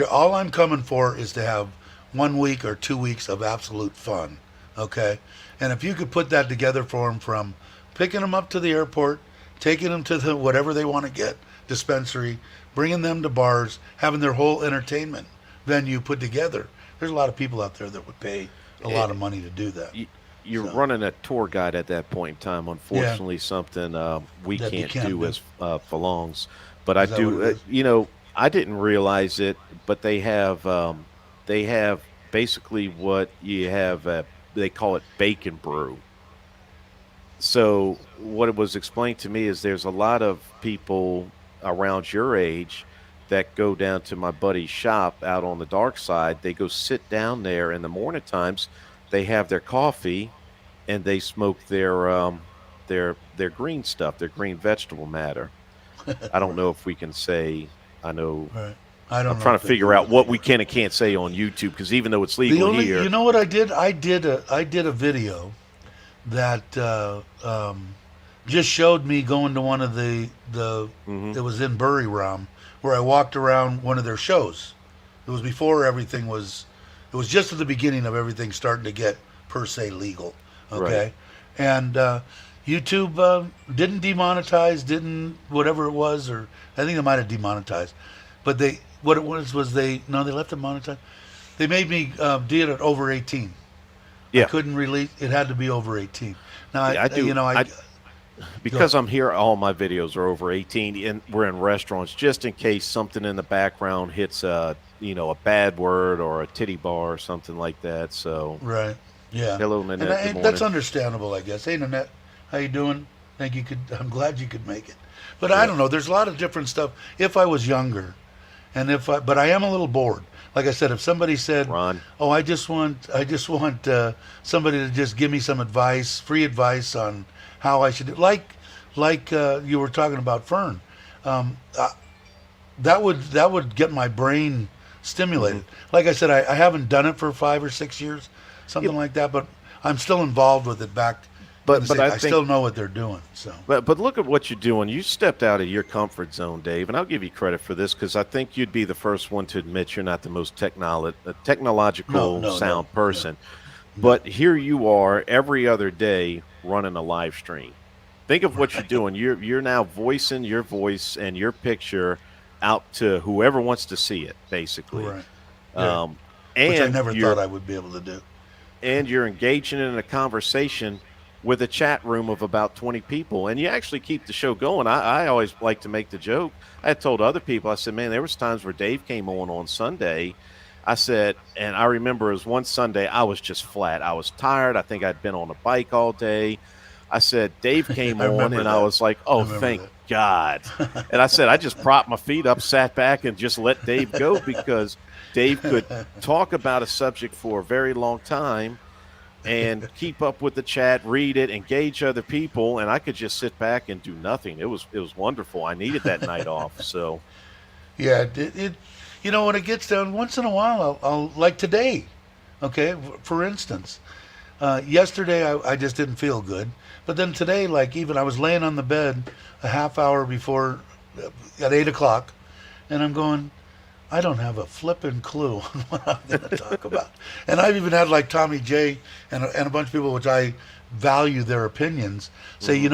All I'm coming for is to have 1 week or 2 weeks of absolute fun, okay? And if you could put that together for them, from picking them up to the airport, taking them to the whatever they want to get, dispensary, bringing them to bars, having their whole entertainment venue put together. There's a lot of people out there that would pay a lot of Eh, money to do that. y- you're So, running a tour guide at that point in time. yeah, Unfortunately, something we that you can't can't do do. as belongs. But I Is that what it do. is? I didn't realize it, but they have basically what you have. They call it bacon brew. So what it was explained to me is there's a lot of people around your age that go down to my buddy's shop out on the dark side. They go sit down there in the morning times. They have their coffee and they smoke their green stuff, their green vegetable matter. I don't know if we can say. I know. Right. I I'm don't know trying if to they figure do out either. what we can and can't say on YouTube because even though it's The legal only, here, you know what I did? I did a video that just showed me going to one of the hmm it was in Buriram, where I walked around one of their shows. It was before everything was. It was just at the beginning of everything starting to get per se legal. right. Okay, and YouTube didn't demonetize, didn't whatever it was, or I think they might have demonetized, but they what it was they no, they left it monetized. They made me did it over 18. I Yeah, couldn't release. It had to be over 18. Now, yeah. I do. Go. because I'm here, all my videos are over 18, and we're in restaurants, just in case something in the background hits a bad word or a titty bar or something like that. So, Right. Yeah. hello, And Nanette. Good that's morning. understandable, I guess. Hey, Nanette, how you doing? Think you could? I'm glad you could make it. But I Yep. don't know. There's a lot of different stuff. If I was younger, but I am a little bored. Like I said, if somebody said, Ron. "Oh, I just want somebody to just give me some advice, free advice on how I should," like you were talking about Fern, um, uh, that would get my brain Hmm. stimulated. Like I said, I haven't done it for 5 or 6 years, something Yep. like that, but I'm still involved with it. Back in the But state, I I think still know what they're doing. So But look at what you're doing. You stepped out of your comfort zone, Dave, and I'll give you credit for this because I think you'd be the first one to admit you're not the most no, technological no, no, sound no, person. no. But here you are every other day running a live stream. Think of what you're Right, doing. You're now voicing your voice and your picture out to whoever wants to see it, basically. right. Yeah, Um, which I and never thought you're I would be able to do. engaging in a conversation with a chat room of about 20 people, and you actually keep the show going. I always like to make the joke. I had told other people, I said, man, there was times where Dave came on Sunday. I said, and I remember it was one Sunday I was just flat. I was tired. I think I'd been on a bike all day. I said, Dave came I on, remember and I that. was like, I oh, remember thank that. God. And I said, I just propped my feet up, sat back, and just let Dave go because Dave could talk about a subject for a very long time and keep up with the chat, read it, engage other people, and I could just sit back and do nothing. It was wonderful. I needed that night off. So Yeah, when it gets down, once in a while, I'll like today. Okay, for instance, yesterday I just didn't feel good, but then today, like even I was laying on the bed a half hour before, at 8 o'clock, and I'm going, I don't have a flippin' clue on what I'm going to talk about. And I've even had like Tommy J and a bunch of people, which I value their opinions, say, mhm.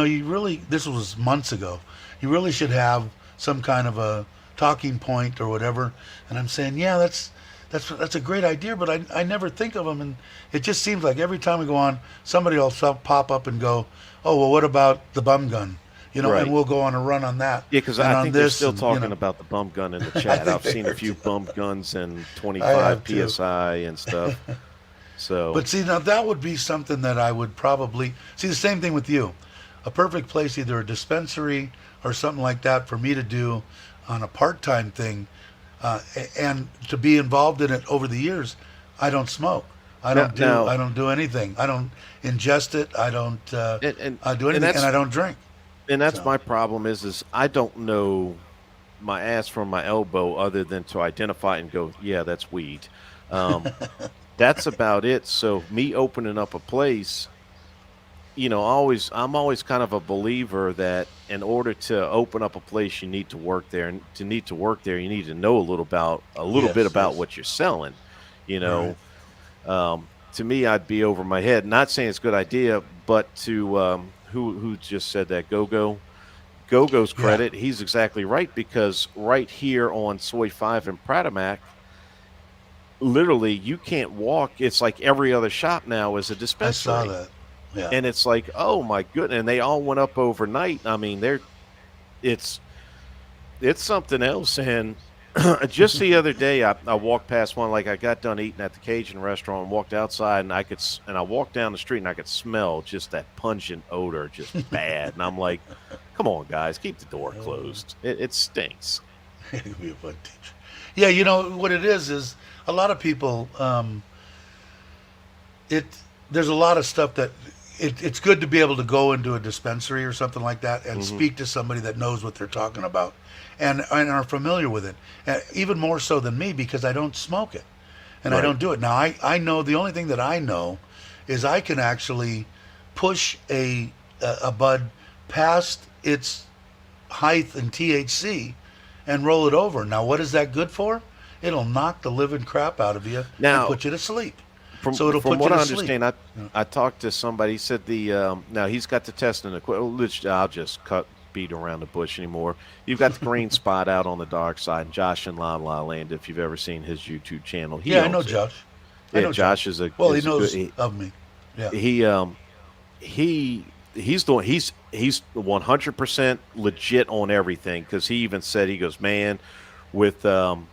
this was months ago, you really should have some kind of a talking point or whatever. And I'm saying, yeah, that's a great idea, but I never think of them. And it just seems like every time we go on, somebody will pop up and go, oh, well, what about the bum gun? And Right. we'll go on a run on that Yeah, because and I on think they're this, still and talking about the bump gun in the I chat. think I've they seen a are few too. bump guns and I 25 have too. psi and stuff. So But see, now that would be something that I would probably see. The same thing with you. A perfect place, either a dispensary or something like that, for me to do on a part-time thing, and to be involved in it over the years. I don't smoke. I now, don't do. now, I don't do anything. I don't ingest it. I don't and and do and anything, and I that's don't drink. and that's So my problem is I don't know my ass from my elbow other than to identify and go, yeah, that's weed. Um, that's about it. So me opening up a place, I'm always kind of a believer that in order to open up a place, you need to work there, and to need to work there, you need to know a little bit yes, about yes, what you're selling. You right. know, to me, I'd be over my head. Not saying it's a good idea, but to who just said that, Gogo's Yeah, credit, he's exactly right because right here on Soy 5 in Pratamac, literally you can't walk. It's like every other shop now is a I saw dispensary. that. Yeah, And it's like, oh my goodness. And they all went up overnight. I mean, it's it's something else. And just the other day I walked past one, like I got done eating at the Cajun restaurant and walked outside and and I walked down the street and I could smell just that pungent odor, just bad. And I'm like, come on, guys, keep the door closed. It stinks. it could be a fun teacher. Yeah, what it is a lot of people. It There's a lot of stuff that it's good to be able to go into a dispensary or something like that and Hmm. speak to somebody that knows what they're talking about and are familiar with it, even more so than me because I don't smoke it and I Right. don't do it. Now I know the only thing that I know is I can actually push a bud past its height and THC and roll it over. Now what is that good for? It'll knock the living crap out of you and Now, put you to sleep. From So it'll from put you what I to sleep. understand, I talked to somebody. He said now he's got the testing equipment. I'll just cut beat around the bush anymore. You've got the green spot out on the dark side, and Josh in La La Land. If you've ever seen his YouTube channel, he Yeah, I know owns it. Josh. I Yeah, know Josh Josh. is a Well, he good. knows of me. Yeah. He he's 100% legit on everything, because he even said, he goes, man, with him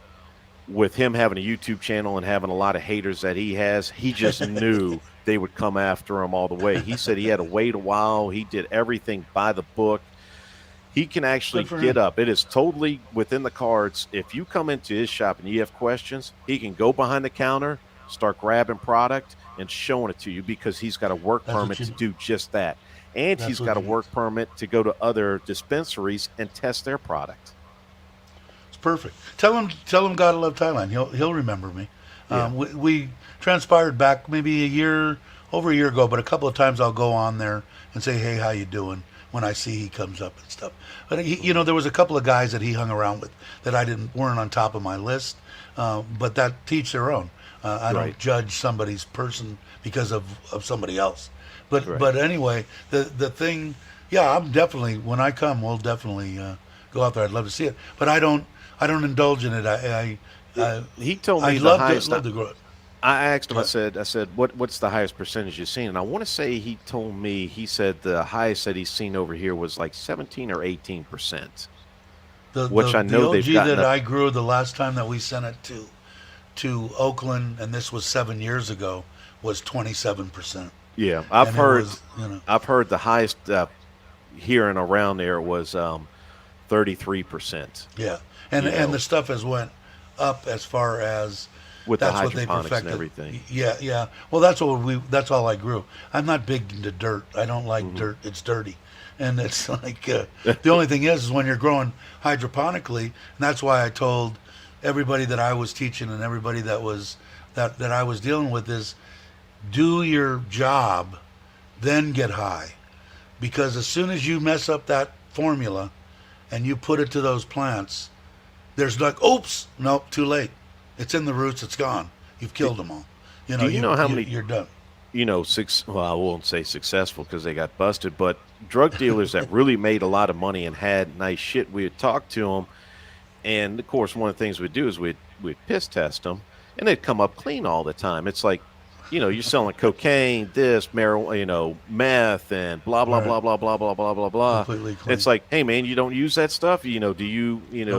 having a YouTube channel and having a lot of haters that he has, he just knew they would come after him all the way. He said he had to wait a while. He did everything by the book. He can actually Good for get him. up. It is totally within the cards. If you come into his shop and you have questions, he can go behind the counter, start grabbing product and showing it to you, because he's got a work That's what permit you to do just that. And That's he's what got a you work permit to go to other dispensaries and test their product. It's perfect. Tell him gotta love Thailand. He'll remember me. Yeah. We transpired back maybe over a year ago, but a couple of times I'll go on there and say, hey, how you doing? When I see he comes up and stuff. But there was a couple of guys that he hung around with that weren't on top of my list. But that teach their own. I don't Right. judge somebody's person because of somebody else. But Right. but anyway, the thing, yeah, I'm definitely, when I come, we'll definitely go out there. I'd love to see it, but I don't indulge in it. He told I me the love highest. to grow it. I asked him, I But said, what's the highest percentage you've seen? And I want to say he told me, he said the highest that he's seen over here was like 17 or 18%, the which the I the know they've OG gotten that up. I grew the last time that we sent it to Oakland, and this was 7 years ago, was 27%, Yeah, and it was I've heard the highest here and around there was 33% yeah, you and the know, stuff has went up as far as with the that's what they hydroponics and perfected. everything. Yeah, yeah. Well, that's all I grew. I'm not big into dirt. I don't like Hmm. dirt. It's dirty. And it's like the only thing is when you're growing hydroponically, and that's why I told everybody that I was teaching and everybody that I was dealing with is do your job, then get high. Because as soon as you mess up that formula and you put it to those plants, there's like, oops, nope, too late. It's in the roots. It's gone. You've Do, killed them all. do you know how many, You're done. well, I won't say successful because they got busted, but drug dealers that really made a lot of money and had nice shit, we would talk to them. And of course, one of the things we'd do is we'd piss test them, and they'd come up clean all the time. It's like, you're selling cocaine, this, marijuana, meth, and blah blah Right. blah blah blah blah blah blah blah. Completely It's clean. like, hey man, you don't use that stuff. Do Nope.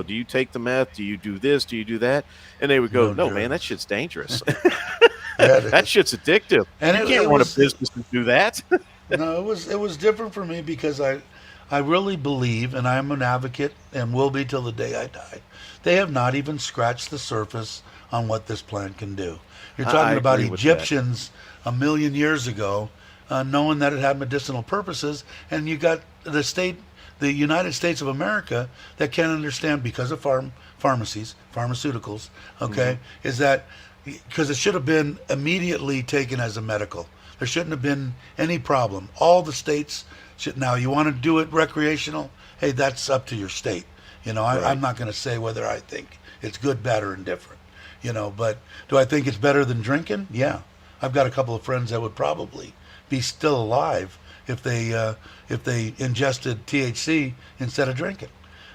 you take the meth? Do you do this? Do you do that? And they would go, No no man, that drugs. shit's dangerous. Yeah, it That is. shit's addictive. And You can't it run a was business and do that. no, it was different for me because I really believe, and I'm an advocate, and will be till the day I die. They have not even scratched the surface on what this plant can do. You're I talking about agree with that. Egyptians a million years ago, knowing that it had medicinal purposes, and you got the United States of America, that can't understand because of pharmaceuticals. Hmm. Okay, is that because it should have been immediately taken as a medical. There shouldn't have been any problem. All the states should now. You want to do it recreational? Hey, that's up to your state. I'm Right. not going to say whether I think it's good, bad, or indifferent. But do I think it's better than drinking? Yeah, I've got a couple of friends that would probably be still alive if they ingested THC instead of drinking.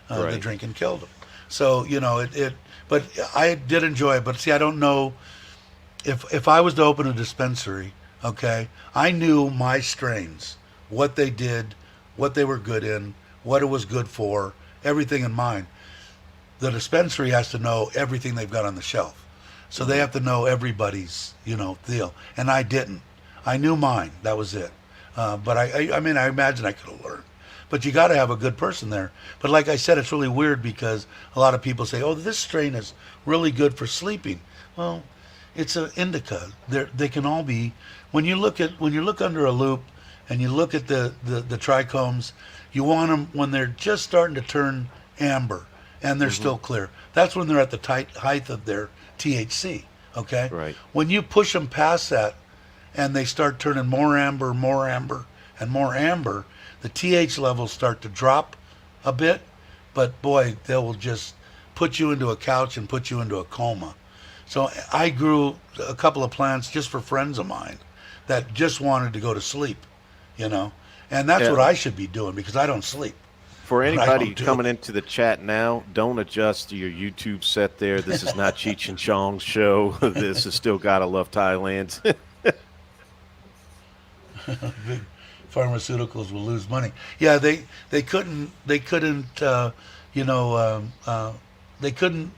The Right. drinking killed them. So it. But I did enjoy it. But see, I don't know if I was to open a dispensary. Okay, I knew my strains, what they did, what they were good in, what it was good for, everything in mind. The dispensary has to know everything they've got on the shelf. So they Hmm. have to know everybody's, deal. And I didn't. I knew mine. That was it. But I mean, I imagine I could have learned. But you got to have a good person there. But like I said, it's really weird because a lot of people say, "Oh, this strain is really good for sleeping." Well, it's an indica. They can all be. When you look under a loop and you look at the trichomes, you want them when they're just starting to turn amber and they're Hmm. still clear. That's when they're at the tight height of their THC. Okay, Right. when you push them past that and they start turning more amber, and more amber, the TH levels start to drop a bit. But boy, they will just put you into a couch and put you into a coma. So I grew a couple of plants just for friends of mine that just wanted to go to sleep, you know. And that's what Yeah. I should be doing because I don't sleep, For but I anybody don't do coming it. into the chat now, don't adjust your YouTube set there. This is not Cheech and Chong's show. This is still Gotta Love Thailand. Big pharmaceuticals will lose money. Yeah, you know, they couldn't,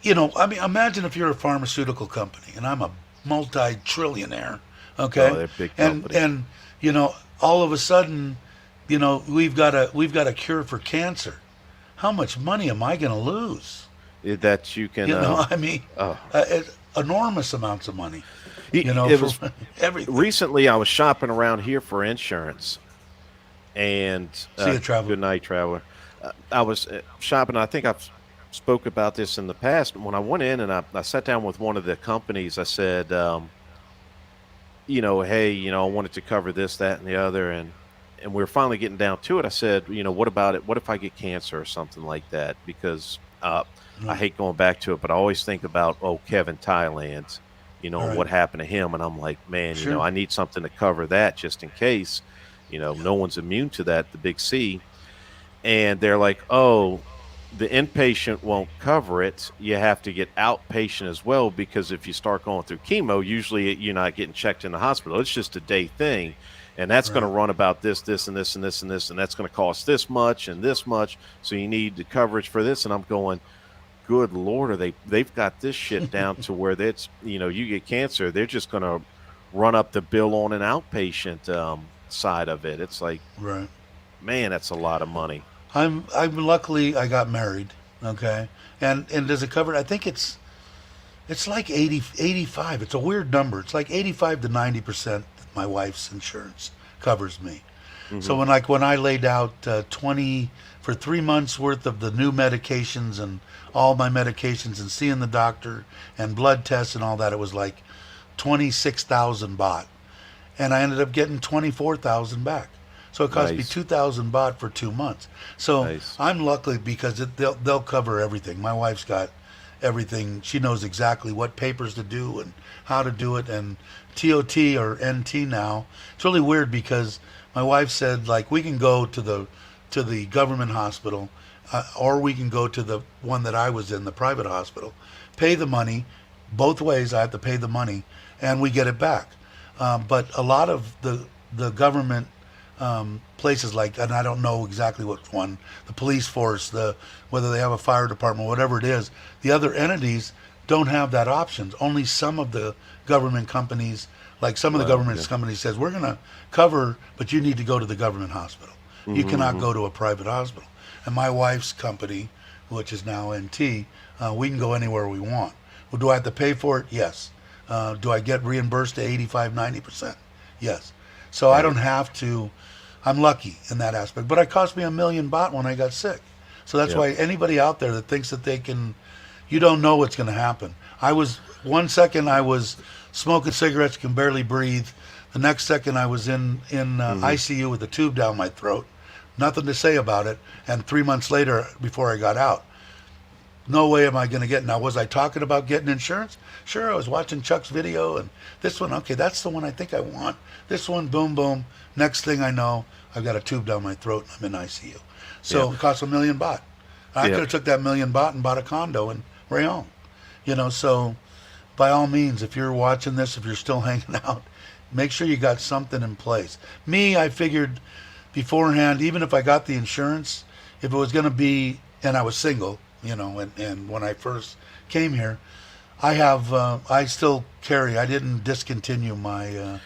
I mean, imagine if you're a pharmaceutical company and I'm a multi-trillionaire, Oh, okay? they're big And, company. and, all of a sudden, we've got a cure for cancer. How much money am I going to lose? That you can. I mean, Oh, enormous amounts of money, it for was everything. recently. I was shopping around here for insurance, and See you, traveler. good night, traveler. I was shopping. I think I've spoke about this in the past. When I went in and I sat down with one of the companies, I said, hey, I wanted to cover this, that, and the other, and we were finally getting down to it. I said, what about it? What if I get cancer or something like that? Because I Right. hate going back to it, but I always think about Kevin Thailand, All and right. what happened to him, and I'm like, man, Sure. I need something to cover that just in case. No one's immune to that, the big C. And they're like, oh, the inpatient won't cover it. You have to get outpatient as well, because if you start going through chemo, usually you're not getting checked in the hospital. It's just a day thing. And that's going to Right. run about this and this and this and this. And that's going to cost this much and this much. So you need the coverage for this. And I'm going, good Lord, they've got this shit down to where that's, you get cancer. They're just going to run up the bill on an outpatient side of it. It's like, Right. man, that's a lot of money. I'm luckily I got married. Okay. And does it cover? I think it's like 80, 85. It's a weird number. It's like 85 to 90% my wife's insurance covers me. So Hmm. when I laid out 20 for 3 months worth of the new medications and all my medications and seeing the doctor and blood tests and all that, it was like 26,000 baht, and I ended up getting 24,000 back. So it cost me Nice. 2,000 baht for 2 months. So Nice. I'm lucky because they'll cover everything. My wife's got everything. She knows exactly what papers to do and how to do it. And TOT or NT now. It's really weird because my wife said, like, we can go to the government hospital, or we can go to the one that I was in, the private hospital, pay the money. Both ways, I have to pay the money, and we get it back. But a lot of the government places, like, and I don't know exactly which one, the police force, whether they have a fire department, whatever it is, the other entities don't have that option. Only some of the government companies, like some of the Well, government yeah. companies, says we're going to cover, but you need to go to the government hospital. You cannot Hmm. go to a private hospital. And my wife's company, which is now NT, we can go anywhere we want. Well, do I have to pay for it? Yes. Do I get reimbursed to 85, 90%? Yes. So I don't Right. have to. I'm lucky in that aspect. But it cost me 1 million baht when I got sick. So that's Yep. why anybody out there that thinks that they can, you don't know what's going to happen. I was, 1 second I was smoking cigarettes, can barely breathe. The next second I was in Hmm. ICU with a tube down my throat. Nothing to say about it. And 3 months later, before I got out, no way am I going to get. Now, was I talking about getting insurance? Sure, I was watching Chuck's video and this one. Okay, that's the one I think I want. This one, boom, boom. Next thing I know, I've got a tube down my throat and I'm in ICU. Yeah. So it cost 1 million baht. I could Yeah. have took that 1 million baht and bought a condo in Rayon. So by all means, if you're watching this, if you're still hanging out, make sure you got something in place. Me, I figured beforehand, even if I got the insurance, if it was going to be, and I was single, and when I first came here, I still carry, I didn't discontinue my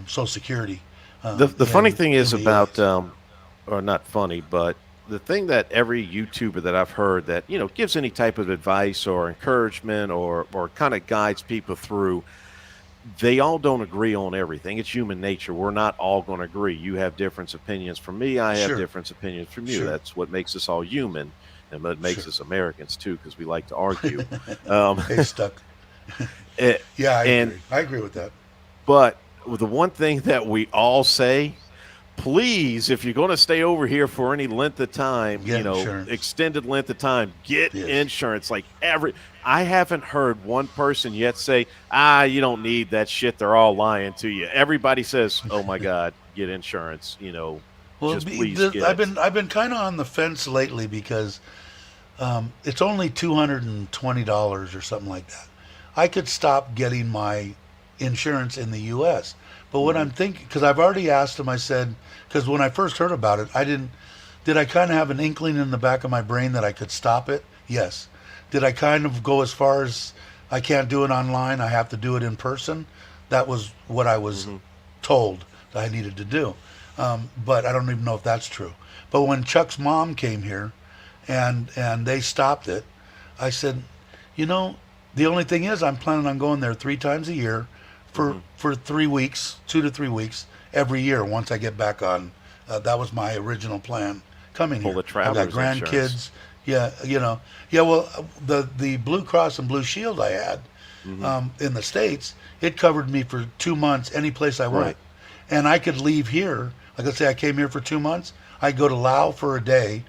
Social Security The funny thing in is the about, U.S. or not funny, but the thing that every YouTuber that I've heard that gives any type of advice or encouragement or kind of guides people through, they all don't agree on everything. It's human nature. We're not all going to agree. You have different opinions from me. I have Sure, different opinions from you. sure, That's what makes us all human, and what makes sure. us Americans too, because we like to argue. Um, Hey, stuck. eh, Yeah, I and agree. I agree with that. but the one thing that we all say, please, if you're going to stay over here for any length of time, Get insurance. extended length of time, get Yes. insurance. Like I haven't heard one person yet say, you don't need that shit. They're all lying to you. Everybody says, oh my God, get insurance. Well, Just please get I've it. been kind of on the fence lately because it's only $220 or something like that. I could stop getting my insurance in the U.S. But what I'm thinking, because I've already asked him, I said, because when I first heard about it, did I kind of have an inkling in the back of my brain that I could stop it? Yes. Did I kind of go as far as I can't do it online, I have to do it in person? That was what I was told that I needed to do. But I don't even know if that's true. But when Chuck's mom came here and they stopped it, I said, the only thing is I'm planning on going there 3 times a year for 3 weeks, 2 to 3 weeks every year once I get back on. That was my original plan coming here. The traveler's I've got grandkids. insurance. Yeah, well, the Blue Cross and Blue Shield I had in the States, it covered me for 2 months any place I went. Right. And I could leave here. Like let's say I came here for 2 months. I'd go to Laos for a day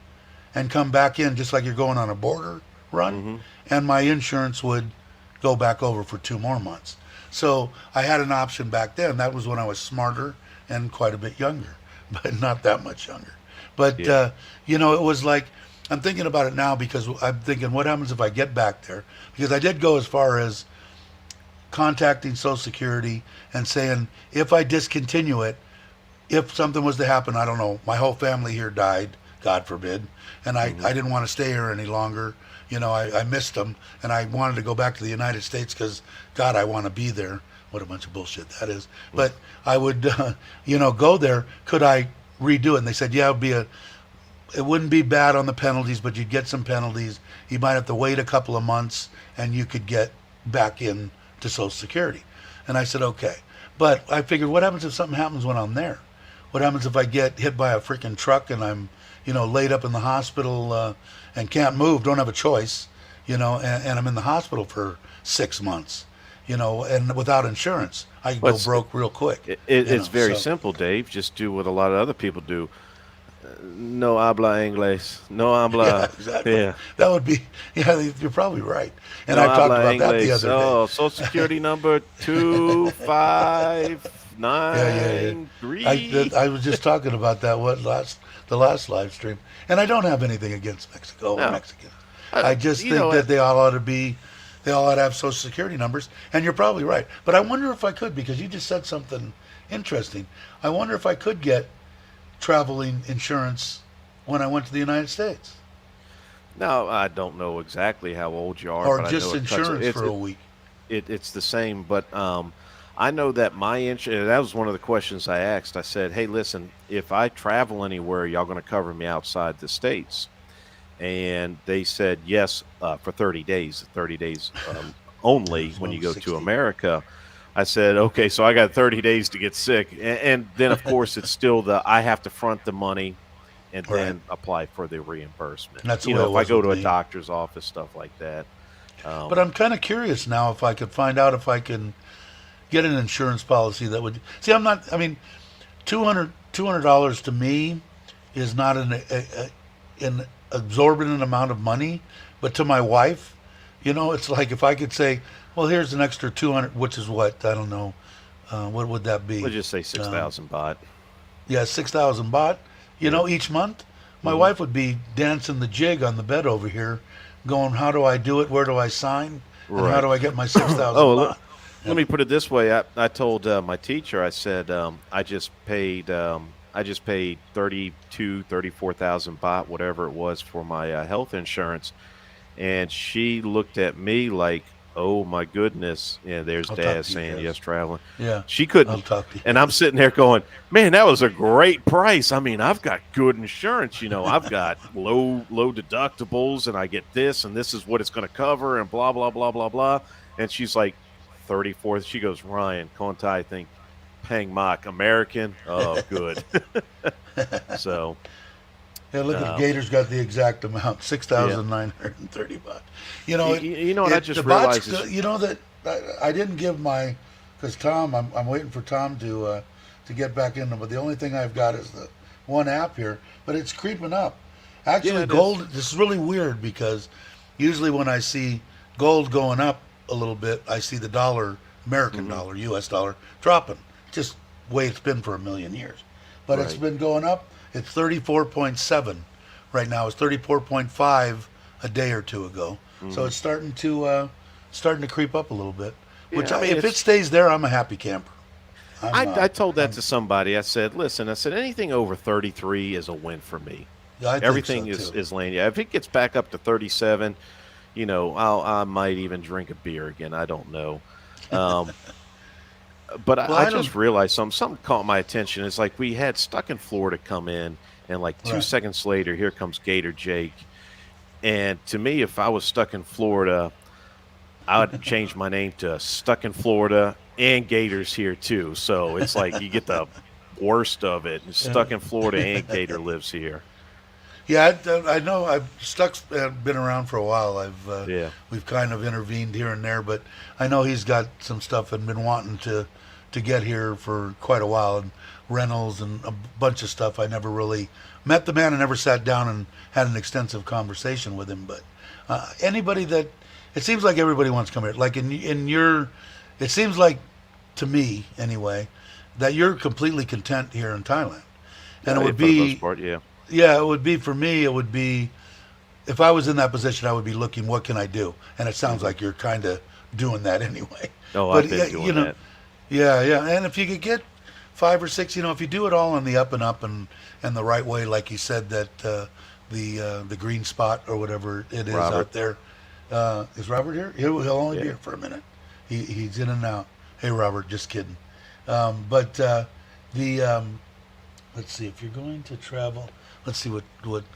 and come back in just like you're going on a border run. And my insurance would go back over for 2 more months. So I had an option back then. That was when I was smarter and quite a bit younger, but not that much younger. But, it was like, I'm thinking about it now because I'm thinking, what happens if I get back there? Because I did go as far as contacting Social Security and saying, if I discontinue it, if something was to happen, I don't know, my whole family here died, God forbid, and I didn't want to stay here any longer. I missed them, and I wanted to go back to the United States because, God, I want to be there. What a bunch of bullshit that is. But I would, go there. Could I redo it? And they said, yeah, it wouldn't be bad on the penalties, but you'd get some penalties. You might have to wait a couple of months, and you could get back in to Social Security. And I said, okay. But I figured, what happens if something happens when I'm there? What happens if I get hit by a freaking truck and I'm, laid up in the hospital and can't move, don't have a choice, and I'm in the hospital for 6 months, and without insurance, I could go broke real quick. It's very simple, Dave. Just do what a lot of other people do. No habla inglés. No habla. Yeah, exactly. Yeah. That would be, you're probably right. And No I talked habla about that the inglés. other day. Oh, Social Security number 2593. I was just talking about that the last live stream. And I don't have anything against Mexico or Mexicans. I just think that they all ought to have Social Security numbers. And you're probably right. But I wonder if I could, because you just said something interesting. I wonder if I could get traveling insurance when I went to the United States. Now, I don't know exactly how old you are. Or but just I know insurance for a week. It's the same, but I know that my insurance, that was one of the questions I asked. I said, hey, listen, if I travel anywhere, y'all going to cover me outside the States? And they said, yes, for 30 days only when you go 60. to America. I said, okay, so I got 30 days to get sick. And then, of course, it's still I have to front the money and then apply for the reimbursement. That's if I go to a doctor's office, stuff like that. But I'm kind of curious now if I could find out if I can get an insurance policy that would see. $200 to me is not an exorbitant amount of money, but to my wife, it's like if I could say, well, here's an extra 200, which is what, I don't know, what would that be? Let's just say 6,000 baht. Yeah, 6,000 baht, each month. My wife would be dancing the jig on the bed over here, going, how do I do it? Where do I sign? And how do I get my 6,000 baht? Let me put it this way. I told my teacher, I said, I just paid 34,000 baht, whatever it was, for my health insurance. And she looked at me like, oh my goodness. Yeah, there's Dad saying yes, traveling. Yeah. She couldn't. I'll talk to you. And I'm sitting there going, man, that was a great price. I mean, I've got good insurance. I've got low deductibles, and I get this, and this is what it's going to cover, and blah, blah, blah, blah, blah. And she's like, 34th. She goes, Ryan, Kontai, think Pang Mak, American. Oh, good. So. Yeah, look at Gator's got the exact amount, 6,930 baht. What I just realized is, that I didn't give because Tom, I'm waiting for Tom to get back in, but the only thing I've got is the one app here, but it's creeping up. Actually, gold, this is really weird because usually when I see gold going up a little bit, I see the dollar, American dollar, U.S. dollar, dropping. Just the way it's been for a million years. But it's been going up. It's 34.7 right now. It's 34.5 a day or two ago. So it's starting to creep up a little bit. Which Yeah, I mean, if it stays there, I'm a happy camper. I told that I'm to somebody. I said, listen, I said anything over 33 is a win for me. I think so Everything too. is laying. Yeah, if it gets back up to 37, I might even drink a beer again. I don't know. Um, but Well, I I don't. just realized something caught my attention. It's like we had Stuck in Florida come in, and like two Right. seconds later, here comes Gator Jake. And to me, if I was stuck in Florida, I would change my name to Stuck in Florida and Gators here too. So it's like you get the worst of it. Stuck in Florida and Gator lives here. Yeah, I know. I've Stuck's been around for a while. Yeah. We've kind of intervened here and there, but I know he's got some stuff and been wanting to get here for quite a while, and rentals and a bunch of stuff. I never really met the man and never sat down and had an extensive conversation with him. But anybody that it seems like everybody wants to come here. Like in your, it seems like to me anyway that you're completely content here in Thailand, and it would For the most be. part, yeah. Yeah, it would be for me. It would be if I was in that position, I would be looking, what can I do? And it sounds like you're kind of doing that anyway. No, But I've been doing that. yeah, yeah. And if you could get 5 or 6, if you do it all on the up and up and the right way, like you said, that the green spot or whatever it is Robert. out there. Is Robert here? He'll only be Yeah. here for a minute. He's in and out. Hey, Robert, just kidding. But the let's see, if you're going to travel, let's see what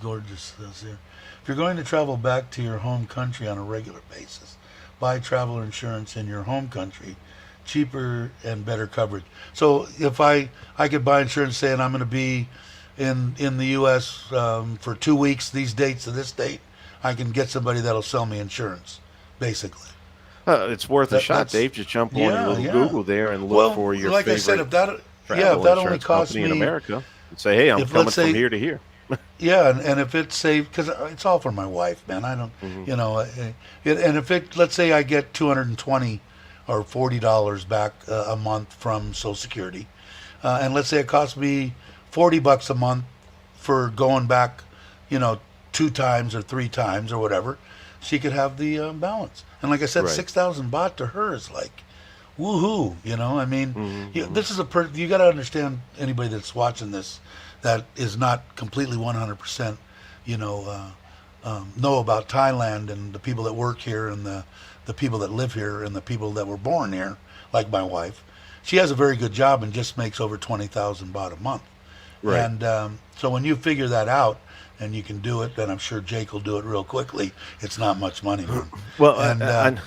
Gorgeous says here. If you're going to travel back to your home country on a regular basis, buy travel insurance in your home country, cheaper and better coverage. So if I could buy insurance saying I'm going to be in the U.S. For 2 weeks, these dates to this date, I can get somebody that'll sell me insurance, basically. It's worth a shot, That's Dave. Just jump on your yeah, little yeah. Google there and look Well, for your like I favorite said, if that travel only insurance costs company in me America. And say, hey, I'm if coming let's from say here to here. yeah, and if it's saved, because it's all for my wife, man. I don't, Mhm. and if let's say I get 220 or $40 back a month from Social Security, and let's say it costs me $40 a month for going back, 2 times or 3 times or whatever, she could have the balance. And like I said, Right. 6,000 baht to her is like, woohoo! I mean, Mhm. this is you got to understand, anybody that's watching this that is not completely 100%, know about Thailand and the people that work here and the people that live here and the people that were born here, like my wife. She has a very good job and just makes over 20,000 baht a month. Right. And so when you figure that out and you can do it, then I'm sure Jake will do it real quickly. It's not much money, man. Well, And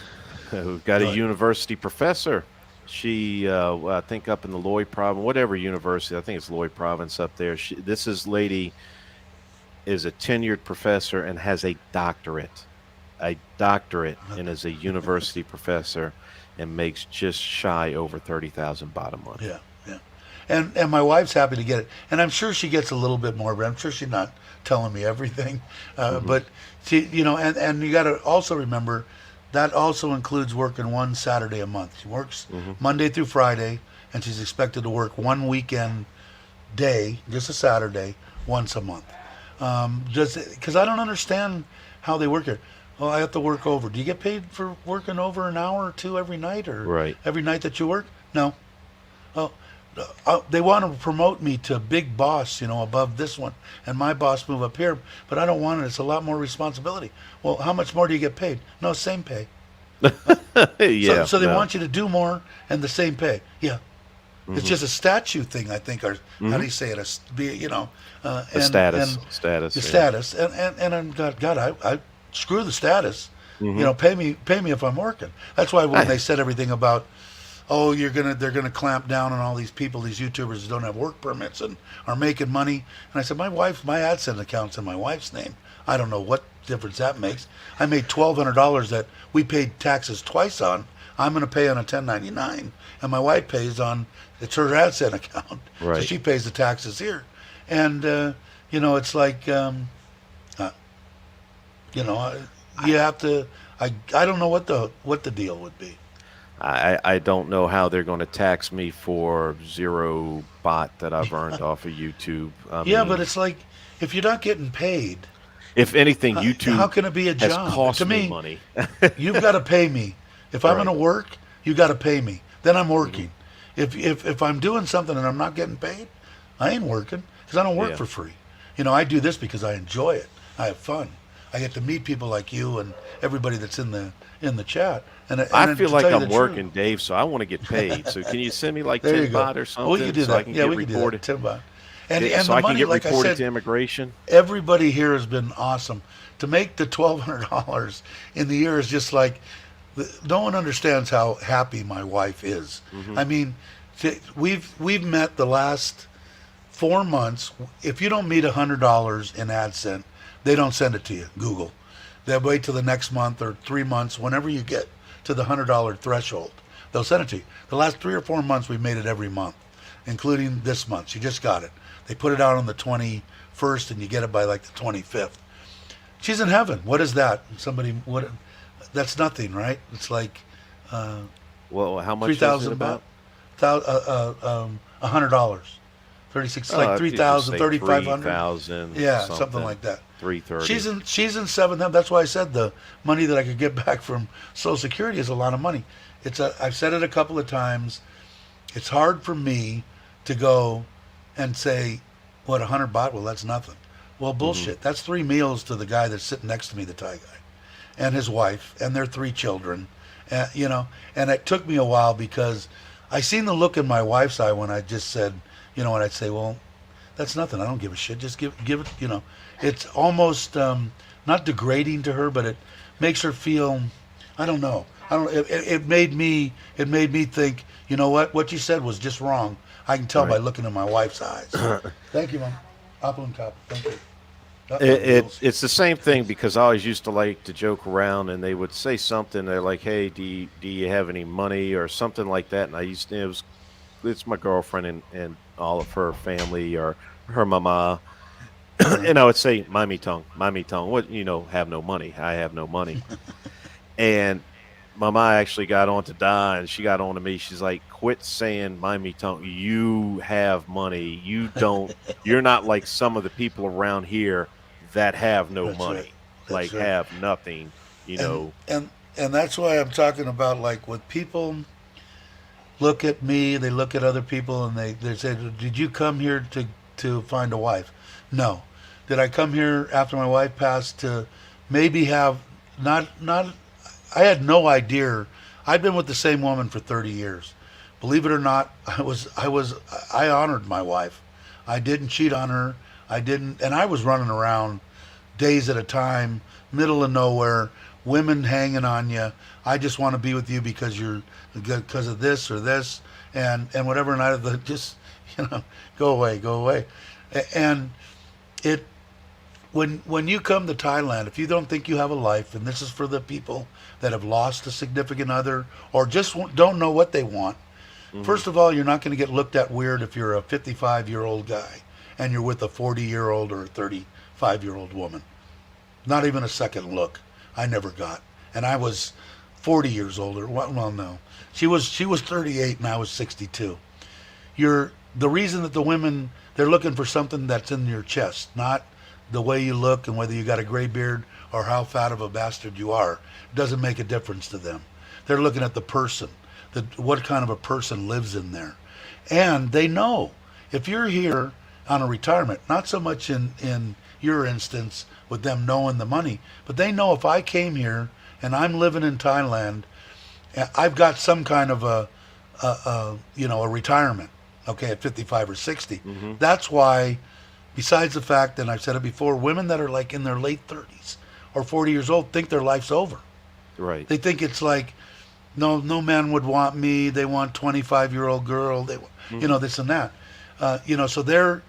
we've got go a ahead. university professor. She, I think, up in the Loy province, whatever university. I think it's Loy province up there. This lady is a tenured professor and has a doctorate, and is a university professor, and makes just shy over 30,000 baht a month. Yeah, yeah. And my wife's happy to get it, and I'm sure she gets a little bit more, but I'm sure she's not telling me everything. But she, and you got to also remember that also includes working one Saturday a month. She works Monday through Friday, and she's expected to work one weekend day, just a Saturday, once a month. Just because I don't understand how they work here. Oh, I have to work over. Do you get paid for working over an hour or two every night, or Right. every night that you work? No. Oh, they want to promote me to big boss, above this one, and my boss move up here, but I don't want it. It's a lot more responsibility. Well, how much more do you get paid? No, same pay. Yeah. So they no. want you to do more and the same pay. Yeah. It's just a statue thing, I think, or how do you say it? The status. Status. The yeah. status, and I'm God, I screw the status. Pay me if I'm working. That's why when they said everything about, oh, they're gonna clamp down on all these people, these YouTubers who don't have work permits and are making money. And I said, my AdSense account's in my wife's name. I don't know what difference that makes. I made $1,200 that we paid taxes twice on. I'm going to pay on a 1099, and my wife pays on, it's her AdSense account. So Right. she pays the taxes here. And, it's like, you have to, I don't know what the deal would be. I don't know how they're going to tax me for 0 baht that I've earned off of YouTube. I Yeah, mean, but it's like, if you're not getting paid, if anything, YouTube how can it be a has job? cost To me me, money. you've got to pay me. If I'm Right. going to work, you got to pay me. Then I'm Hmm. working. If I'm doing something and I'm not getting paid, I ain't working because I don't work Yeah. for free. I do this because I enjoy it. I have fun. I get to meet people like you and everybody that's in the chat. I And feel to like tell you the I'm truth, working, Dave, so I want to get paid. So can you send me like there you 10 go. baht or We could something do so I that. can Yeah, get we could do that. reported? Tim Bond. Yeah, And so the I can money, get like I reported said, to immigration. everybody here has been awesome. To make the $1,200 in the year is just like no one understands how happy my wife is. Hmm. I mean, we've met the last 4 months. If you don't meet $100 in AdSense, they don't send it to you. Google. They'll wait till the next month or 3 months. Whenever you get to the $100 threshold, they'll send it to you. The last 3 or 4 months, we've made it every month, including this month. You just got it. They put it out on the 21st, and you get it by like the 25th. She's in heaven. What is that? Somebody what? That's nothing, right? It's like Well, how three much is it thousand baht, about? $100. 36, like If three you just thousand, say 3,500. 3,000 Yeah, something something, like that. 330. She's in seventh heaven. That's why I said the money that I could get back from Social Security is a lot of money. I've said it a couple of times. It's hard for me to go and say, what, 100 baht? Well, that's nothing. Well, Hmm. bullshit. That's 3 meals to the guy that's sitting next to me, the Thai guy, and his wife, and their 3 children. And it took me a while because I seen the look in my wife's eye when I just said, when I'd say, well, that's nothing. I don't give a shit. Just give it. It's almost not degrading to her, but it makes her feel. I don't know. I don't. It made me think. You know what you said was just wrong. I can tell by Right. looking in my wife's eyes. Thank you, Mom. Apple and top. Thank you. It, Meals. it's the same thing because I always used to like to joke around and they would say something. They're like, "Hey, do you have any money or something like that?" And I used to, it's my girlfriend and all of her family or her mama, Uh-huh. and I would say, "Mommy tongue, what have no money. I have no money." And my mom actually got on to Di, and she got on to me. She's like, "Quit saying Miami tongue. You have money. You don't. You're not like some of the people around here that have no That's right. money, like That's right. have nothing." You And know. and and that's why I'm talking about like with people look at me, they look at other people, and they say, "Did you come here to find a wife?" No. Did I come here after my wife passed to maybe have not? I had no idea. I'd been with the same woman for 30 years. Believe it or not, I honored my wife. I didn't cheat on her. I didn't, and I was running around days at a time, middle of nowhere, women hanging on you. I just want to be with you because of this or this and whatever. And just go away, go away. And it when you come to Thailand, if you don't think you have a life, and this is for the people that have lost a significant other or just don't know what they want. Hmm. First of all, you're not going to get looked at weird if you're a 55-year-old guy and you're with a 40-year-old or a 35-year-old woman. Not even a second look. I never got. And I was 40 years older. Well, no. She was 38 and I was 62. The reason that the women they're looking for something that's in your chest, not the way you look and whether you got a gray beard or how fat of a bastard you are. It doesn't make a difference to them. They're looking at the person, what kind of a person lives in there. And they know if you're here on a retirement, not so much in your instance with them knowing the money, but they know if I came here and I'm living in Thailand, I've got some kind of a retirement, okay, at 55 or 60. Hmm. That's why, besides the fact, and I've said it before, women that are like in their late 30s or 40 years old think their life's over. Right. They think it's like, no man would want me. They want 25-year-old girl. Hmm. This and that. So they're,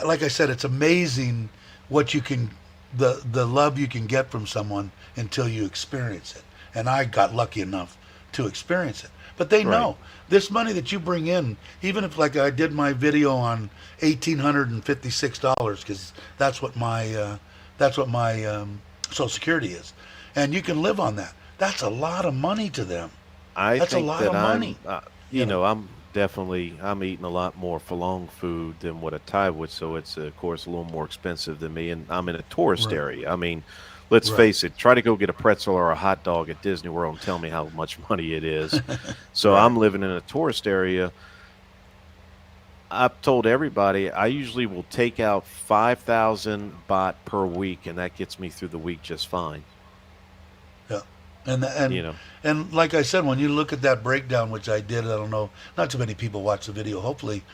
like I said, it's amazing what you can, the love you can get from someone until you experience it. And I got lucky enough to experience it. But they Right. know this money that you bring in, even if like I did my video on $1,856, because that's what my Social Security is, and you can live on that. That's a lot of money to them. I That's a think lot that of money. You know. I'm eating a lot more Falong food than what a Thai would, so it's of course a little more expensive than me, and I'm in a tourist Right. area. I mean, let's Right. face it, try to go get a pretzel or a hot dog at Disney World and tell me how much money it is. So Right. I'm living in a tourist area. I've told everybody I usually will take out 5,000 baht per week, and that gets me through the week just fine. Yeah. And You and know, and like I said, when you look at that breakdown, which I did, I don't know, not too many people watch the video. Hopefully,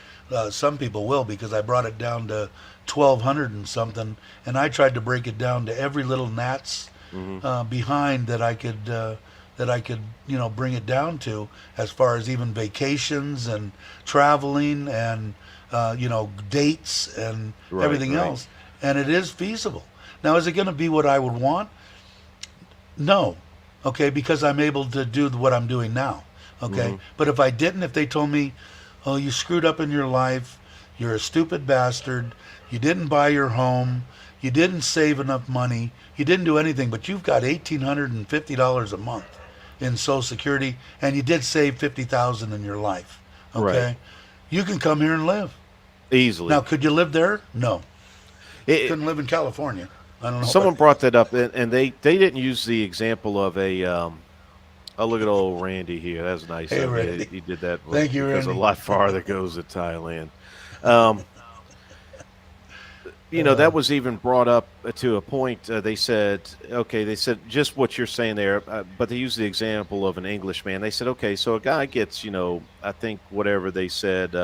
some people will because I brought it down to 1,200 and something, and I tried to break it down to every little Nats hmm behind that I could bring it down to, as far as even vacations and traveling and dates and right, everything right, else, and it is feasible. Now, is it going to be what I would want? No. Okay, because I'm able to do what I'm doing now. Okay, hmm but if I didn't, if they told me, "Oh, you screwed up in your life. You're a stupid bastard. You didn't buy your home. You didn't save enough money. You didn't do anything, but you've got $1,850 a month in Social Security, and you did save 50,000 in your life." right, Okay, you can come here and live. Now, easily. could you live there? No, It, couldn't live in California. I don't know someone about brought that up, and they didn't use the example of a. Oh, look at old Randy here. That's nice Hey, of you. Randy. He did that Thank you, because a Randy. lot farther goes to Thailand. Um, Uh, that was even brought up to a point. They said, okay, they said just what you're saying there, but they used the example of an Englishman. They said, okay, so a guy gets, I think whatever they said,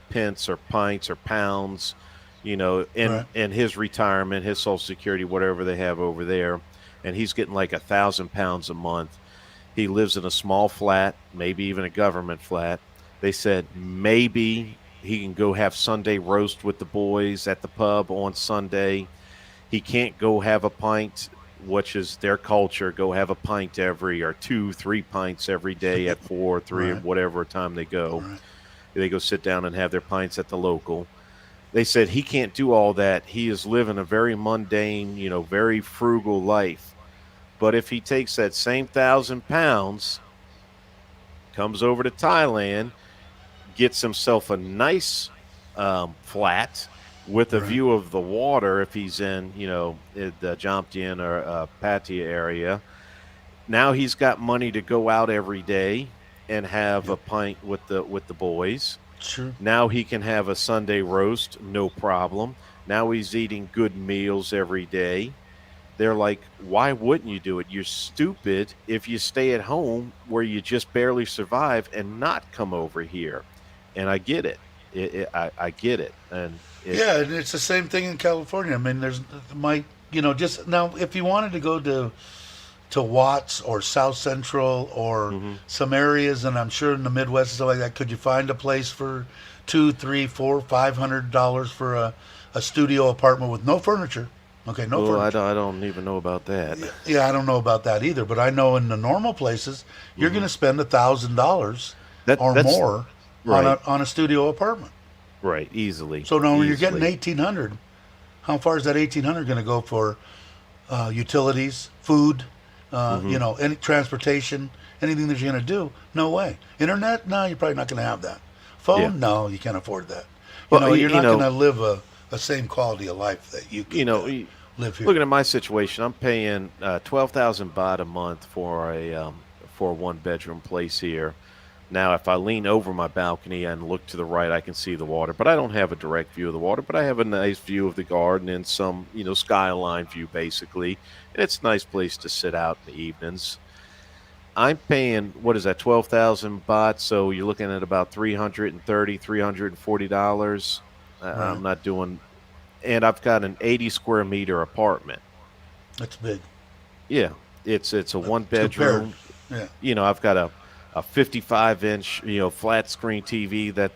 pence or pints or pounds, right, in his retirement, his Social Security, whatever they have over there, and he's getting like 1,000 pounds a month. He lives in a small flat, maybe even a government flat. They said maybe he can go have Sunday roast with the boys at the pub on Sunday. He can't go have a pint, which is their culture, go have a pint every or two, 3 pints every day at 4 or 3 or right, whatever time they go. right. They go sit down and have their pints at the local. They said he can't do all that. He is living a very mundane, very frugal life. But if he takes that same 1,000 pounds, comes over to Thailand, gets himself a nice flat with a Right. view of the water, if he's in, the Jomtien or Pattaya area, now he's got money to go out every day and have a Yep. pint with the boys. Sure. Now he can have a Sunday roast, no problem. Now he's eating good meals every day. They're like, why wouldn't you do it? You're stupid if you stay at home where you just barely survive and not come over here. And I get it. I get it. And Yeah, and it's the same thing in California. I mean, there's just now if you wanted to go to Watts or South Central or mhm. some areas, and I'm sure in the Midwest and stuff like that, could you find a place for two, three, four, $500 for a studio apartment with no furniture? Okay, no Oh, furniture. I don't even know about that. Yeah, I don't know about that either, but I know in the normal places you're going hmm to spend $1,000 or That's more on right, a studio apartment. right. Easily, So now when you're getting easily. 1,800, how far is that 1,800 going to go for utilities, food, hmm any transportation, anything that you're going to do? No way. Internet? No, you're probably not going to have that. Yeah. Phone? No, you can't afford that. Well, You're not going to live a same quality of life that you you could know, y- live here. looking at my situation, I'm paying 12,000 baht a month for a 1 bedroom place here. Now, if I lean over my balcony and look to the right, I can see the water, but I don't have a direct view of the water, but I have a nice view of the garden and some, skyline view basically. And it's a nice place to sit out in the evenings. I'm paying, what is that, 12,000 baht? So you're looking at about 330, $340. Right. I'm not doing, and I've got an 80 square meter apartment. That's big. Yeah, it's a one Compared. bedroom. Yeah. I've got a 55-inch flat screen TV that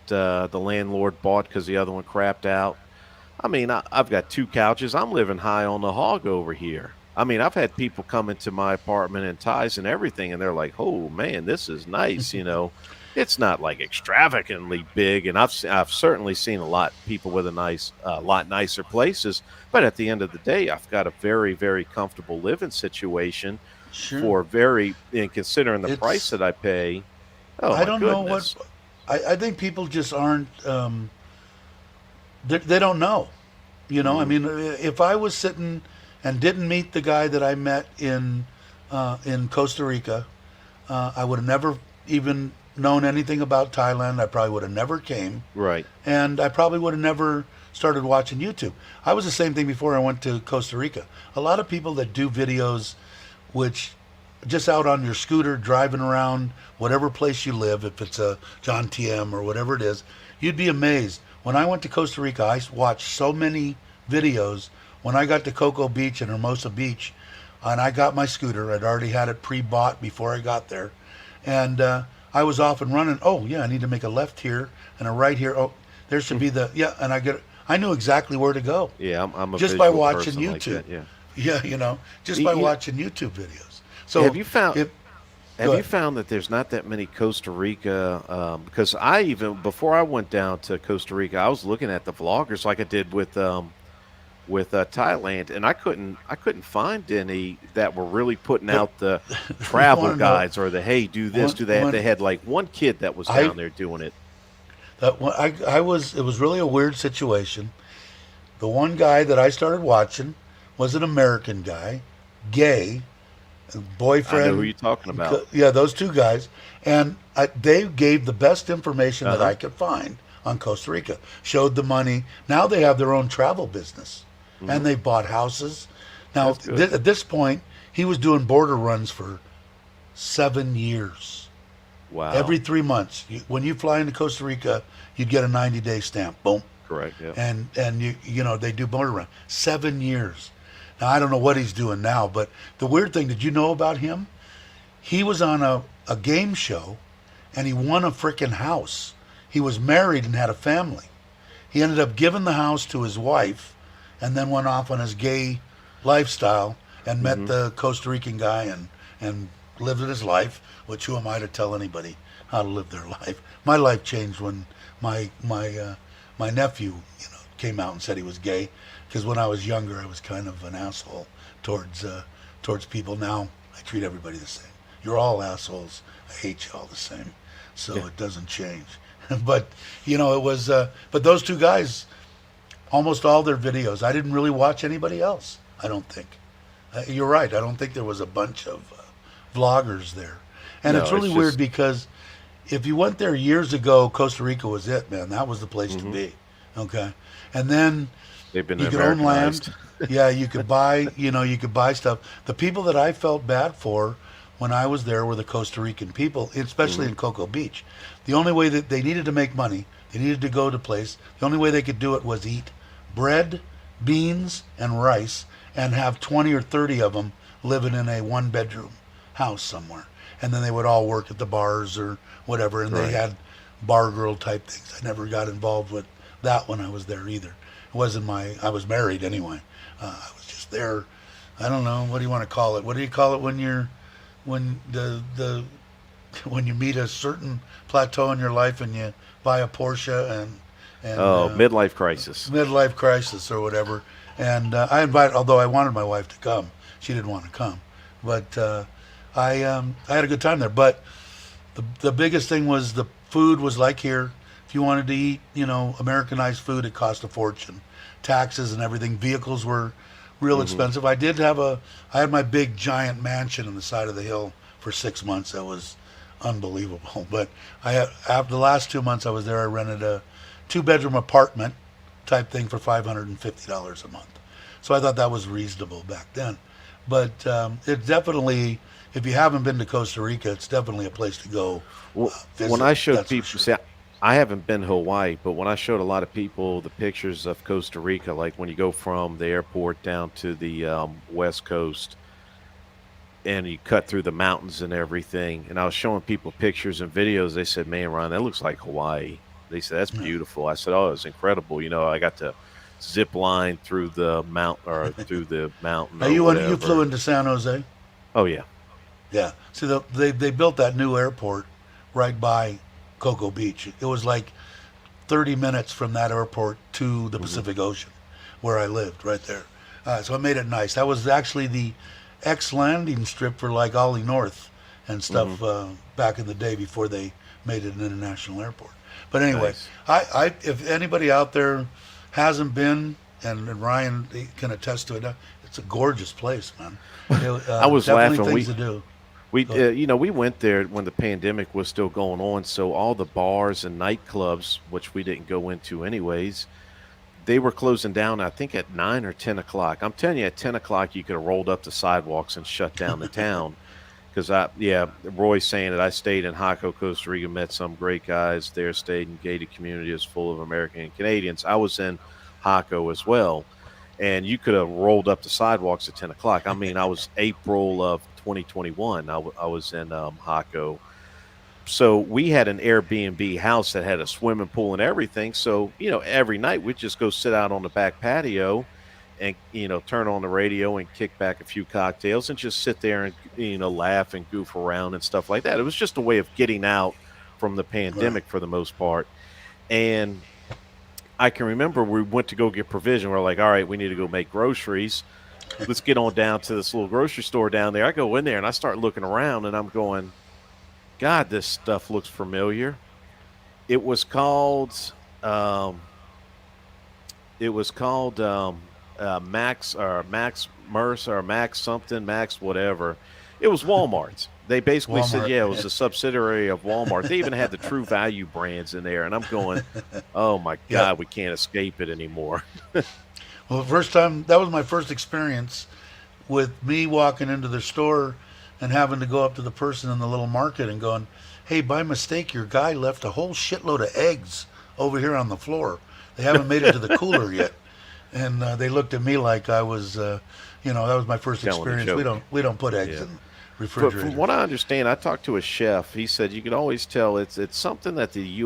the landlord bought because the other one crapped out. I mean, I've got 2 couches. I'm living high on the hog over here. I mean, I've had people come into my apartment in ties and everything, and they're like, "Oh man, this is nice." It's not like extravagantly big, and I've certainly seen a lot people with lot nicer places. But at the end of the day, I've got a very very comfortable living situation Sure. for very and considering the price It's, that I pay. Oh I my don't know what, goodness. I think people just aren't, they don't know. I hmm mean, if I was sitting and didn't meet the guy that I met in Costa Rica, I would have never even known anything about Thailand. I probably would have never came, Right. and I probably would have never started watching YouTube. I was the same thing before I went to Costa Rica. A lot of people that do videos, which just out on your scooter driving around whatever place you live, if it's a John TM or whatever it is, you'd be amazed. When I went to Costa Rica, I watched so many videos. When I got to Cocoa Beach and Hermosa Beach, and I got my scooter, I'd already had it pre-bought before I got there, and I was off and running. Oh yeah, I need to make a left here and a right here. Oh, there should be the and I knew exactly where to go. Yeah, I'm a just by visual watching person like YouTube. that, yeah. Yeah, just by watching YouTube videos. So have you found? if, Have you found that there's not that many Costa Rica? Because I even before I went down to Costa Rica, I was looking at the vloggers like I did with Thailand, and I couldn't find any that were really putting out the travel guides or the hey, do this, do that. They had like one kid that was down there doing it. That one, it was really a weird situation. The one guy that I started watching was an American guy, gay, boyfriend. I know who you're talking about. Yeah, those two guys, and they gave the best information that I could find on Costa Rica. Showed the money. Now they have their own travel business, and they bought houses. Now at this point, he was doing border runs for 7 years. Wow. Every 3 months, when you fly into Costa Rica, you'd get a 90-day stamp. Boom. Correct. Yeah. And they do border run 7 years. Now I don't know what he's doing now, but the weird thing, did you know about him? He was on a game show, and he won a freaking house. He was married and had a family. He ended up giving the house to his wife, and then went off on his gay lifestyle and met the Costa Rican guy and lived his life. Which who am I to tell anybody how to live their life? My life changed when my nephew came out and said he was gay. Because when I was younger, I was kind of an asshole towards people. Now I treat everybody the same. You're all assholes. I hate you all the same. So it doesn't change. But it was. But those two guys, almost all their videos, I didn't really watch anybody else. I don't think. You're right. I don't think there was a bunch of vloggers there. And No, it's really it's weird just- because if you went there years ago, Costa Rica was it, man. That was the place to be. Okay. And then They've been you could own Americanized. land. Yeah, you could buy, you could buy stuff. The people that I felt bad for when I was there were the Costa Rican people, especially in Cocoa Beach. The only way that they needed to make money, they needed to go to place, the only way they could do it was eat bread, beans, and rice, and have 20 or 30 of them living in a one-bedroom house somewhere. And then they would all work at the bars or whatever, and they had bar girl type things. I never got involved with that when I was there either. It wasn't I was married anyway. I was just there. I don't know, what do you want to call it? What do you call it when you meet a certain plateau in your life and you buy a Porsche and Midlife crisis. Midlife crisis or whatever. And I invited, although I wanted my wife to come, she didn't want to come. But I had a good time there. But the biggest thing was the food was like here. If you wanted to eat, Americanized food, it cost a fortune. Taxes and everything. Vehicles were real expensive. I had my big giant mansion on the side of the hill for 6 months. That was unbelievable. But after the last 2 months I was there, I rented a 2-bedroom apartment type thing for $550 a month. So I thought that was reasonable back then. But it definitely, if you haven't been to Costa Rica, it's definitely a place to go visit. When I showed that's for people, sure. see, I haven't been to Hawaii, but when I showed a lot of people the pictures of Costa Rica, like when you go from the airport down to the West Coast and you cut through the mountains and everything, and I was showing people pictures and videos, they said, man, Ron, that looks like Hawaii. They said, that's beautiful. I said, oh, it was incredible. I got to zip line through the mountain or through the mountain. Now or you flew whatever. into San Jose? Oh, yeah. Yeah. See, they built that new airport right by Cocoa Beach. It was like 30 minutes from that airport to the Pacific Ocean, where I lived, right there. So it made it nice. That was actually the ex-landing strip for like Ollie North and stuff back in the day before they made it an international airport. But anyway, Nice. if anybody out there hasn't been, and Ryan can attest to it. It's a gorgeous place, man. I was Definitely laughing. things to do. We Go ahead. we went there when the pandemic was still going on, so all the bars and nightclubs, which we didn't go into anyways, they were closing down. I think at 9 or 10 o'clock. I'm telling you, at 10 o'clock, you could have rolled up the sidewalks and shut down the town. Because Roy's saying that I stayed in Jaco, Costa Rica, met some great guys there, stayed in gated community, is full of American and Canadians. I was in Jaco as well, and you could have rolled up the sidewalks at 10 o'clock. I mean, I was April of 2021. I was in Jaco. So we had an Airbnb house that had a swimming pool and everything. So, every night we'd just go sit out on the back patio and, turn on the radio and kick back a few cocktails and just sit there and, laugh and goof around and stuff like that. It was just a way of getting out from the pandemic for the most part. And I can remember we went to go get provision. We're like, all right, we need to go make groceries. Let's get on down to this little grocery store down there. I go in there and I start looking around and I'm going, God, this stuff looks familiar. It was called Max Merce or Max something, Max whatever. It was Walmart's. They basically said, Walmart. yeah, it was a subsidiary of Walmart. They even had the True Value brands in there. And I'm going, oh, my God, we can't escape it anymore. Well, that was my first experience with me walking into the store and having to go up to the person in the little market and going, hey, by mistake, your guy left a whole shitload of eggs over here on the floor. They haven't made it to the cooler yet. And they looked at me like I was, that was my first experience. We don't put eggs in refrigerators. From what I understand, I talked to a chef. He said you could always tell it's something that the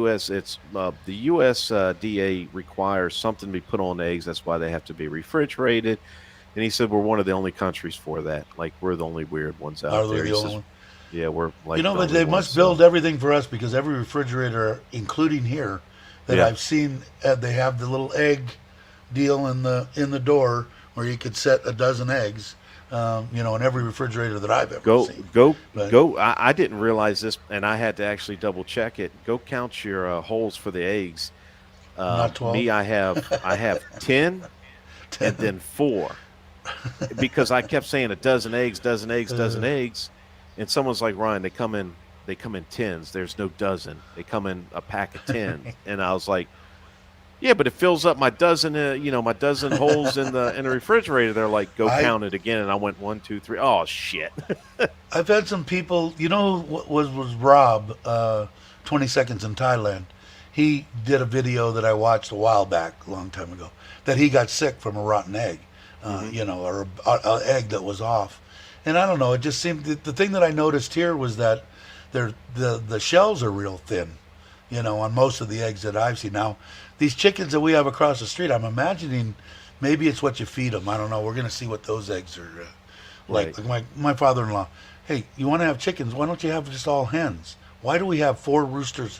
USDA requires something to be put on eggs. That's why they have to be refrigerated. And he said we're one of the only countries for that. Like we're the only weird ones out there. The only one? Yeah, we're like but they must build everything for us because every refrigerator, including here, that I've seen, they have the little egg deal in the door where you could set a dozen eggs. In every refrigerator that I've ever seen. Go. I didn't realize this, and I had to actually double check it. Go count your holes for the eggs. Not 12. Me, I have 10, and then 4, because I kept saying a dozen eggs, and someone's like, Ryan, they come in 10s. There's no dozen. They come in a pack of 10, and I was like, yeah, but it fills up my dozen, my dozen holes in the refrigerator. They're like, go count it again, and I went 1, 2, 3. Oh shit! I've had some people. What was Rob? 20 Seconds in Thailand. He did a video that I watched a while back, a long time ago, that he got sick from a rotten egg, or an egg that was off. And I don't know. It just seemed the thing that I noticed here was that the shells are real thin, on most of the eggs that I've seen. Now, these chickens that we have across the street, I'm imagining maybe it's what you feed them. I don't know. We're going to see what those eggs are like. Right. Like my father-in-law, hey, you want to have chickens? Why don't you have just all hens? Why do we have 4 roosters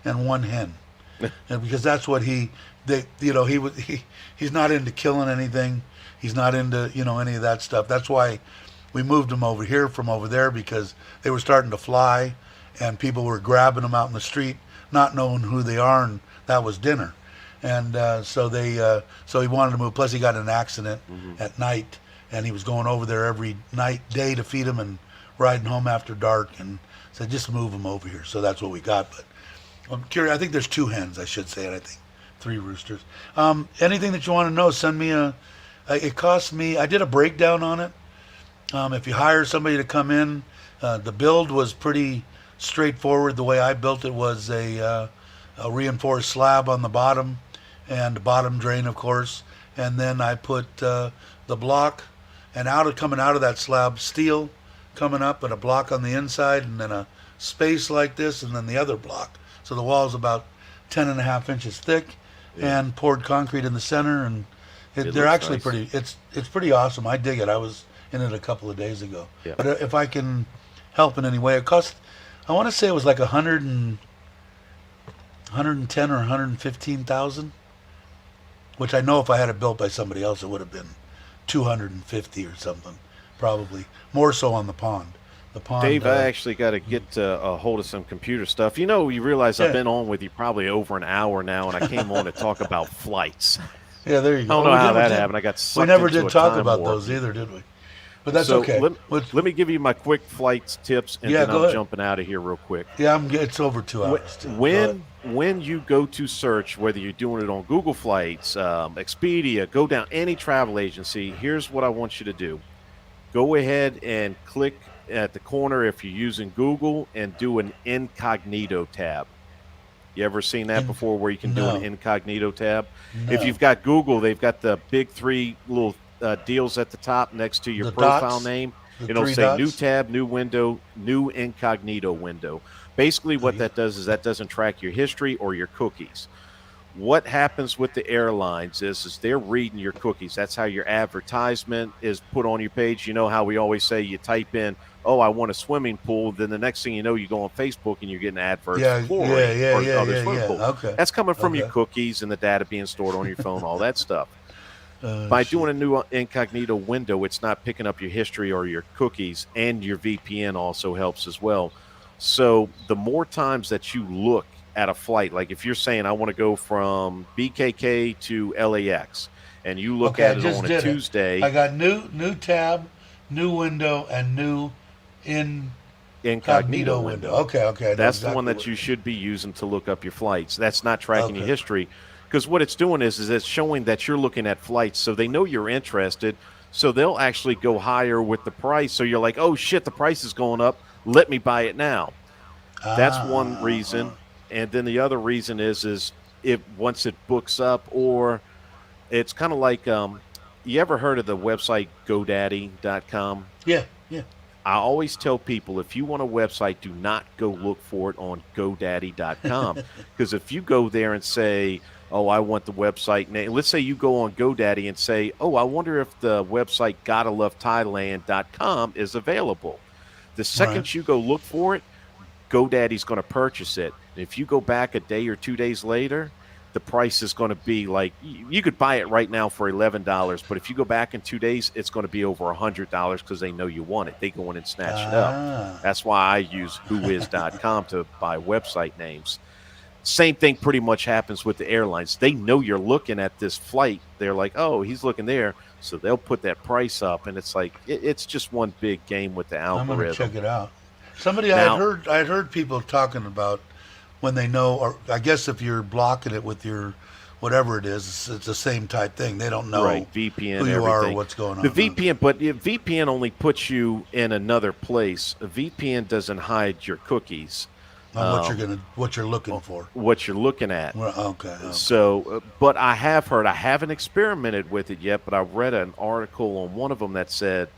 and 1 hen? And because that's what he's not into killing anything. He's not into, any of that stuff. That's why we moved them over here from over there, because they were starting to fly and people were grabbing them out in the street, not knowing who they are, and that was dinner. And so he wanted to move. Plus, he got in an accident at night, and he was going over there every day to feed him and riding home after dark. And said, just move him over here. So that's what we got. But I'm curious. I think there's 2 hens, I should say, and I think 3 roosters. Anything that you want to know, send me it cost me. I did a breakdown on it. If you hire somebody to come in, the build was pretty straightforward. The way I built it was a reinforced slab on the bottom and a bottom drain, of course. And then I put the block and coming out of that slab, steel coming up and a block on the inside, and then a space like this, and then the other block. So the wall's about 10.5 inches thick, and poured concrete in the center. And they're actually nice. It's pretty awesome. I dig it. I was in it a couple of days ago. Yeah. But if I can help in any way, it cost, I want to say it was like 110 or 115,000, which I know if I had it built by somebody else, it would have been 250 or something, probably more so on the pond. The pond. Dave, I actually got to get a hold of some computer stuff. You realize I've been on with you probably over an hour now, and I came on to talk about flights. Yeah, there you I go. don't Oh, know we how never that did. happened. I got We sucked never into did a talk time about warp. those either, did we? But that's So okay. let me give you my quick flights tips, and Yeah, then go I'm ahead. jumping out of here real quick. Yeah, it's over 2 hours too. Go ahead. When you go to search, whether you're doing it on Google Flights, Expedia, go down any travel agency, here's what I want you to do. Go ahead and click at the corner if you're using Google and do an incognito tab. You ever seen that And before where you can do an no, incognito tab? If no, you've got Google, they've got the big three little deals at the top next to your the profile dots, name. the It'll three say new dots. tab, new window, new incognito window. Basically, Oh, what yeah. that does is that doesn't track your history or your cookies. What happens with the airlines is they're reading your cookies. That's how your advertisement is put on your page. You know how we always say you type in, "Oh, I want a swimming pool." Then the next thing you know, you go on Facebook and you're getting adverts for Yeah, yeah, chlorine yeah, or yeah, other yeah, swimming yeah. pools. Okay, That's coming from your okay. cookies and the data being stored on your phone, all that stuff. By doing Shit. a new incognito window, it's not picking up your history or your cookies, and your VPN also helps as well. So the more times that you look at a flight, like if you're saying I want to go from BKK to LAX, and you look Okay, I at it just on a did it. I Tuesday, got new tab, new window, and new incognito incognito window. window. Okay, okay, I know That's the one exactly that what you it is. should be using to look up your flights. That's not tracking your Okay. history, because what it's doing is it's showing that you're looking at flights, so they know you're interested. So they'll actually go higher with the price. So you're like, oh shit, the price is going up. Let me buy it now. That's one reason. And then the other reason is if once it books up, or it's kind of like you ever heard of the website GoDaddy.com? Yeah, yeah. I always tell people, if you want a website, do not go look for it on GoDaddy.com. Because if you go there and say, oh, I want the website name, let's say you go on GoDaddy and say, oh, I wonder if the website GottoLoveThailand.com is available. The Right. second you go look for it, GoDaddy's going to purchase it. And if you go back a day or 2 days later, the price is going to be like, you could buy it right now for $11, but if you go back in 2 days, it's going to be over $100 because they know you want it. They go in and snatch it up. Ah. That's why I use whois.com to buy website names. Same thing pretty much happens with the airlines. They know you're looking at this flight. They're like, oh, he's looking there. So they'll put that price up. And it's like, it's just one big game with the I'm gonna check algorithm. it out. Somebody Now, I had heard people talking about when they know, or I guess if you're blocking it with your whatever it is, it's the same type thing. They don't know right, who VPN, you are or everything. what's going The on. VPN, but VPN only puts you in another place. A VPN doesn't hide your cookies, On um, what you're looking for. what you're looking at. Well, okay, okay. So, but I have heard, I haven't experimented with it yet, but I read an article on one of them that said,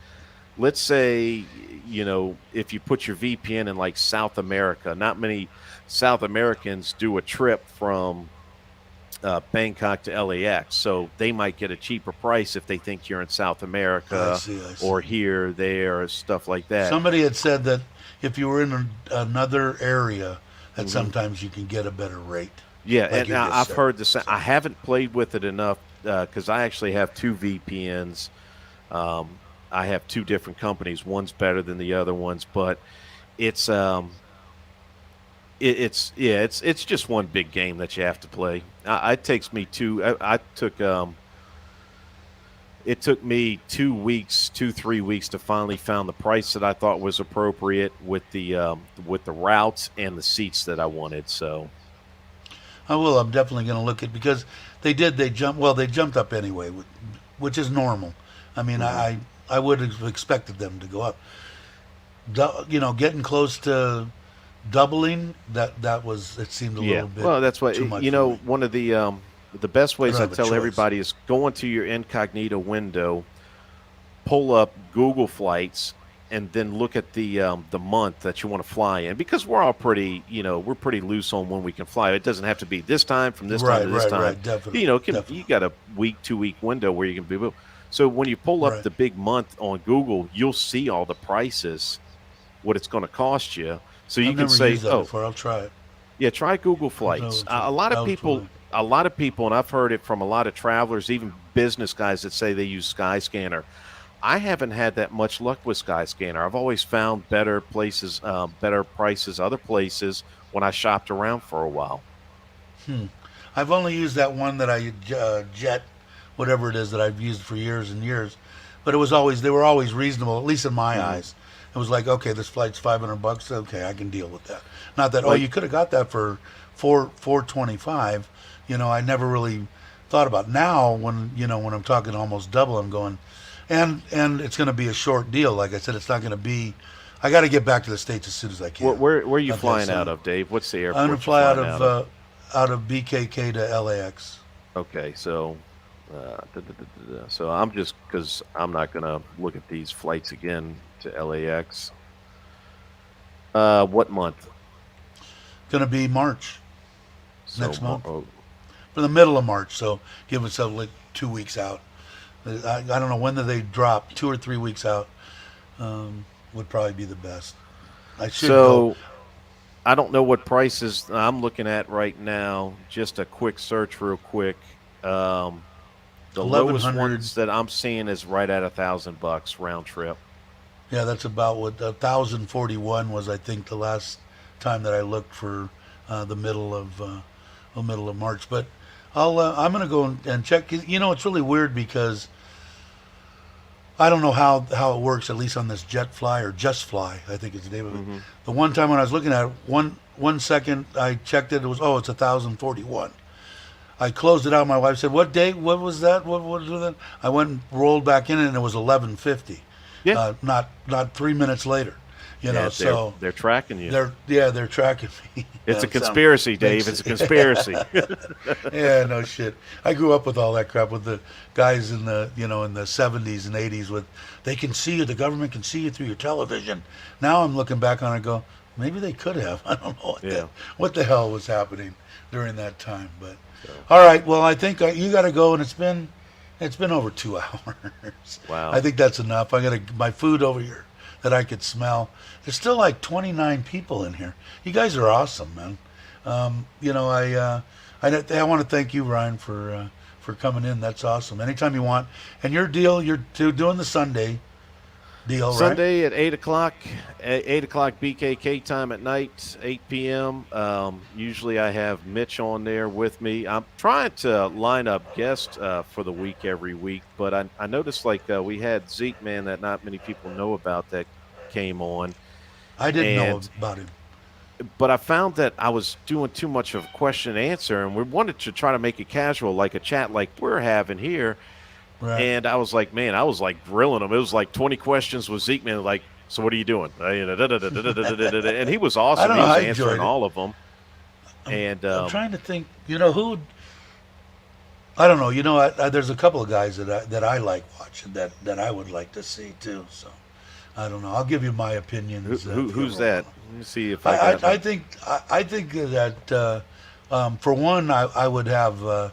let's say, if you put your VPN in like South America, not many South Americans do a trip from Bangkok to LAX. So they might get a cheaper price if they think you're in South I America see, I or see. here, there, stuff like that. Somebody had said that if you were in another area, that hmm sometimes you can get a better rate, Yeah, like and you just I've said. heard the same. So, I haven't played with it enough because I actually have two VPNs. Um, I have two different companies. One's better than the other ones, but it's it's just one big game that you have to play. It takes me two. I took It took me 2 weeks, 3 weeks to finally found the price that I thought was appropriate with the routes and the seats that I wanted. So I will. I'm definitely going to look at because they jump. Well, they jumped up anyway, which is normal. I mean, mhm. I would have expected them to go up. Getting close to doubling, that was, it seemed a Yeah, little bit well, that's what too much for me. one of the best I ways don't I have a tell choice. everybody is go into your incognito window, pull up Google Flights, and then look at the month that you want to fly in. Because we're all pretty, we're pretty loose on when we can fly. It doesn't have to be this time from this time Right, to this right, time. right. Definitely, You definitely. got a week, 2 week window where you can be. So when you pull up Right. the big month on Google, you'll see all the prices, what it's going to cost you. So you I've can never say, used that oh, before. I'll try it. yeah, try Google I'll Flights. try it. A lot of I'll people, try. and I've heard it from a lot of travelers, even business guys that say they use Skyscanner. I haven't had that much luck with Skyscanner. I've always found better places, better prices, other places when I shopped around for a while. I've only used that one that I jet whatever it is that I've used for years and years. But they were always reasonable, at least in my eyes. It was like, okay, this flight's $500. Okay, I can deal with that. Not that, Like, you could have got that for 425. I never really thought about it. Now when I'm talking almost double, I'm going, and it's going to be a short deal. Like I said, it's not going to be. I got to get back to the States as soon as I can. where are you Okay, flying so out of, Dave? What's the airport I'm going to fly you're out flying of BKK to LAX. Okay, so so I'm just because I'm not gonna look at these flights again to LAX. What month? Going to be March So next month, oh, for the middle of March. So give us like 2 weeks out. I don't know when do they drop. 2 or 3 weeks out would probably be the best. I should go. so I don't know what prices I'm looking at right now. Just a quick search, real quick. The lowest 1100. ones that I'm seeing is right at $1,000 round trip. Yeah, that's about what 1,041 was. I think the last time that I looked for the middle of March. But I'm gonna go and check. It's really weird because I don't know how it works. At least on this Jet Fly or Just Fly, I think is the name of it. Hmm. The one time when I was looking at it, one second I checked it. It was it's 1,041. I closed it out. My wife said, "What date? What was that? What was that?" I went and rolled back in, and it was 11:50. Yeah, Not 3 minutes later. yeah, So they're tracking you. they're tracking me. It's a That conspiracy, Dave. makes It's a conspiracy. Yeah, no shit. I grew up with all that crap with the guys in the in the 70s and 80s with they can see you, the government can see you through your television. Now I'm looking back on it and go, maybe they could have. I don't know Yeah. what the hell was happening during that time. But So, all right, well I think you got to go, and it's been over 2 hours. wow. I think that's enough. I got my food over here that I could smell. There's still like 29 people in here. You guys are awesome, man. I want to thank you, Ryan, for coming in. That's awesome. Anytime you want. And your deal, you're doing the Sunday deal, right? Sunday at 8 o'clock, 8 o'clock BKK time at night, 8 p.m. Usually I have Mitch on there with me. I'm trying to line up guests for the week every week, but I noticed we had Zeke, man, that not many people know about that came on. I didn't know And about him. but I found that I was doing too much of question and answer, and we wanted to try to make it casual, like a chat like we're having here. Right. And I was like, man, I was like grilling him. It was like 20 questions with Zeke, man. Like, so what are you doing? And he was I awesome. don't He know. was I enjoyed answering it. all of them. And I'm trying to think. Who? I don't know. There's a couple of guys that I like watching that I would like to see too. So I don't know. I'll give you my opinions. who's that? Let me see if I got I think that for one, I would have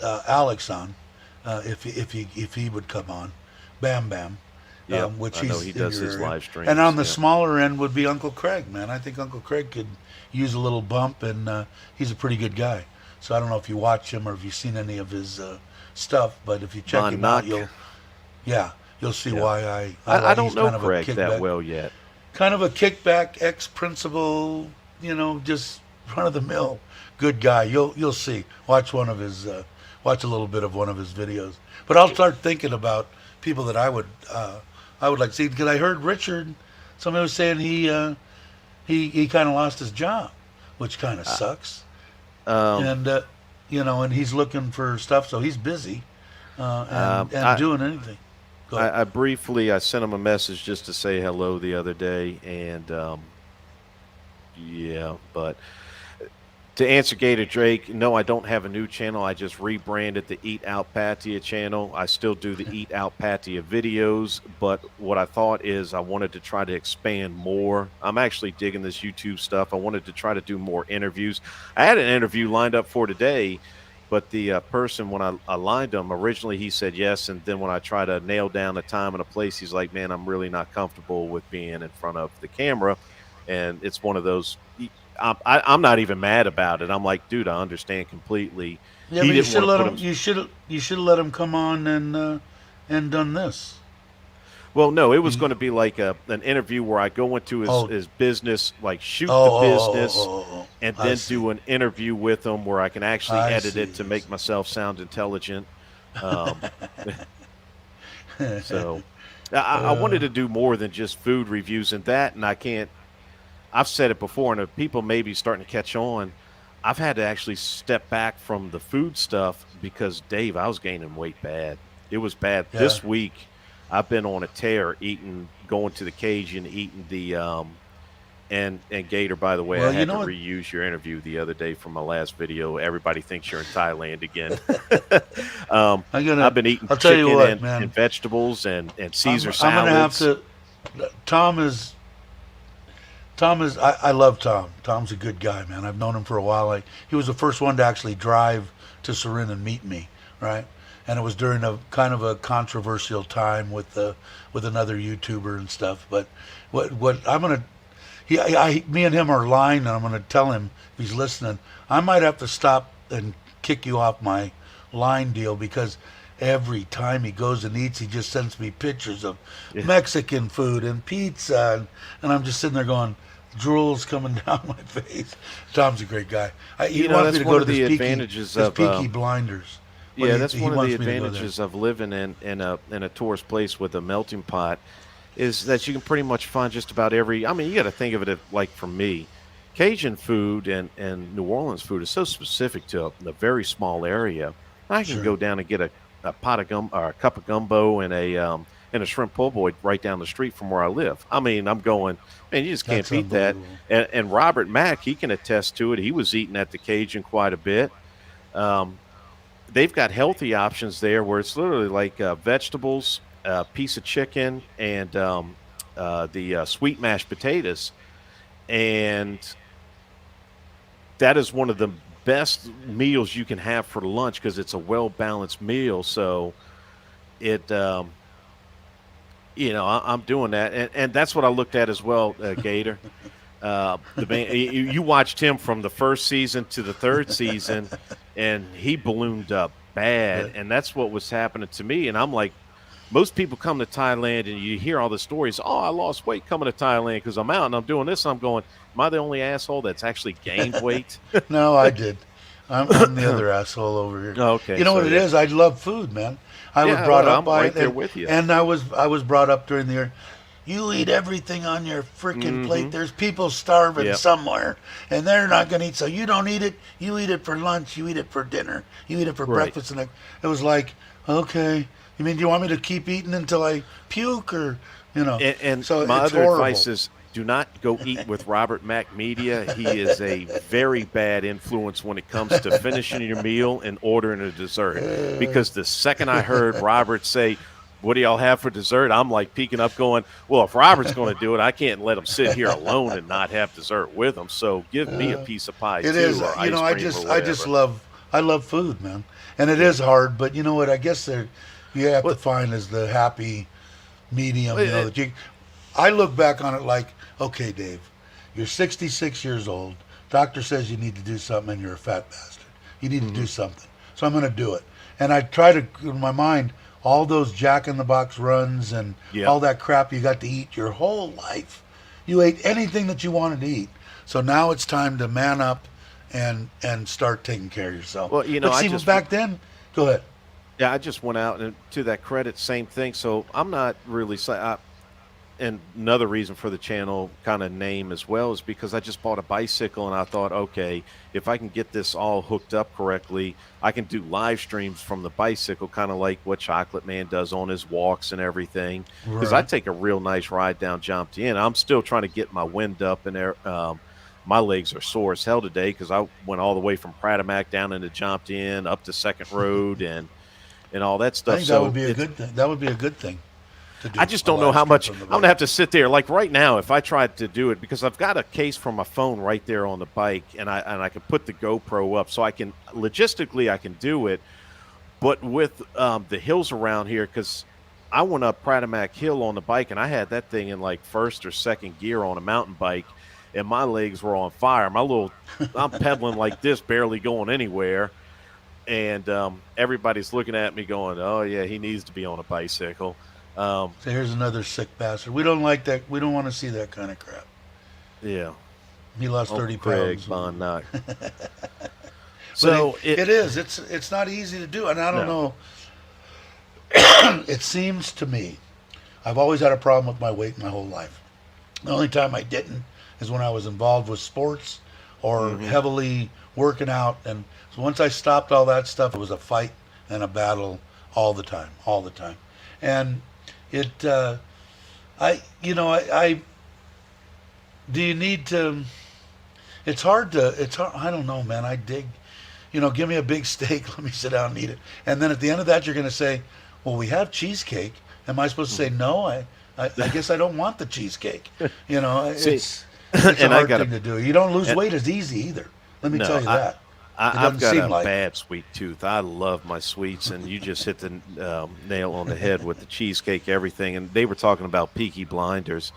Alex on if he would come on, Bam Bam. Yeah, Which I know he's he in does your his area. live streams. And on the yeah. smaller end would be Uncle Craig, man. I think Uncle Craig could use a little bump, and he's a pretty good guy. So I don't know if you watch him or if you've seen any of his stuff, but if you check Von him out, Nuck. you'll see Yeah. why I don't he's know kind of a Craig that kickback- well yet. Kind of a kickback ex-principal, just run of the mill, good guy. You'll see. Watch one of his, watch a little bit of one of his videos. But I'll start thinking about people that I would like to see, because I heard Richard. Somebody was saying he kind of lost his job, which kind of sucks. Um, And and he's looking for stuff, so he's busy and doing anything. Go ahead. I sent him a message just to say hello the other day, and yeah, but to answer Gator Drake, no, I don't have a new channel. I just rebranded the Eat Out Patia channel. I still do the Eat Out Patia videos, but what I thought is I wanted to try to expand more. I'm actually digging this YouTube stuff. I wanted to try to do more interviews. I had an interview lined up for today, but the person, when I lined him, originally he said yes, and then when I try to nail down a time and a place, he's like, man, I'm really not comfortable with being in front of the camera. And it's one of those, I'm not even mad about it. I'm like, dude, I understand completely. Yeah, He but you didn't should wanna let put him. You should let him come on and done this. Well, no, it was going to be like an interview where I go into his business, like shoot the business, and I then see. do an interview with him where I can actually I edit it to see. make myself sound intelligent. Um, so I wanted to do more than just food reviews and that, and I can't. I've said it before, and if people may be starting to catch on. I've had to actually step back from the food stuff because Dave, I was gaining weight bad. It was bad Yeah. this week. I've been on a tear, eating, going to the Cajun, eating the and Gator. By the way, I Well, you had know to what? reuse your interview the other day from my last video. Everybody thinks you're in Thailand again. um, I'm gonna. I've been eating I'll tell you chicken what, and man. vegetables and Caesar I'm gonna have salads. to. Tom is. Tom is. I love Tom. Tom's a good guy, man. I've known him for a while. Like he was the first one to actually drive to Surin and meet me, right? And it was during a kind of a controversial time with another YouTuber and stuff. But what I'm gonna me and him are lying, and I'm going to tell him if he's listening. I might have to stop and kick you off my line deal because every time he goes and eats, he just sends me pictures of Yeah. Mexican food and pizza, and I'm just sitting there going, drool's coming down my face. Tom's a great guy. He wants me That's to one go to of the this advantages this of Peaky Blinders. But yeah, that's he one of the wants me to go there. advantages of living in a tourist place with a melting pot is that you can pretty much find just about every. I mean, you got to think of it like for me, Cajun food and New Orleans food is so specific to a very small area. I can Sure, go down and get a pot of gum or a cup of gumbo and a shrimp po' boy right down the street from where I live. I mean, I'm going, man, you just can't that's beat that. unbelievable. And Robert Mack, he can attest to it. He was eating at the Cajun quite a bit. Um, they've got healthy options there where it's literally like vegetables, a piece of chicken, and the sweet mashed potatoes. And that is one of the best meals you can have for lunch because it's a well balanced meal. So it, I'm doing that, and that's what I looked at as well, Gator. The man, you watched him from the first season to the third season, and he ballooned up bad, But and that's what was happening to me. And I'm like, most people come to Thailand, and you hear all the stories. Oh, I lost weight coming to Thailand because I'm out and I'm doing this. And I'm going, am I the only asshole that's actually gained weight? no, I did. I'm the other asshole over here. Okay, You know so what it yeah, is? I love food, man. I was yeah, brought well, up I'm by right it, there with you. and I was brought up during the year. You eat everything on your freaking Mm-hmm. plate. There's people starving Yep. somewhere, and they're not going to eat. So you don't eat it. You eat it for lunch. You eat it for dinner. You eat it for Right. breakfast. And it was like, okay. You mean do you want me to keep eating until I puke, or And So my it's other horrible. advice is do not go eat with Robert Mack Media. He is a very bad influence when it comes to finishing your meal and ordering a dessert. Because the second I heard Robert say, what do y'all have for dessert? I'm like peeking up going, well, if Robert's going to do it, I can't let him sit here alone and not have dessert with him. So give me a Uh, piece of pie It too is, or ice cream or I just whatever. I love food, man, and it Yeah. is hard. But you know what? I guess you have to Well, find is the happy medium. it, That you. I look back on it like, okay, Dave, you're 66 years old. Doctor says you need to do something, and you're a fat bastard. You need to do mhm. something, so I'm going to do it. And I try to, in my mind, all those Jack in the Box runs and Yep. all that crap you got to eat your whole life. You ate anything that you wanted to eat. So now it's time to man up and start taking care of yourself. Well, But I see, just back then, go ahead. yeah, I just went out and to that credit, same thing. So I'm not really and another reason for the channel kind of name as well is because I just bought a bicycle and I thought, okay, if I can get this all hooked up correctly, I can do live streams from the bicycle, kind of like what Chocolate Man does on his walks and everything. Because I Right. take a real nice ride down Jomtien. I'm still trying to get my wind up and there. My legs are sore as hell today because I went all the way from Pratamac down into Jomtien up to Second Road and all that I stuff. think that would So be a it's good thing. That would be a good thing to I do just a don't know live how stream much from the I'm gonna bike. have to sit there. Like right now, if I tried to do it, because I've got a case for my phone right there on the bike, and I can put the GoPro up, so I can logistically I can do it. But with the hills around here, because I went up Pratamac Hill on the bike, and I had that thing in like first or second gear on a mountain bike, and my legs were on fire. I'm pedaling like this, barely going anywhere, and everybody's looking at me going, "Oh yeah, he needs to be on a bicycle." Um, So here's another sick bastard. We don't like that. We don't want to see that kind of crap. yeah. He lost Uncle 30 Craig pounds. Von Knock. But So it is. It's not easy to do, and I don't no, know. It seems to me, I've always had a problem with my weight my whole life. The only time I didn't is when I was involved with sports or Hmm. heavily working out. And so once I stopped all that stuff, it was a fight and a battle all the time, all the time. And it, I do you need to, it's hard, I don't know, man. I dig, give me a big steak, let me sit down and eat it. And then at the end of that, you're going to say, well, we have cheesecake. Am I supposed to say, no, I guess I don't want the cheesecake. See, It's a and I hard got thing a to do. You don't lose and, weight as easy either. Let me tell no, you that. It I've doesn't got seem a like it. bad sweet tooth. I love my sweets, and you just hit the nail on the head with the cheesecake, everything. And they were talking about Peaky Blinders.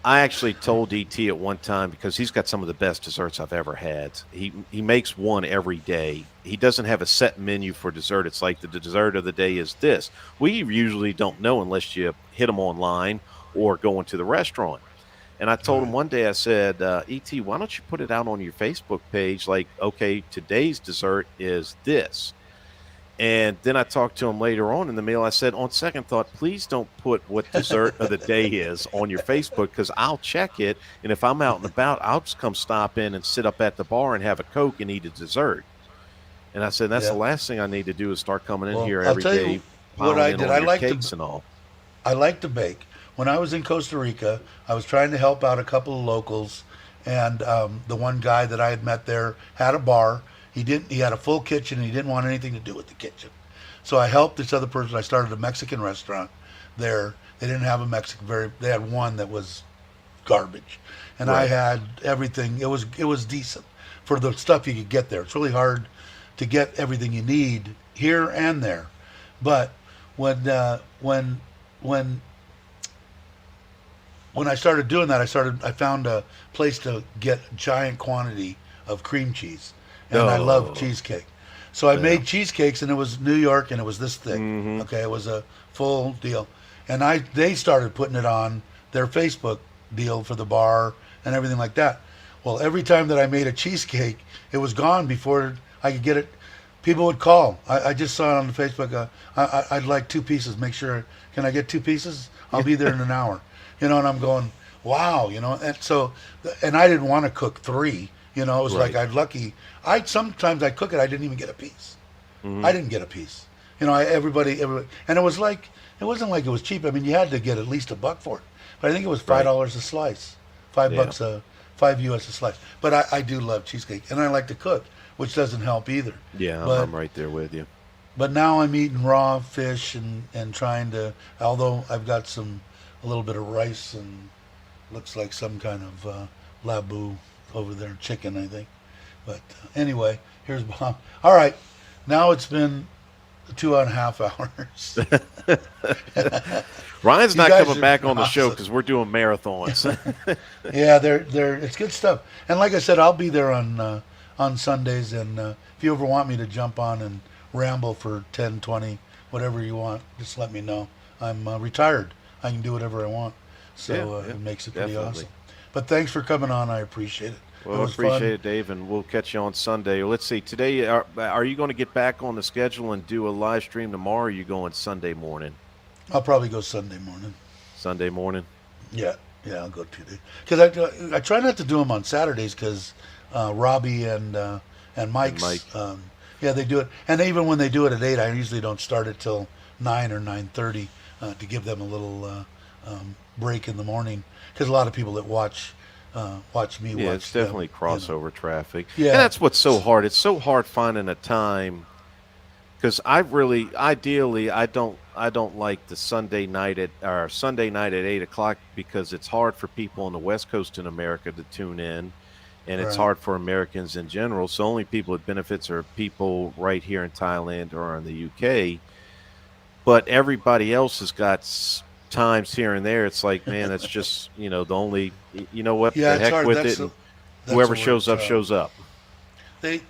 I actually told DT at one time because he's got some of the best desserts I've ever had. He makes one every day. He doesn't have a set menu for dessert. It's like the dessert of the day is this. We usually don't know unless you hit them online or go into the restaurant. And I told him Right. one day, I said, ET, why don't you put it out on your Facebook page? Like, okay, today's dessert is this. And then I talked to him later on in the meal. I said, on second thought, please don't put what dessert of the day is on your Facebook because I'll check it. And if I'm out and about, I'll just come stop in and sit up at the bar and have a Coke and eat a dessert. And I said, that's the Yeah. last thing I need to do is start coming in Well, here I'll every tell you day, what piling I in did. on your cakes and all. I like to bake. When I was in Costa Rica, I was trying to help out a couple of locals, and the one guy that I had met there had a bar. He had a full kitchen, and he didn't want anything to do with the kitchen. So I helped this other person. I started a Mexican restaurant there. They didn't have a Mexican They had one that was garbage, and I Right. had everything. It was decent for the stuff you could get there. It's really hard to get everything you need here and there, but when uh, when when when I started doing that, I found a place to get a giant quantity of cream cheese, and I love Oh, cheesecake. So I yeah. made cheesecakes, and it was New York, and it was this thick. Hmm. Okay, it was a full deal, and they started putting it on their Facebook deal for the bar and everything like that. Well, every time that I made a cheesecake, it was gone before I could get it. People would call. I just saw it on the Facebook. I'd like two pieces. Make sure. Can I get two pieces? I'll be there in an hour. And I'm going, wow. And so, and I didn't want to cook three. It was like Right. I'd lucky. Sometimes I cook it. I didn't even get a piece. Hmm. I didn't get a piece. Everybody, and it wasn't like it was cheap. I mean, you had to get at least $1 for it. But I think it was five Right. dollars a slice, five Yeah. bucks a $5 a slice. But I do love cheesecake, and I like to cook, which doesn't help either. Yeah, But I'm right there with you. but now I'm eating raw fish and trying to. Although I've got a little bit of rice and looks like some kind of labu over there, chicken I think. But anyway, here's Bob. All right, now it's been 2.5 hours. Ryan's You not guys coming are back on the show awesome. because we're doing marathons. Yeah, they're it's good stuff. And like I said, I'll be there on Sundays. And if you ever want me to jump on and ramble for 10, 20, whatever you want, just let me know. I'm retired. I can do whatever I want. Yeah, So yeah, it makes it pretty definitely. awesome. But thanks for coming on. I appreciate it. It Well, was appreciate fun. it, Dave, and we'll catch you on Sunday. Let's see. Today, are you going to get back on the schedule and do a live stream tomorrow? Or are you going Sunday morning? I'll probably go Sunday morning. Sunday morning. Yeah, yeah, I'll go 2 days. Because I try not to do them on Saturdays because Robbie and And Mike. Mike's yeah, they do it. And even when they do it at 8, I usually don't start it till 9 or 9:30 to give them a little break in the morning. Because a lot of people that watch me Yeah, watch it's them. definitely crossover traffic, and Yeah, that's what's so hard. It's so hard finding a time because ideally, I don't like the Sunday night at 8 o'clock because it's hard for people on the West Coast in America to tune in, and it's right. hard for Americans in general. So only people it benefits are people right here in Thailand or in the UK. But everybody else has got times here and there. It's like, man, that's just the only. You know what? Yeah, The it's heck hard. with it, and That's whoever the word. shows up shows up. They,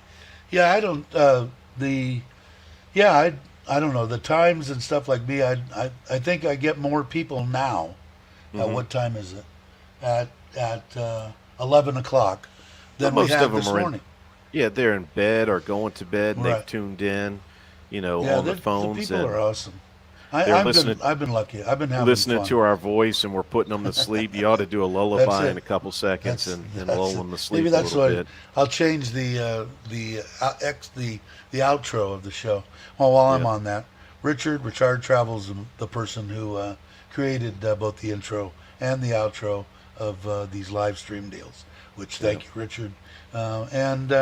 yeah, I don't the yeah I don't know the times and stuff like me. I think I get more people now. Hmm. What time is it? At 11 o'clock But than we most of had them this are in. morning. Yeah, they're in bed or going to bed, and they've Right. tuned in, Yeah, on the the phones, people are and awesome. they're listening I've been lucky. I've been having listening fun. to our voice and we're putting them to sleep. You ought to do a That's lullaby in it. a couple seconds and lull That's it. them to sleep Maybe a that's little what bit. I'll change the outro of the show. Well, while I'm Yeah. on that, Richard Travels, the person who created both the intro and the outro of these live stream deals. Which Yeah. thank you, Richard. And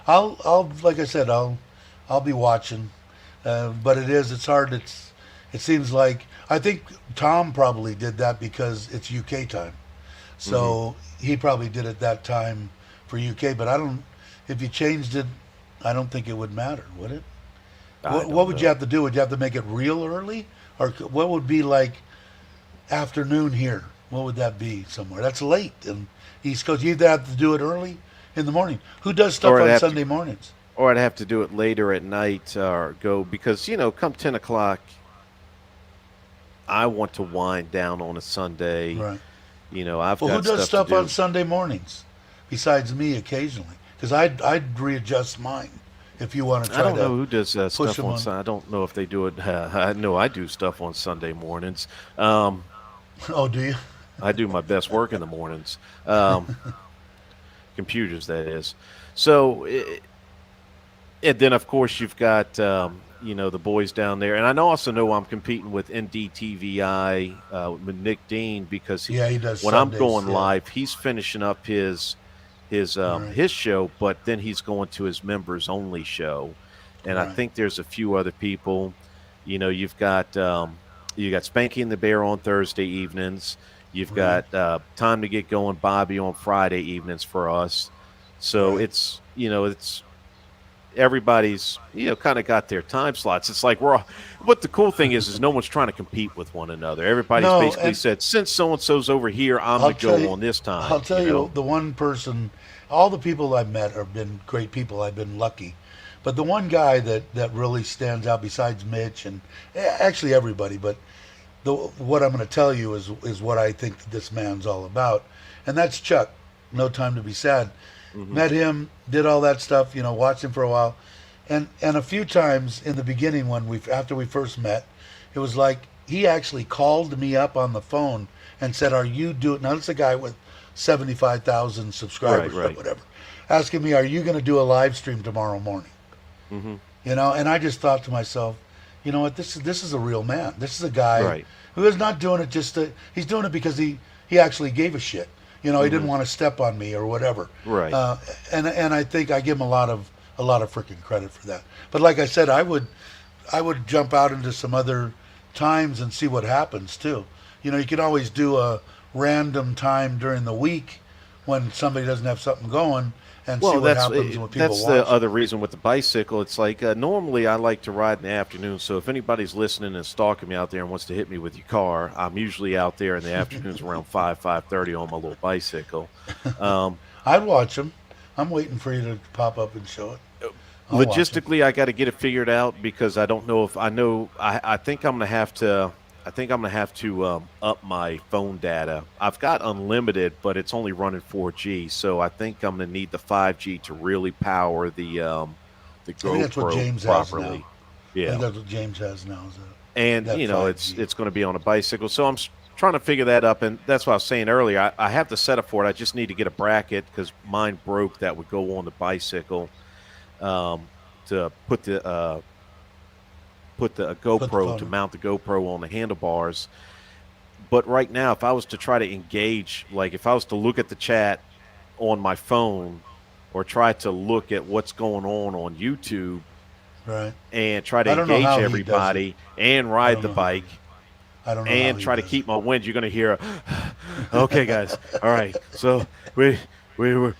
I'll like I said, I'll be watching. But it's hard. It seems like I think Tom probably did that because it's UK time. Hmm. So he probably did it that time for UK, but I don't. If you changed it, I don't think it would matter, would it? I What don't would you know. have to do? Would you have to make it real early, or what would be like afternoon here? What would that be somewhere? That's late in East Coast. You either have to do it early in the morning. Who does stuff Or I'd on have to Sunday mornings? or I'd have to do it later at night or go because come 10 o'clock, I want to wind down on a Sunday. Right. I've Well, who got does stuff to stuff on do. Sunday mornings besides me occasionally? Because I'd readjust mine if you want to I try don't know to who does push stuff them on on. Sun. I don't know if they do it. I know I do stuff on Sunday mornings. Um, Oh, do you? I do my best work in the mornings. Um, computers, that is. So, and then of course you've got the boys down there, and also know I'm competing with NDTVI with Nick Dean because Yeah, he does when I'm Sundays. going Yeah. live, he's finishing up Right. his show, but then he's going to his members only show, and I Right. think there's a few other people. You've got Spanky and the Bear on Thursday evenings. You've Right. got Time to Get Going Bobby on Friday evenings for us. So Right. it's everybody's kind of got their time slots. It's like we're all, what the cool thing is no one's trying to compete with one another. Everybody's No, basically and said, since so and so's over here, I'm I'll to tell go you, on this I'll time. tell you, the one person, all the people I've met have been great people. I've been lucky, but the one guy that really stands out besides Mitch and actually everybody, but what I'm going to tell you is what I think this man's all about, and that's Chuck. No Time to Be Sad. Hmm. Met him, did all that stuff. Watched him for a while, and a few times in the beginning when we after we first met, it was like he actually called me up on the phone and said, "Are you doing?" Now it's a guy with 75,000 Right, subscribers or right. whatever, asking me, "Are you going to do a live stream tomorrow morning?" Hmm. And I just thought to myself, you know what? This is a real man. This is a guy Right. who is not doing it just to. He's doing it because he actually gave a shit. He didn't Hmm. want to step on me or whatever. Right. And I think I give him a lot of freaking credit for that. But like I said, I would jump out into some other times and see what happens too. You can always do a random time during the week when somebody doesn't have something going and see Well, what happens when people that's the watch. other reason with the bicycle. It's like normally I like to ride in the afternoon. So if anybody's listening and stalking me out there and wants to hit me with your car, I'm usually out there in the afternoons around 5:30 on my little bicycle. Um, I'd watch them. I'm waiting for you to pop up and show it. I'll watch them. Logistically, I got to get it figured out because I don't know if I know. I think I'm gonna have to. I think I'm gonna have to up my phone data. I've got unlimited, but it's only running 4G, so I think I'm gonna need the 5G to really power the I think that's what GoPro James has now. properly. I think Yeah, that's what James has now. Is and that it's 5G. it's going to be on a bicycle, so trying to figure that up, and that's what I was saying earlier. I have the setup for it. I just need to get a bracket because mine broke that would go on the bicycle um, to put the Put the GoPro to phone. mount the GoPro on the handlebars. But right now, if I was to try to engage, like if I was to look at the chat on my phone or try to look at what's going on YouTube Right. and try to I don't know engage how he does it. everybody and I ride don't the know how bike he. I don't know how and he try to does it. keep my wind, you're going to hear, okay, guys, all right, so we're gonna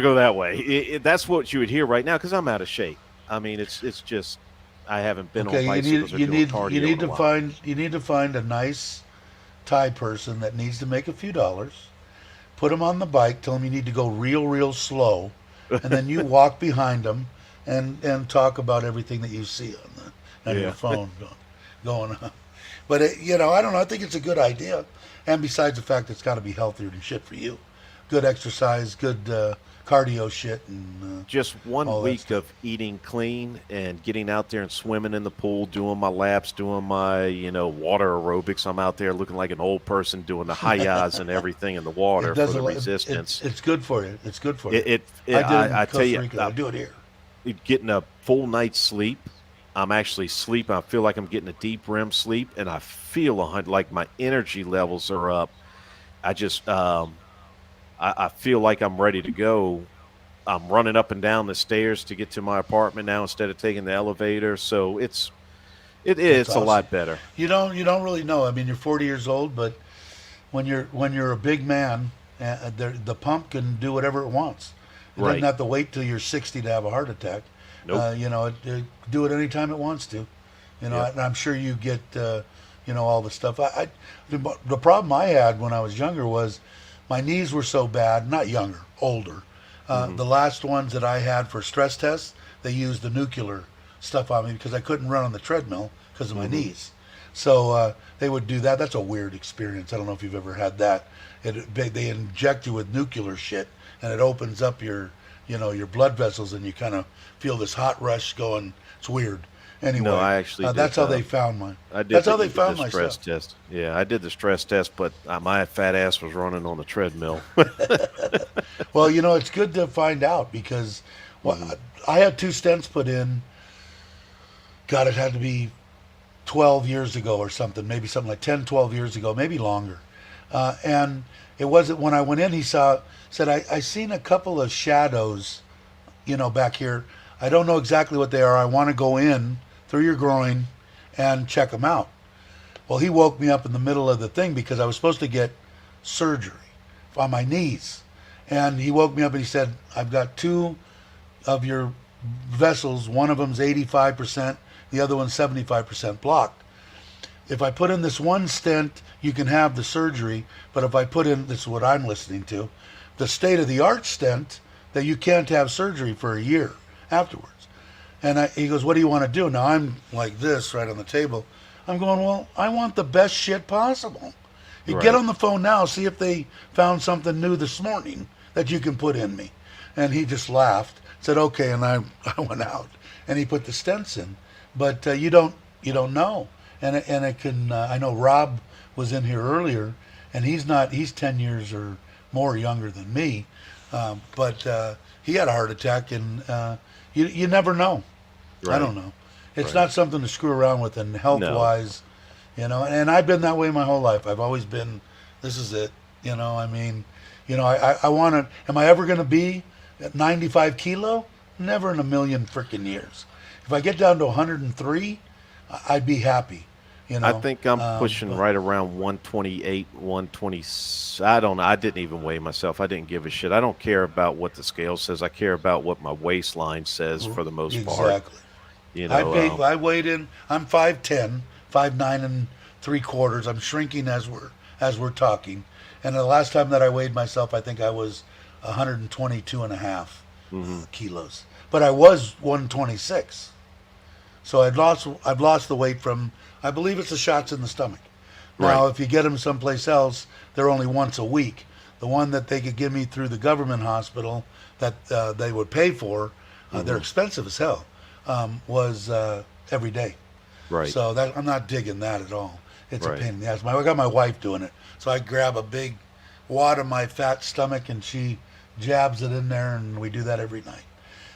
go that way. That's what you would hear right now because I'm out of shape. I mean, it's just I haven't been on Okay, bicycles or doing cardio in a while. you need to find a nice Thai person that needs to make a few dollars. Put them on the bike. Tell them you need to go real slow, and then you walk behind them and talk about everything that you see on your Yeah. phone going on. But I don't know. I think it's a good idea. And besides the fact it's got to be healthier than shit for you, good exercise, cardio shit and Just one all that week stuff. of eating clean and getting out there and swimming in the pool, doing my laps, doing my, water aerobics. I'm out there looking like an old person doing the hi-yas and everything in the water It for does a the lot. resistance. It's good for you. It's good for you. It I did it in I tell Costa you, Rica. I do it here. getting a full night's sleep. I'm actually sleeping. I feel like I'm getting a deep REM sleep, and I feel like my energy levels are up. I just, I feel like I'm ready to go. I'm running up and down the stairs to get to my apartment now instead of taking the elevator. So That's it's a awesome. lot better. You don't really know. I mean, you're 40 years old, but when you're a big man, the pump can do whatever it wants. It doesn't Right. have to wait till you're 60 to have a heart attack. Nope. It do it anytime it wants to. Yep. And I'm sure you get all the stuff. The problem I had when I was younger was my knees were so bad. Not younger, older. Hmm. The last ones that I had for stress tests, they used the nuclear stuff on me because I couldn't run on the treadmill because of my Hmm. knees. So they would do that. That's a weird experience. I don't know if you've ever had that. They inject you with nuclear shit, and it opens up your blood vessels, and you kind of feel this hot rush going. It's weird. No, Anyway, I actually that's did. how they found my. I did That's how they the found my stress stuff. test. Yeah, I did the stress test, but my fat ass was running on the treadmill. Well, it's good to find out because well, Hmm. I had two stents put in. God, it had to be 12 years ago or something, maybe something like 10, 12 years ago, maybe longer. And it wasn't when I went in, said, I seen a couple of shadows, back here. I don't know exactly what they are. I want to go in through your groin and check them out. Well, he woke me up in the middle of the thing because I was supposed to get surgery on my knees. And he woke me up and he said, I've got two of your vessels. One of them's 85%, the other one's 75% blocked. If I put in this one stent, you can have the surgery. But if I put in, this is what I'm listening to, the state of the art stent, that you can't have surgery for a year afterwards. And he goes, what do you want to do? Now I'm like this right on the table. I'm going, well, I want the best shit possible. You get Right. on the phone now, see if they found something new this morning that you can put in me. And he just laughed, said, okay, and I went out. And he put the stents in. But you don't know. And it can, I know Rob was in here earlier, and he's 10 years or more younger than me. But he had a heart attack, and you never know. I Right. don't know. It's Right. not something to screw around with, and health No. wise, and I've been that way my whole life. I've always been, this is it. I mean, I want to, am I ever going to be at 95 kilo? Never in a million freaking years. If I get down to 103, I'd be happy, I think I'm pushing but right around 128, 120. I don't know. I didn't even weigh myself. I didn't give a shit. I don't care about what the scale says. I care about what my waistline says for the most part. exactly. You know, I weighed in, I'm 5'10", 5'9" and 3/4. I'm shrinking as we're talking. And the last time that I weighed myself, I think I was 122 and a half hmm kilos. But I was 126. So I've lost the weight from, I believe it's the shots in the stomach. Right. Now, if you get them someplace else, they're only once a week. The one that they could give me through the government hospital that they would pay for, they're hmm expensive as hell, was every day. Right. So that I'm not digging that at all. It's a Right. pain in the ass. I got my wife doing it. So I grab a big wad of my fat stomach and she jabs it in there, and we do that every night.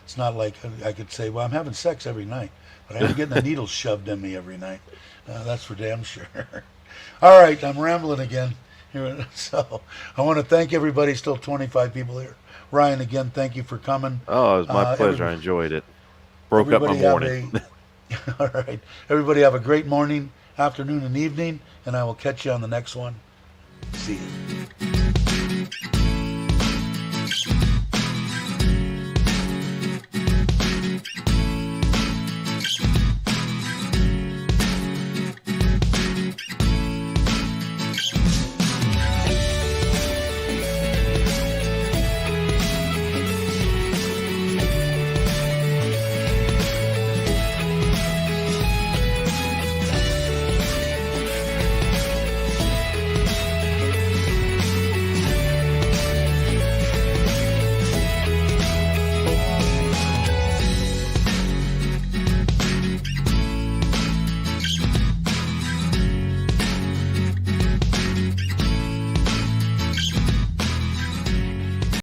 It's not like I could say, well, I'm having sex every night, but I ain't getting a needle shoved in me every night. That's for damn sure. All right, I'm rambling again. So I want to thank everybody. Still 25 people here. Ryan, again, thank you for coming. Oh, it was my pleasure. I Everybody, enjoyed it. Broke up my everybody have morning. all right. Everybody have a great morning, afternoon, and evening, and I will catch you on the next one. See you.